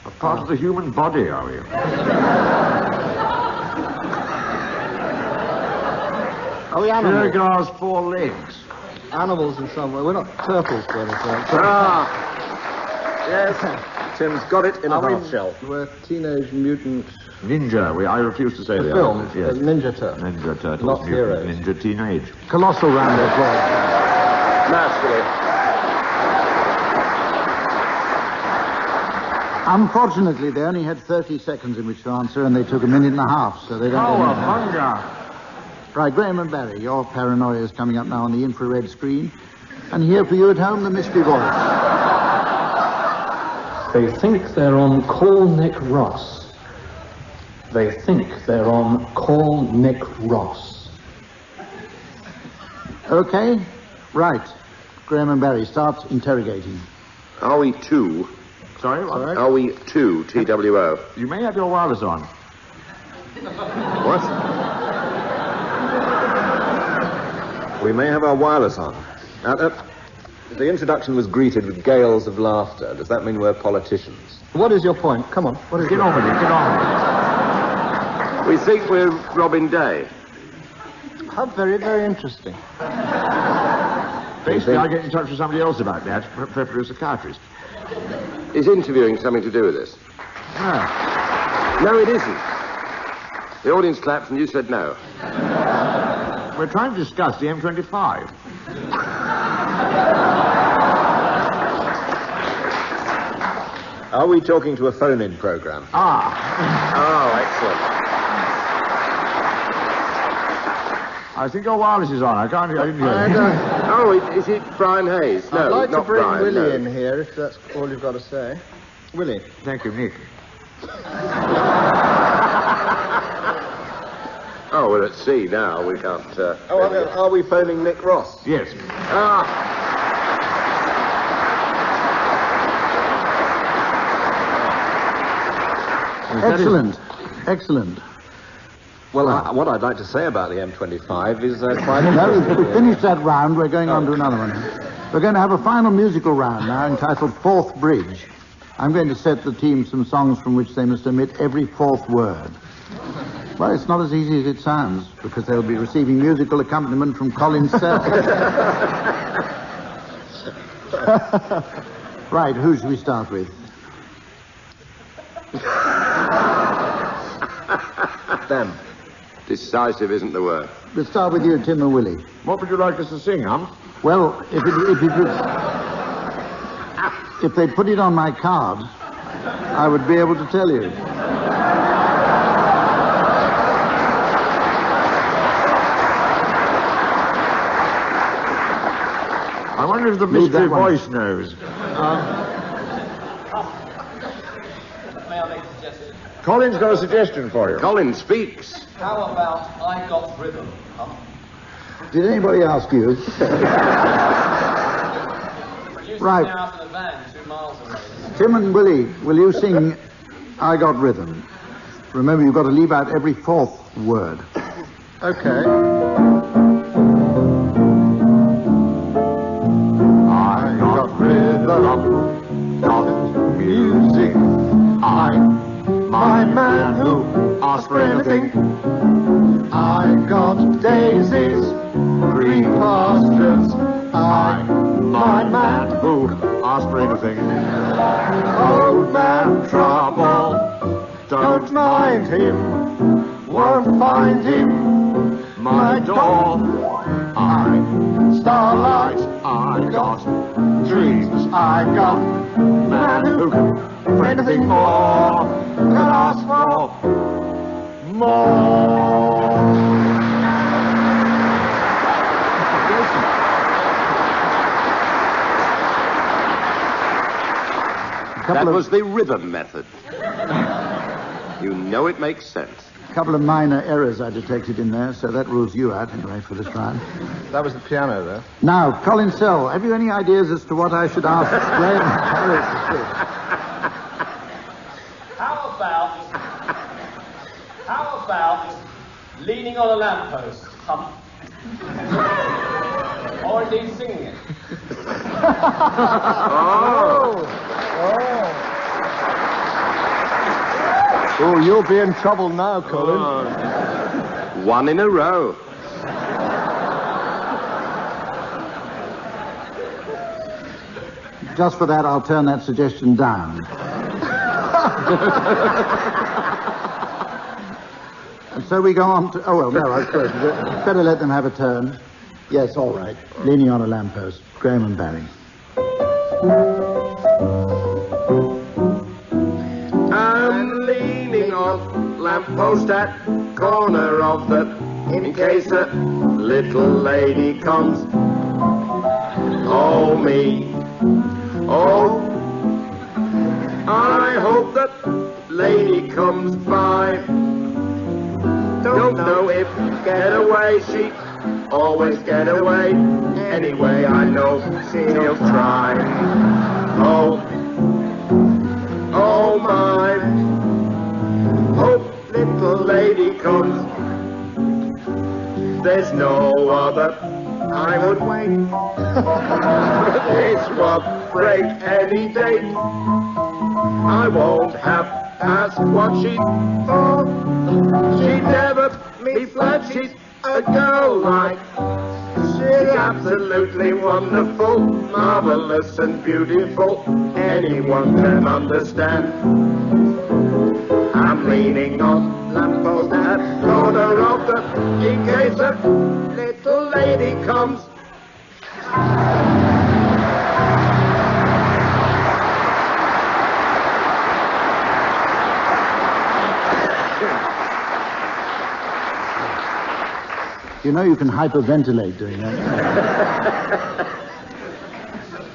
A part of the human body, are we? Are we animals? Kierkegaard's 4 legs. Animals in some way. We're not turtles, by any chance. Yes. Tim's got it in a half shell. We're Teenage Mutant... Ninja. I refuse to say the that. Film. Yes. Ninja Turtles. Ninja Turtles. Not heroes. Ninja Teenage. Colossal round of applause. Naturally. Unfortunately, they only had 30 seconds in which to answer, and they took a minute and a half, so they don't... Cowabunga! Right, Graeme and Barry, your paranoia is coming up now on the infrared screen. And here for you at home, the mystery voice. They think they're on Call Nick Ross. They think they're on Call Nick Ross. Okay, right. Graeme and Barry, start interrogating. Are we 2? Sorry, what? Are we 2, TWO? You may have your wireless on. What? We may have our wireless on. Now, the introduction was greeted with gales of laughter. Does that mean we're politicians? What is your point? Come on. Get on with it, get on. We think we're Robin Day. How very, very interesting. Basically, I get in touch with somebody else about that, preferably a psychiatrist. Is interviewing something to do with this? No. No, it isn't. The audience claps and you said no. We're trying to discuss the M25. Are we talking to a phone-in program? Oh, excellent. I think your wireless is on. I didn't hear it. Oh, is it Brian Hayes? No, I'd like not to bring Brian, Willie no. in here, if that's all you've got to say. Willie. Thank you, Nick. Oh, we're at sea now. We can't... Are we phoning Nick Ross? Yes. Excellent. Excellent. Well, what I'd like to say about the M25 is quite No, interesting. we've finished that round. We're going on to another one. We're going to have a final musical round now entitled Fourth Bridge. I'm going to set the team some songs from which they must omit every 4th word. Well, it's not as easy as it sounds, because they'll be receiving musical accompaniment from Colin Sell. Right, who should we start with? Them. Decisive isn't the word. Let's start with you, Tim and Willie. What would you like us to sing, Hump? Well, if they put it on my card, I would be able to tell you. I wonder if the mystery voice knows. May I make a suggestion? Colin's got a suggestion for you. Colin speaks. How about I Got Rhythm, Hump? Did anybody ask you? Right. Now out in a van 2 miles away. Tim and Willie, will you sing I Got Rhythm? Remember, you've got to leave out every fourth word. Okay. I got rhythm, got music. I'm my man who asks for anything. I got daisies, green pastures. I'm my man who asks for anything. Old man trouble, don't mind him, won't find him. My door, I'm starlight. I got dreams. I got man who can for anything more, can ask for more. That was the rhythm method. You know it makes sense. A couple of minor errors I detected in there, so that rules you out anyway for this round. That was the piano, though. Now, Colin Sell, have you any ideas as to what I should ask Graeme and Harriet to sing? How about leaning on a lamppost, Hump? Or indeed singing it? Oh, you'll be in trouble now, Colin. One in a row. Just for that, I'll turn that suggestion down. And so we go on to... Oh, well, no, I suppose. Better let them have a turn. Yes, all right. Leaning on a lamppost. Graeme and Barry. I'm leaning on lamppost at corner of the... In case a little lady comes. Oh, me. Oh, I hope that lady comes by. Don't know if get away, she always get away. Anyway, I know she'll try. Oh, oh my. Hope little lady comes. There's no other. I would wait. This will break any date. I won't have asked what she's for. She'd never me flat. She's a girl like. She's absolutely wonderful, marvelous and beautiful. Anyone can understand. I'm leaning on lamppost at corner of the. In case a little lady comes. You know you can hyperventilate doing that.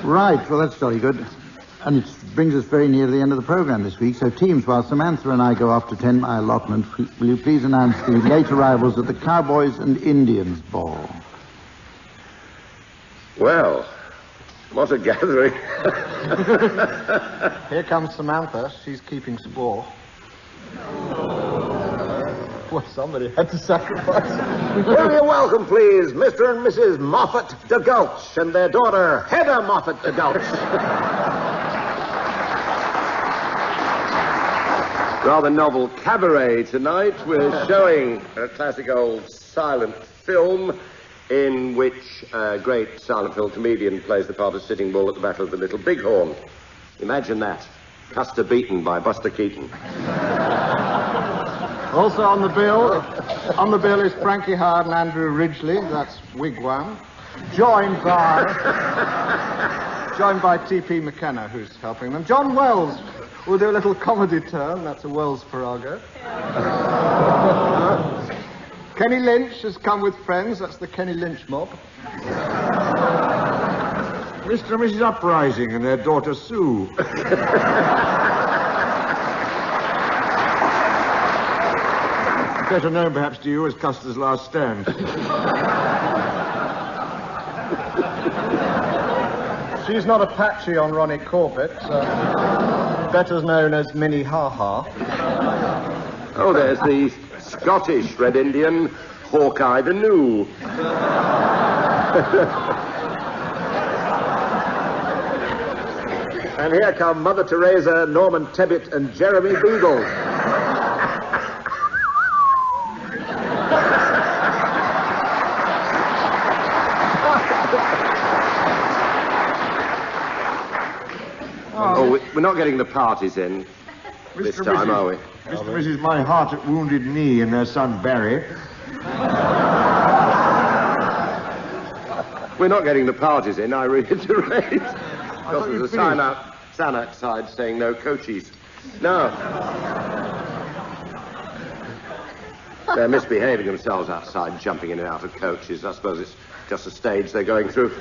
Right, well, that's jolly good. And it brings us very near the end of the programme this week. So, teams, while Samantha and I go off to 10 Mile allotment, will you please announce the late arrivals at the Cowboys and Indians Ball? Well, what a gathering. Here comes Samantha. She's keeping score. Well, somebody had to sacrifice. Will you welcome, please, Mr. and Mrs. Moffat de Gulch and their daughter, Heather Moffat de Gulch. Rather novel cabaret tonight. We're showing a classic old silent film in which a great silent film comedian plays the part of Sitting Bull at the Battle of the Little Bighorn. Imagine that. Custer beaten by Buster Keaton. Also on the bill is Frankie Hard and Andrew Ridgely. That's Wigwam. Joined by T.P. McKenna, who's helping them. John Wells will do a little comedy turn. That's a Wells Farrago. Kenny Lynch has come with friends. That's the Kenny Lynch mob. Mr. and Mrs. Uprising and their daughter Sue. Better known perhaps to you as Custer's Last Stand. She's not Apache on Ronnie Corbett, better known as Minnie Ha Ha. Oh, there's the Scottish Red Indian, Hawkeye the New. And here come Mother Teresa, Norman Tebbit, and Jeremy Beagle. We're not getting the parties in this time, are we? Mr. and Mrs. My Heart at Wounded Knee and their son Barry. We're not getting the parties in, I reiterate. Because there's a sign outside saying no coaches. No. They're misbehaving themselves outside, jumping in and out of coaches. I suppose it's just a stage they're going through.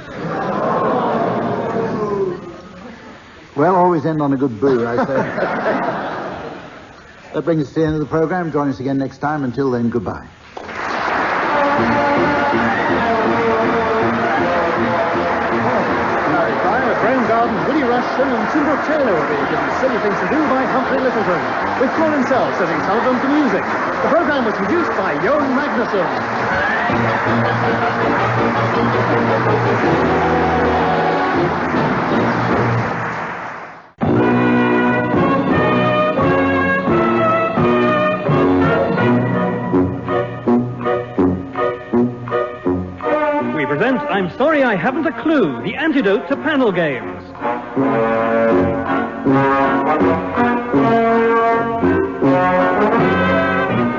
Well, always end on a good boo, I say. That brings us to the end of the programme. Join us again next time. Until then, goodbye. Graeme Garden, Willie Rushton and Brooke-Taylor will be given Silly Things to Do by Humphrey Lyttleton, with Colin setting some of them to music. The programme was produced by Jon Magnusson. I'm sorry I haven't a clue. The antidote to panel games.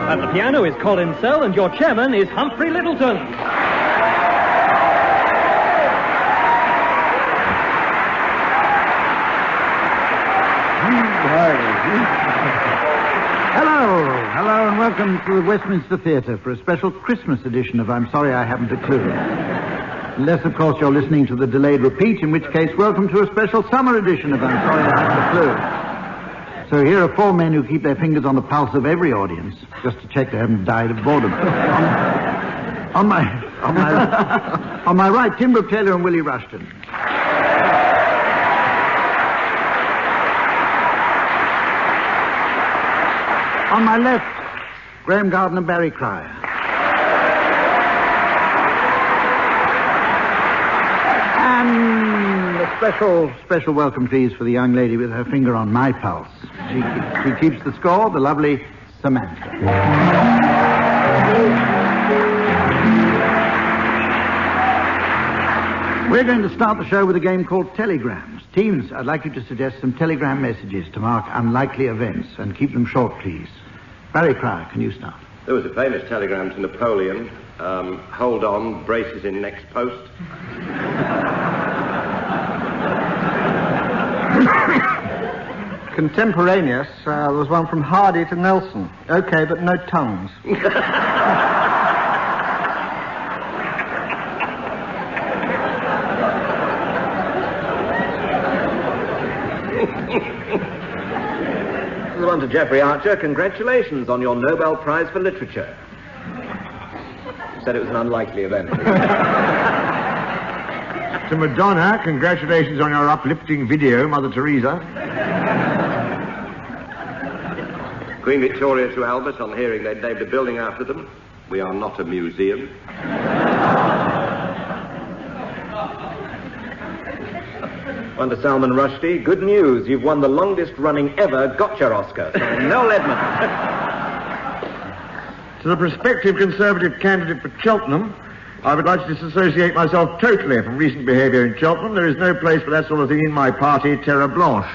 At the piano is Colin Sell, and your chairman is Humphrey Lyttleton. Hello, and welcome to the Westminster Theatre for a special Christmas edition of I'm Sorry I Haven't a Clue. Unless, of course, you're listening to the delayed repeat, in which case, welcome to a special summer edition of I'm Sorry I Haven't a Clue. So here are four men who keep their fingers on the pulse of every audience, just to check they haven't died of boredom. On my right, Tim Brooke-Taylor and Willie Rushton. On my left, Graeme Garden and Barry Cryer. And a special welcome, please, for the young lady with her finger on my pulse. She keeps the score, the lovely Samantha. We're going to start the show with a game called Telegrams. Teams, I'd like you to suggest some telegram messages to mark unlikely events, and keep them short, please. Barry Cryer, can you start? There was a famous telegram to Napoleon. Hold on, braces in next post. Contemporaneous, there was one from Hardy to Nelson. Okay, but no tongues. This is one to Geoffrey Archer. Congratulations on your Nobel Prize for Literature. You said it was an unlikely event. To Madonna, congratulations on your uplifting video, Mother Teresa. Queen Victoria to Albert on hearing they'd named a building after them. We are not a museum. One to Salman Rushdie. Good news, you've won the longest running ever Gotcha Oscar. So Noel Edmond. To the prospective Conservative candidate for Cheltenham, I would like to disassociate myself totally from recent behaviour in Cheltenham. There is no place for that sort of thing in my party, Terra Blanche.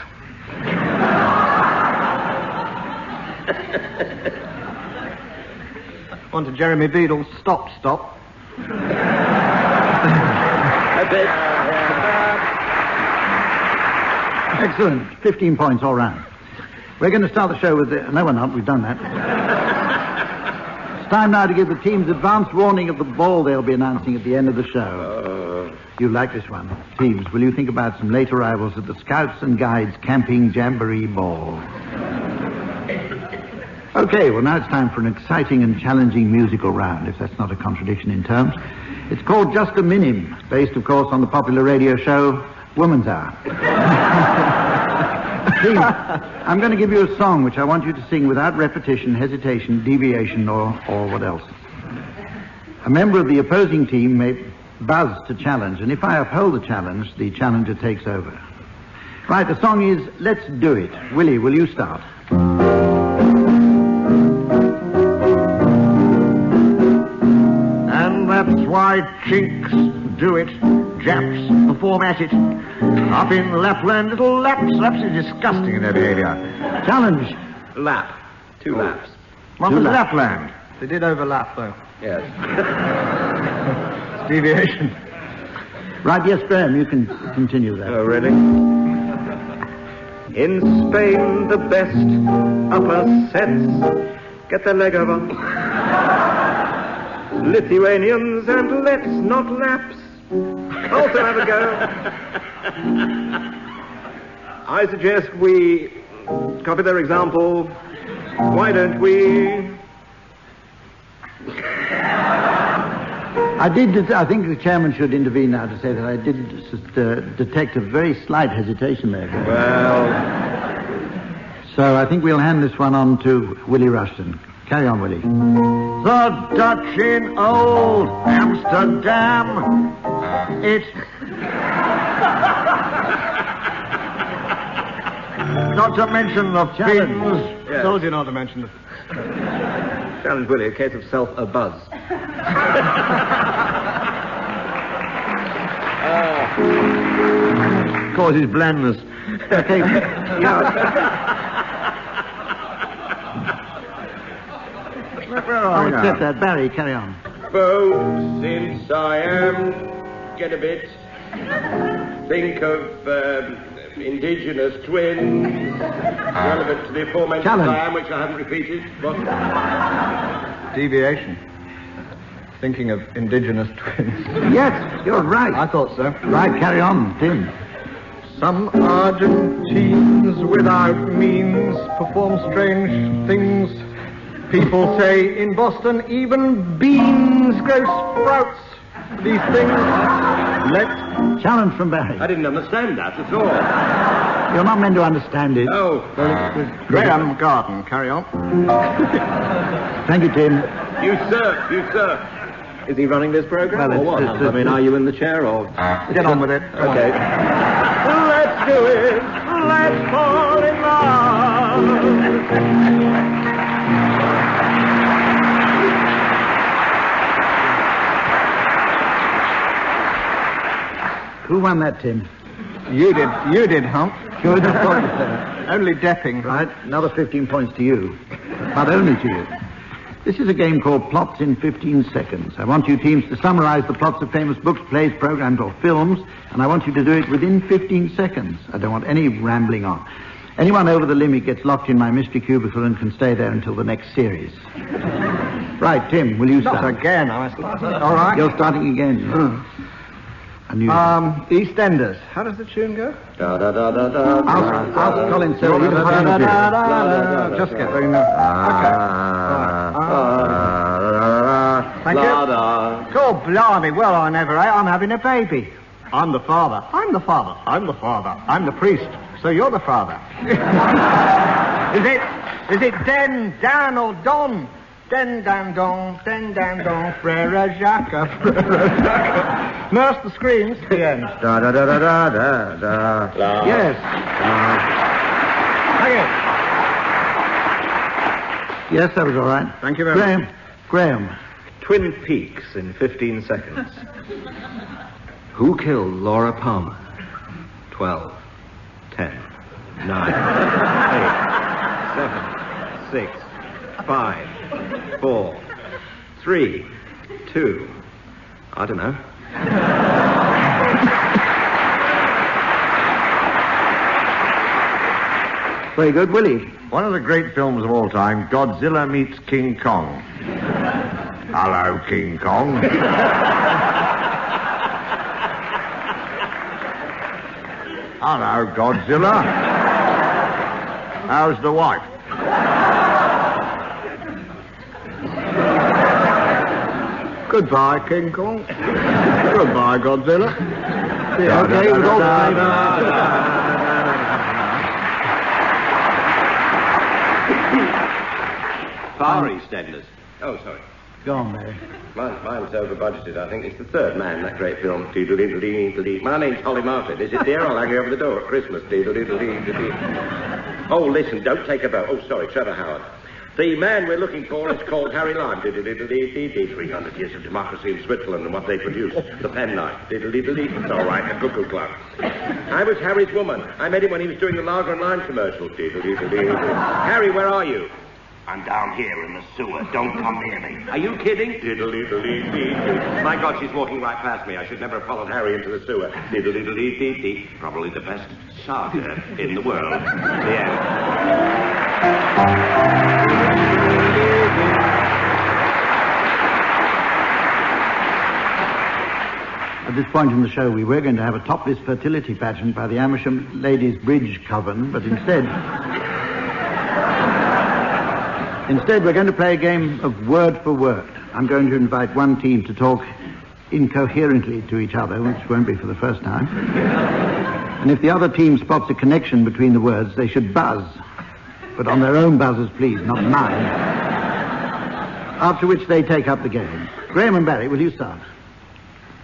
one to Jeremy Beadle's Stop, Stop. That's it. Excellent. 15 points all round. We're going to start the show with the... No, we're not. We've done that. It's time now to give the teams advance warning of the ball they'll be announcing at the end of the show. You like this one. Teams, will you think about some late arrivals at the Scouts and Guides Camping Jamboree Ball? Okay, well, now it's time for an exciting and challenging musical round, if that's not a contradiction in terms. It's called Just a Minim, based, of course, on the popular radio show Woman's Hour. Team, I'm going to give you a song which I want you to sing without repetition, hesitation, deviation, or what else. A member of the opposing team may buzz to challenge, and if I uphold the challenge, the challenger takes over. Right, the song is Let's Do It. Willie, will you start? And that's why chinks do it. Japs perform at it. Up in Lapland, little laps. Laps is disgusting in their behaviour. Challenge. Lap. 2 laps. What was Lapland? They did overlap, though. Yes. Deviation. Right, yes, Graeme, you can continue that. Oh, really? In Spain, the best upper sets get their leg over. Lithuanians and let's not laps also have a go. I suggest we copy their example. Why don't we? I think the chairman should intervene now to say that I did detect a very slight hesitation there. Well... So I think we'll hand this one on to Willie Rushton. Carry on, Willie. The Dutch in old Amsterdam. It's... Not to mention the fins. Yes. Told you not to mention the... Challenge Willie, a case of self-a-buzz. Causes blandness. Okay. I'll accept that. Barry, carry on. Folks in Siam get a bit. Think of indigenous twins relevant to the aforementioned Challenge. Siam, which I haven't repeated. What? Deviation. Thinking of indigenous twins. Yes, you're right. I thought so. Right, carry on, Tim. Some Argentines without means perform strange things. People say in Boston even beans grow sprouts. These things. Let's... Challenge from Barry. I didn't understand that at all. You're not meant to understand it. Oh. Graeme Garden, carry on. Thank you, Tim. You sir. Is he running this program, Well, or what? I mean, are you in the chair, or... Get on with it. Okay. Let's do it. Let's fall in love. Who won that, Tim? You did, Hump. Good. Only Depping. Right, another 15 points to you. But only to you. This is a game called Plots in 15 Seconds. I want you teams to summarize the plots of famous books, plays, programs, or films, and I want you to do it within 15 seconds. I don't want any rambling on. Anyone over the limit gets locked in my mystery cubicle and can stay there until the next series. Right, Tim, will you start? Not again. All right. You're starting again. EastEnders. How does the tune go? Ask Colin Sell. Just get there. Thank you. God blimey, well, I never ate. I'm having a baby. I'm the father. I'm the father. I'm the father. I'm the priest. So you're the father. Is it Den, Dan, or Don? Den, Dan, Don, Frere Jacques, Frere Jacques. Nurse the screams to the end. Yes. Thank you. Yes, that was all right. Thank you very much. Graham. Twin Peaks in 15 seconds. Who killed Laura Palmer? 12, 10, 9, 8, 7, 6, 5, 4, 3, 2, I don't know. Very good, Willie. One of the great films of all time, Godzilla meets King Kong. Hello, King Kong. Hello, Godzilla. How's the wife? Goodbye, King Kong. Goodbye, Godzilla. Yeah, okay, with all the Far EastEnders. Oh, sorry. Go on, Mary. Mine's over budgeted. I think it's the third man, that great film. Deedle-deedle-dee-dee. My name's Holly Martin. Is it dear? I'll hang you over the door at Christmas. Deedle-deedle-dee-dee. Oh, listen, don't take a boat. Oh, sorry, Trevor Howard. The man we're looking for is called Harry Lime. Diddle-diddle-dee-dee-dee. 300 years of democracy in Switzerland and what they produce. The penknife. Diddle-diddle-dee. It's all right. The cuckoo clock. I was Harry's woman. I met him when he was doing the Lager and Lime commercial. Diddle-diddle-dee. Harry, where are you? I'm down here in the sewer. Don't come near me. Are you kidding? Diddle-diddle-dee-dee. My God, she's walking right past me. I should never have followed Harry into the sewer. Diddle-diddle-dee-dee. Probably the best saga in the world. The end. At this point in the show, we were going to have a topless fertility pageant by the Amersham Ladies Bridge Coven, but instead, we're going to play a game of word for word. I'm going to invite one team to talk incoherently to each other, which won't be for the first time. And if the other team spots a connection between the words, they should buzz. But on their own buzzers, please, not mine. After which they take up the game. Graeme and Barry, will you start?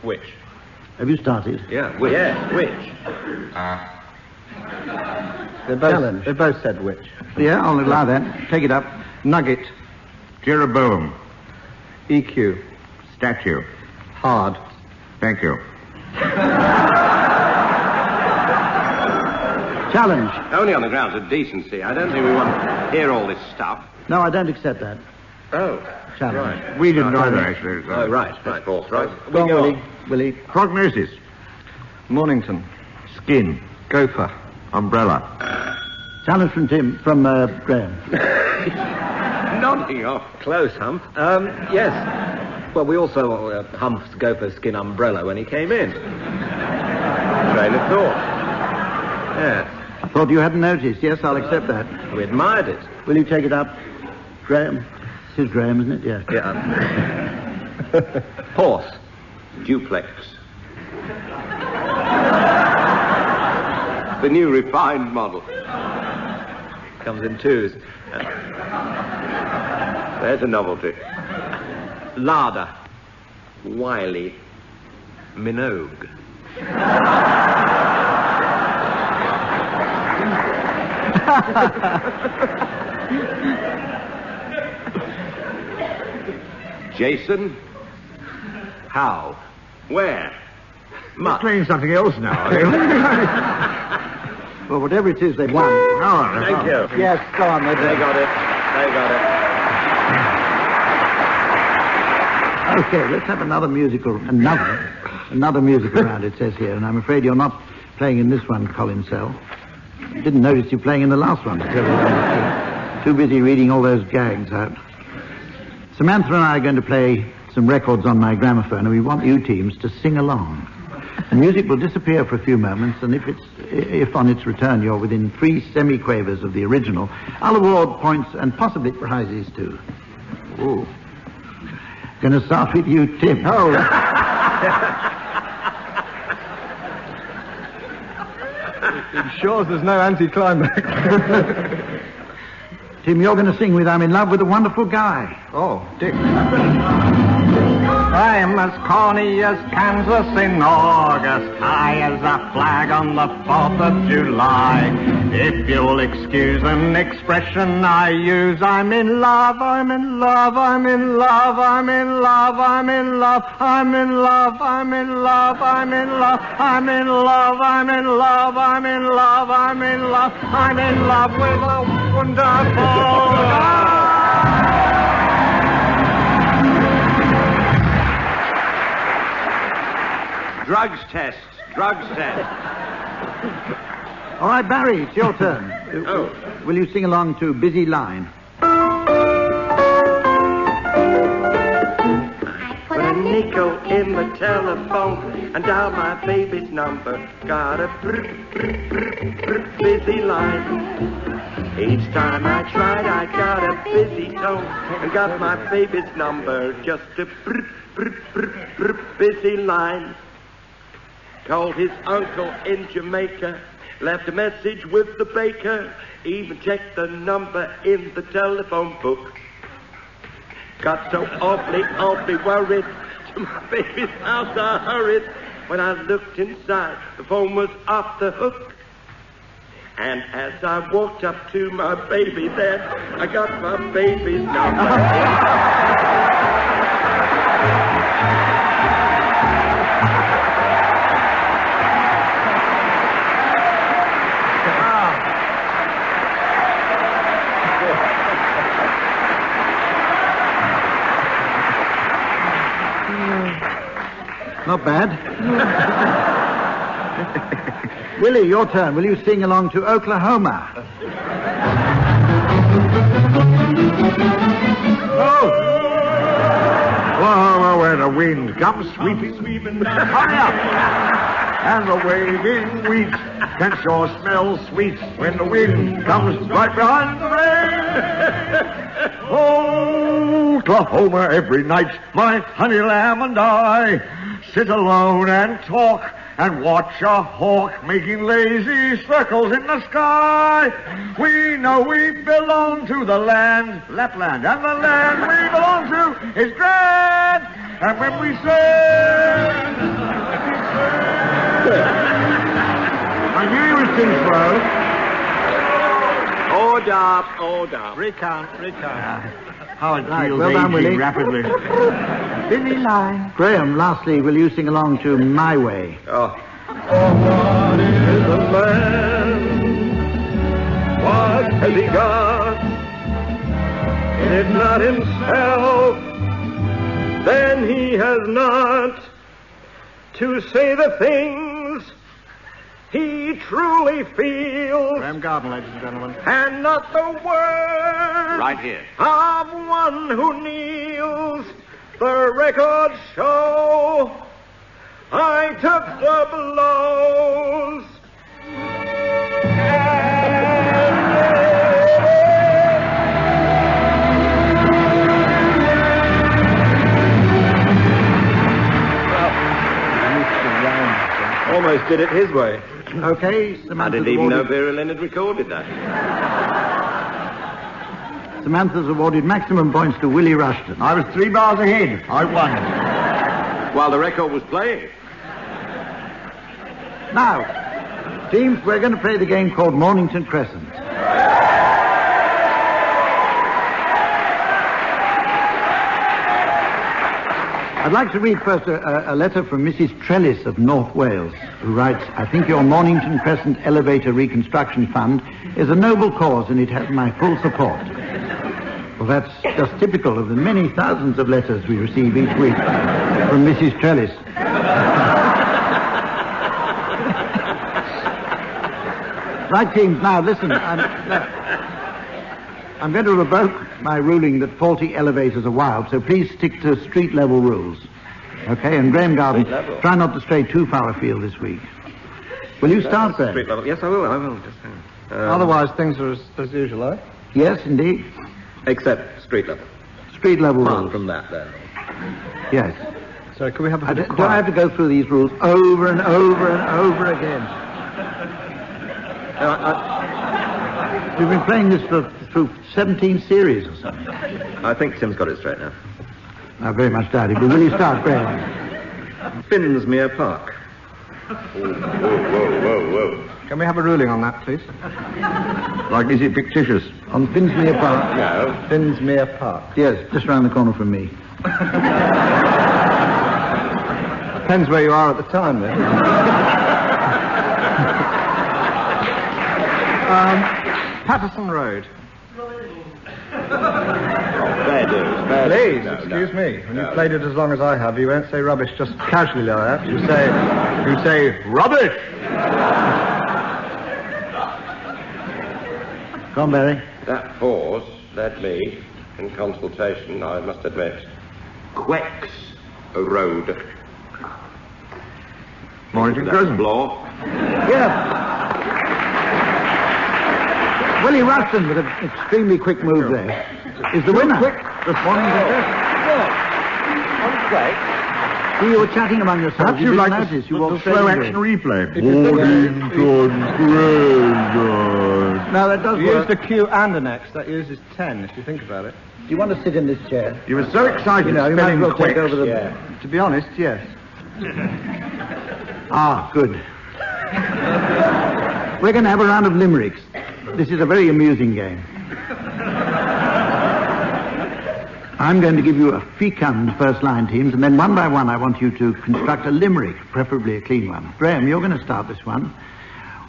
Which? Have you started? Yeah, which? Yes, which? They both said which. Yeah, I'll allow that. Take it up. Nugget. Jeroboam. EQ. Statue. Hard. Thank you. Challenge. Only on the grounds of decency. I don't think we want to hear all this stuff. No, I don't accept that. Oh. Challenge. Right. We didn't either, actually. Oh, right. False, right. Go on, Willie. Willie. Prognosis. Mornington. Skin. Gopher. Umbrella. Challenge from Graeme. Nodding off. Close, Hump. Yes. Well, we also saw Hump's gopher skin umbrella when he came in. Train of thought. Yes. I thought you hadn't noticed. Yes, I'll accept that. We admired it. Will you take it up, Graeme? This is Graeme, isn't it? Yeah. Yeah. Horse. Duplex. The new refined model. Comes in twos. There's a novelty. Larder. Wiley. Minogue. Jason. How? Where? You're playing something else now, are you? Well, whatever it is, they've won. Thank you. Yes, go on. They got it. They got it. Okay, let's have another musical round, it says here, and I'm afraid you're not playing in this one, Colin Sell. Didn't notice you playing in the last one. Too busy reading all those gags out. Samantha and I are going to play some records on my gramophone, and we want you teams to sing along. The music will disappear for a few moments, and if on its return you're within 3 semi-quavers of the original, I'll award points and possibly prizes too. Ooh. Going to start with you, Tim. Oh. It ensures there's no anticlimax. Tim, you're going to sing with I'm in Love with a Wonderful Guy. Oh, Dick. I'm as corny as Kansas in August, high as a flag on the 4th of July. If you'll excuse an expression I use, I'm in love, I'm in love, I'm in love, I'm in love, I'm in love, I'm in love, I'm in love, I'm in love, I'm in love, I'm in love, I'm in love, I'm in love, I'm in love with a wonderful guy. Drugs tests. All right, Barry, it's your turn. Will you sing along to Busy Line? Put a nickel in the telephone and dial my baby's number. Got a busy line. Each time I tried, I got a busy tone and got my baby's number. Just a busy line. Called his uncle in Jamaica, left a message with the baker, even checked the number in the telephone book. Got so awfully worried, to my baby's house I hurried. When I looked inside, the phone was off the hook. And as I walked up to my baby there, I got my baby's number. Not bad. Willie, your turn. Will you sing along to Oklahoma? Oklahoma, where the wind comes sweeping high up, and the waving wheat can sure smell sweet when the wind comes right behind the rain. Oklahoma, every night, my honey lamb and I sit alone and talk and watch a hawk making lazy circles in the sky. We know we belong to the land, Lapland, and the land we belong to is grand. And when we say, I knew he was too slow. Order. Recount. How it feels well done, Willie. rapidly. Busy Line. Graeme, lastly, will you sing along to My Way? What is a man? What has he got? If not himself, then he has not to say the things he truly feels. Graeme Garden, ladies and gentlemen. And not the words Right here. of one who kneels. The records show I took the blows. Almost did it his way. Okay, I Samantha's didn't even know awarded, Vera Lynn had recorded that. Samantha's awarded maximum points to Willie Rushton. I was 3 bars ahead. I won. While the record was playing. Now, teams, we're going to play the game called Mornington Crescent. I'd like to read first a letter from Mrs. Trellis of North Wales, who writes, I think your Mornington Crescent Elevator Reconstruction Fund is a noble cause and it has my full support. Well, that's just typical of the many thousands of letters we receive each week from Mrs. Trellis. Right, teams, now listen. I'm going to revoke my ruling that faulty elevators are wild, so please stick to street-level rules. Okay, and Graeme Garden, try not to stray too far afield this week. Will you start, Graeme? Street level. Yes, I will. Just Otherwise, things are as usual, eh? Yes, indeed. Except street level. Street-level Apart rules. from that, then. Yes. So can we have a bit of Do I have to go through these rules over and over and over again? We've been playing this through 17 series or something. I think Tim's got it straight now. I very much doubt it, but will you start, Graeme? Finsmere Park. Whoa. Can we have a ruling on that, please? Like, is it fictitious? On Finsmere Park? No. Finsmere Park. Yes, just round the corner from me. Depends where you are at the time, then. Patterson Road. Fair dues, fair Please, dues. excuse me. When you've played it as long as I have, you won't say rubbish just casually like that. You say rubbish! Go on, Barry. That pause led me, in consultation, I must admit, Quex Road. Mornington Crescent. Law. Yeah. Willie Rushton, with an extremely quick move there, is the winner. Quick, this Mornington Crescent. See, you were chatting among yourselves. Perhaps You you'd didn't like notice. You the walked slow straight action into it. replay. Mornington Crescent. No, that does You work. use the Q and an X. That uses 10, if you think about it. Do you want to sit in this chair? You were so excited You know, you might as spelling well take Quex. over the... Yeah. To be honest, yes. Ah, good. We're going to have a round of limericks. This is a very amusing game. I'm going to give you a fecund first line, teams, and then one by one I want you to construct a limerick, preferably a clean one. Graeme, you're going to start this one.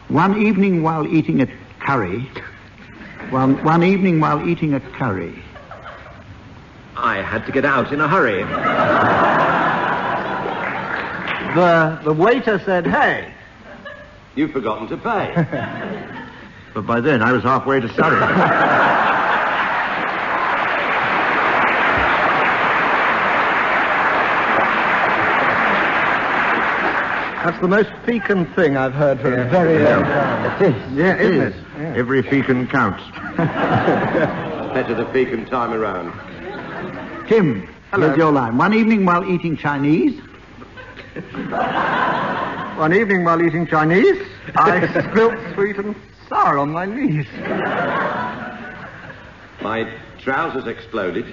One evening while eating a curry... One evening while eating a curry... I had to get out in a hurry. The waiter said, hey. You've forgotten to pay. But by then I was halfway to Surrey. That's the most fecund thing I've heard for a very long time. It is. Yeah, It isn't is. it? Yeah. Every fecund counts. Better the fecund time around. Tim, here's your line. One evening while eating Chinese... One evening while eating Chinese, I spilt sweet and sour on my knees. My trousers exploded.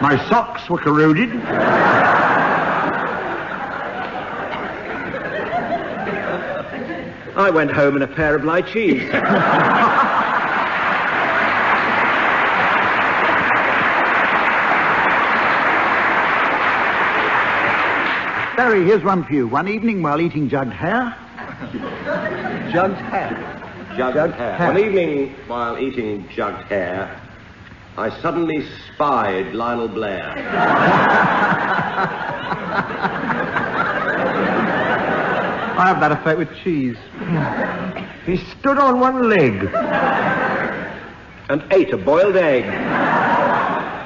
My socks were corroded. I went home in a pair of lychees. Barry, here's one for you. One evening while eating jugged hare... Jugged hare. Jugged hare. One evening, while eating jugged hare, I suddenly spied Lionel Blair. I have that effect with cheese. He stood on one leg. And ate a boiled egg.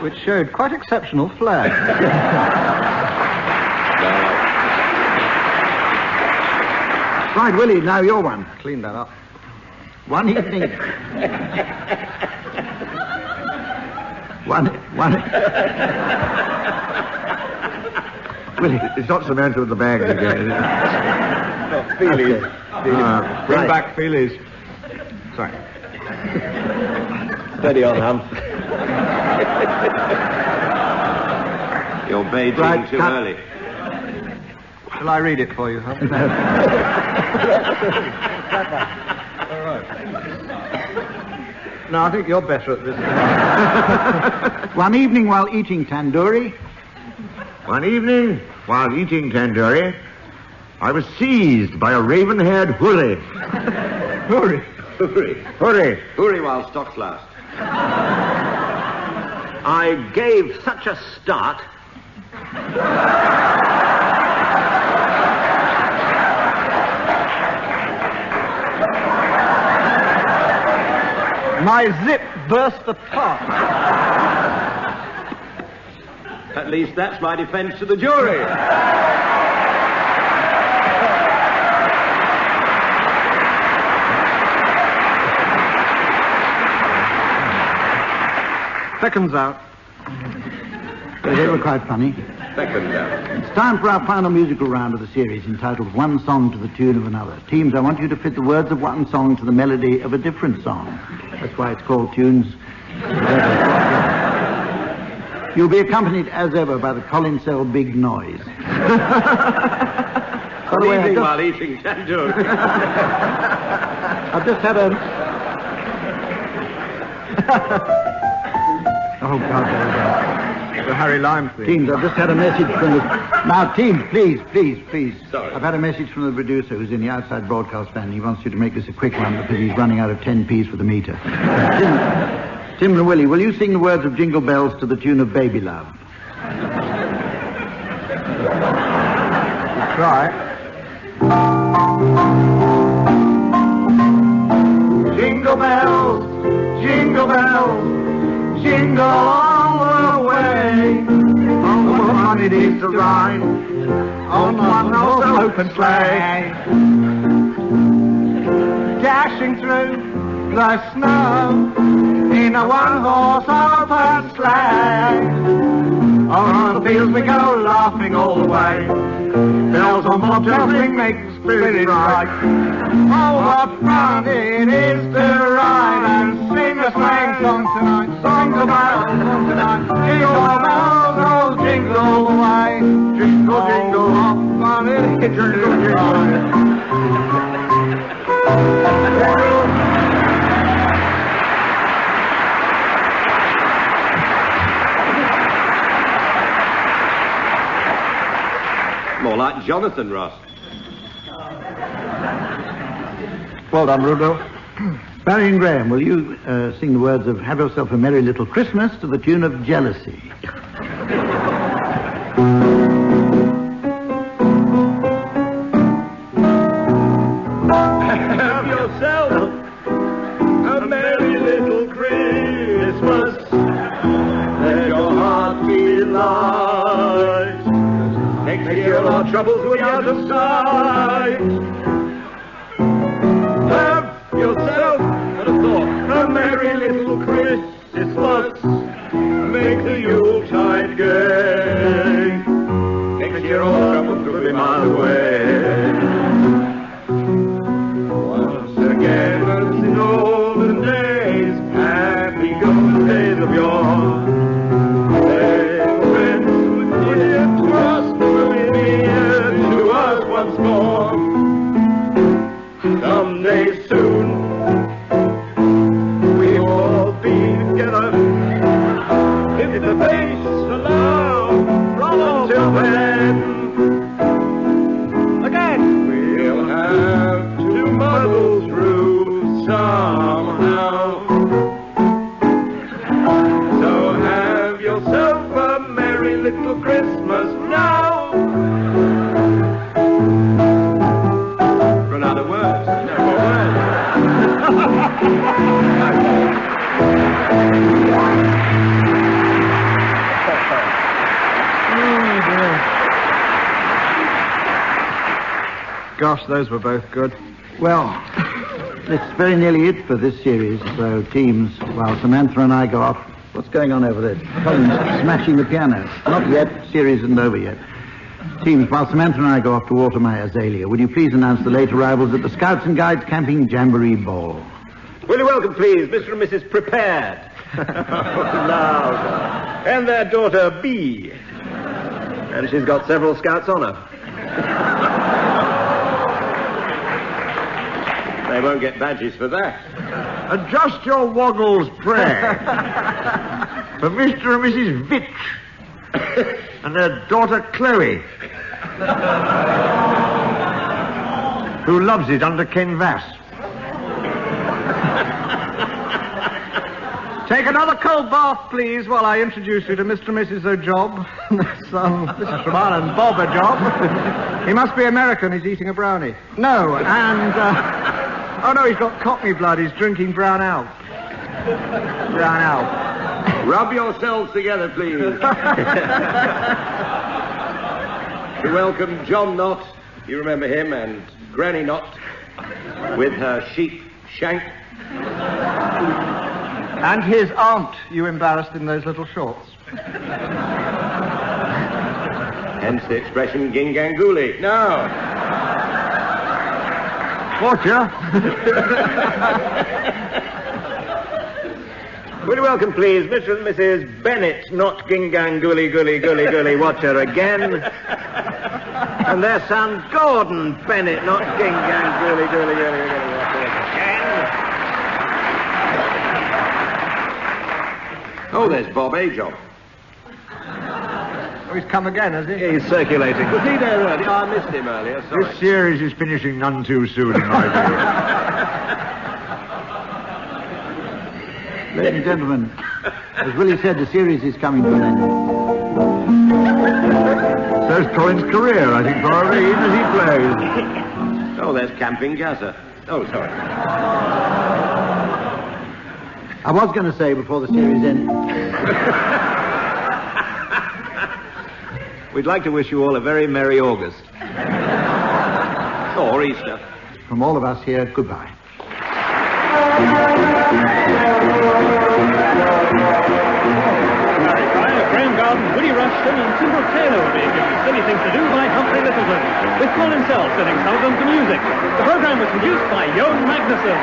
Which showed quite exceptional flair. Right, Willie, now your one. Clean that up. One evening... One... Willie, it's not Samantha with the bags again, is it? No, Feelies. Bring Right. back Feelies. Sorry. Steady on, Hum. You're Beijing Right, too cut. early. Shall I read it for you, huh? All right. No, I think you're better at this. One evening while eating tandoori... One evening, while eating tandoori, I was seized by a raven-haired hurry. Hurry. Hurry. Hurry. Hurry while stocks last. I gave such a start. My zip burst apart. At least that's my defence to the jury. Seconds out. They were quite funny. Second out. It's time for our final musical round of the series, entitled One Song to the Tune of Another. Teams, I want you to fit the words of one song to the melody of a different song. That's why it's called Tunes. You'll be accompanied, as ever, by the Colin Big Noise. By the way, Evening while eating tandoori. I've just had a... Oh, God, there we go. The Harry Lime thing. Teams, I've just had a message from the Now, team, please. Sorry. I've had a message from the producer who's in the outside broadcast stand. He wants you to make this a quick one because he's running out of 10p's for the meter. Tim and Willie, will you sing the words of Jingle Bells to the tune of Baby Love? Try. Jingle bells, jingle all the way. On what fun it is to ride on one open sleigh. Dashing through the snow in a one-horse open sleigh. On the fields we go, laughing all the way. Bells on bobtails ring, make the spirit bright. Oh, what fun it is to ride and sing a sleighing song tonight. Jingle bells tonight, jingle bells, oh, jingle all the way. Jingle, jingle, what fun it is to ride. More like Jonathan Ross. Well done, Rudolph. Barry and Graeme, will you sing the words of Have Yourself a Merry Little Christmas to the tune of Jealousy? Have yourself a merry little Christmas. Let your heart be light. Next year our troubles will be out of sight. Have yourself a merry little Christmas. Make the Yuletide gay. Next year all troubles will be miles away. Once again, as in olden days, happy golden days of yore. Friends with dear trust will be near to us once more. Someday soon, we'll all be together. If the fates allow, until then, again, we'll have to muddle through somehow. So have yourself a merry little Christmas now. Run out of words. No more Gosh, those were both good. Well, it's very nearly it for this series. So, teams, while Samantha and I go off... What's going on over there? Colin's smashing the piano. Not yet. Series isn't over yet. Teams, while Samantha and I go off to water my azalea, would you please announce the late arrivals at the Scouts and Guides Camping Jamboree Ball? Will you welcome, please, Mr. and Mrs. Prepared? Loud. And their daughter, Bee. And she's got several Scouts on her. They won't get badges for that. Adjust your woggles, pray. For Mr. and Mrs. Vitch. And their daughter, Chloe. Who loves it under canvas. Take another cold bath, please, while I introduce you to Mr. and Mrs. O'Job. Mrs. Tremont and Bob O'Job. He must be American. He's eating a brownie. No, and... oh, no, he's got Cockney blood. He's drinking brown ale. Brown ale. Rub yourselves together, please. We welcome John Knott, you remember him, and Granny Knott, with her sheep shank. And his aunt, you embarrassed in those little shorts. Hence the expression Ginganguli. No. Watcher. Will you welcome, please, Mr. and Mrs. Bennett, not Ginganguli Gully Watcher again. And their son, Gordon Bennett, not Ginganguli Gully Watcher again. Oh, there's Bob Ajob. Oh, he's come again, has he? Yeah, he's circulating. Was he there earlier? I missed him earlier. Sorry. This series is finishing none too soon, in my view. Ladies and gentlemen, as Willie said, the series is coming to an end. So's Colin's career, I think, probably, even as he plays. Oh, there's Camping Gaza. Oh, sorry. I was going to say before the series ends. We'd like to wish you all a very merry August. Or Easter. From all of us here, goodbye. Graeme, Willie Rushton and Brooke-Taylor will be given Silly Things to Do by Humphrey Lyttleton, with Colin setting some of them to music. The program was produced by Jon Magnuson.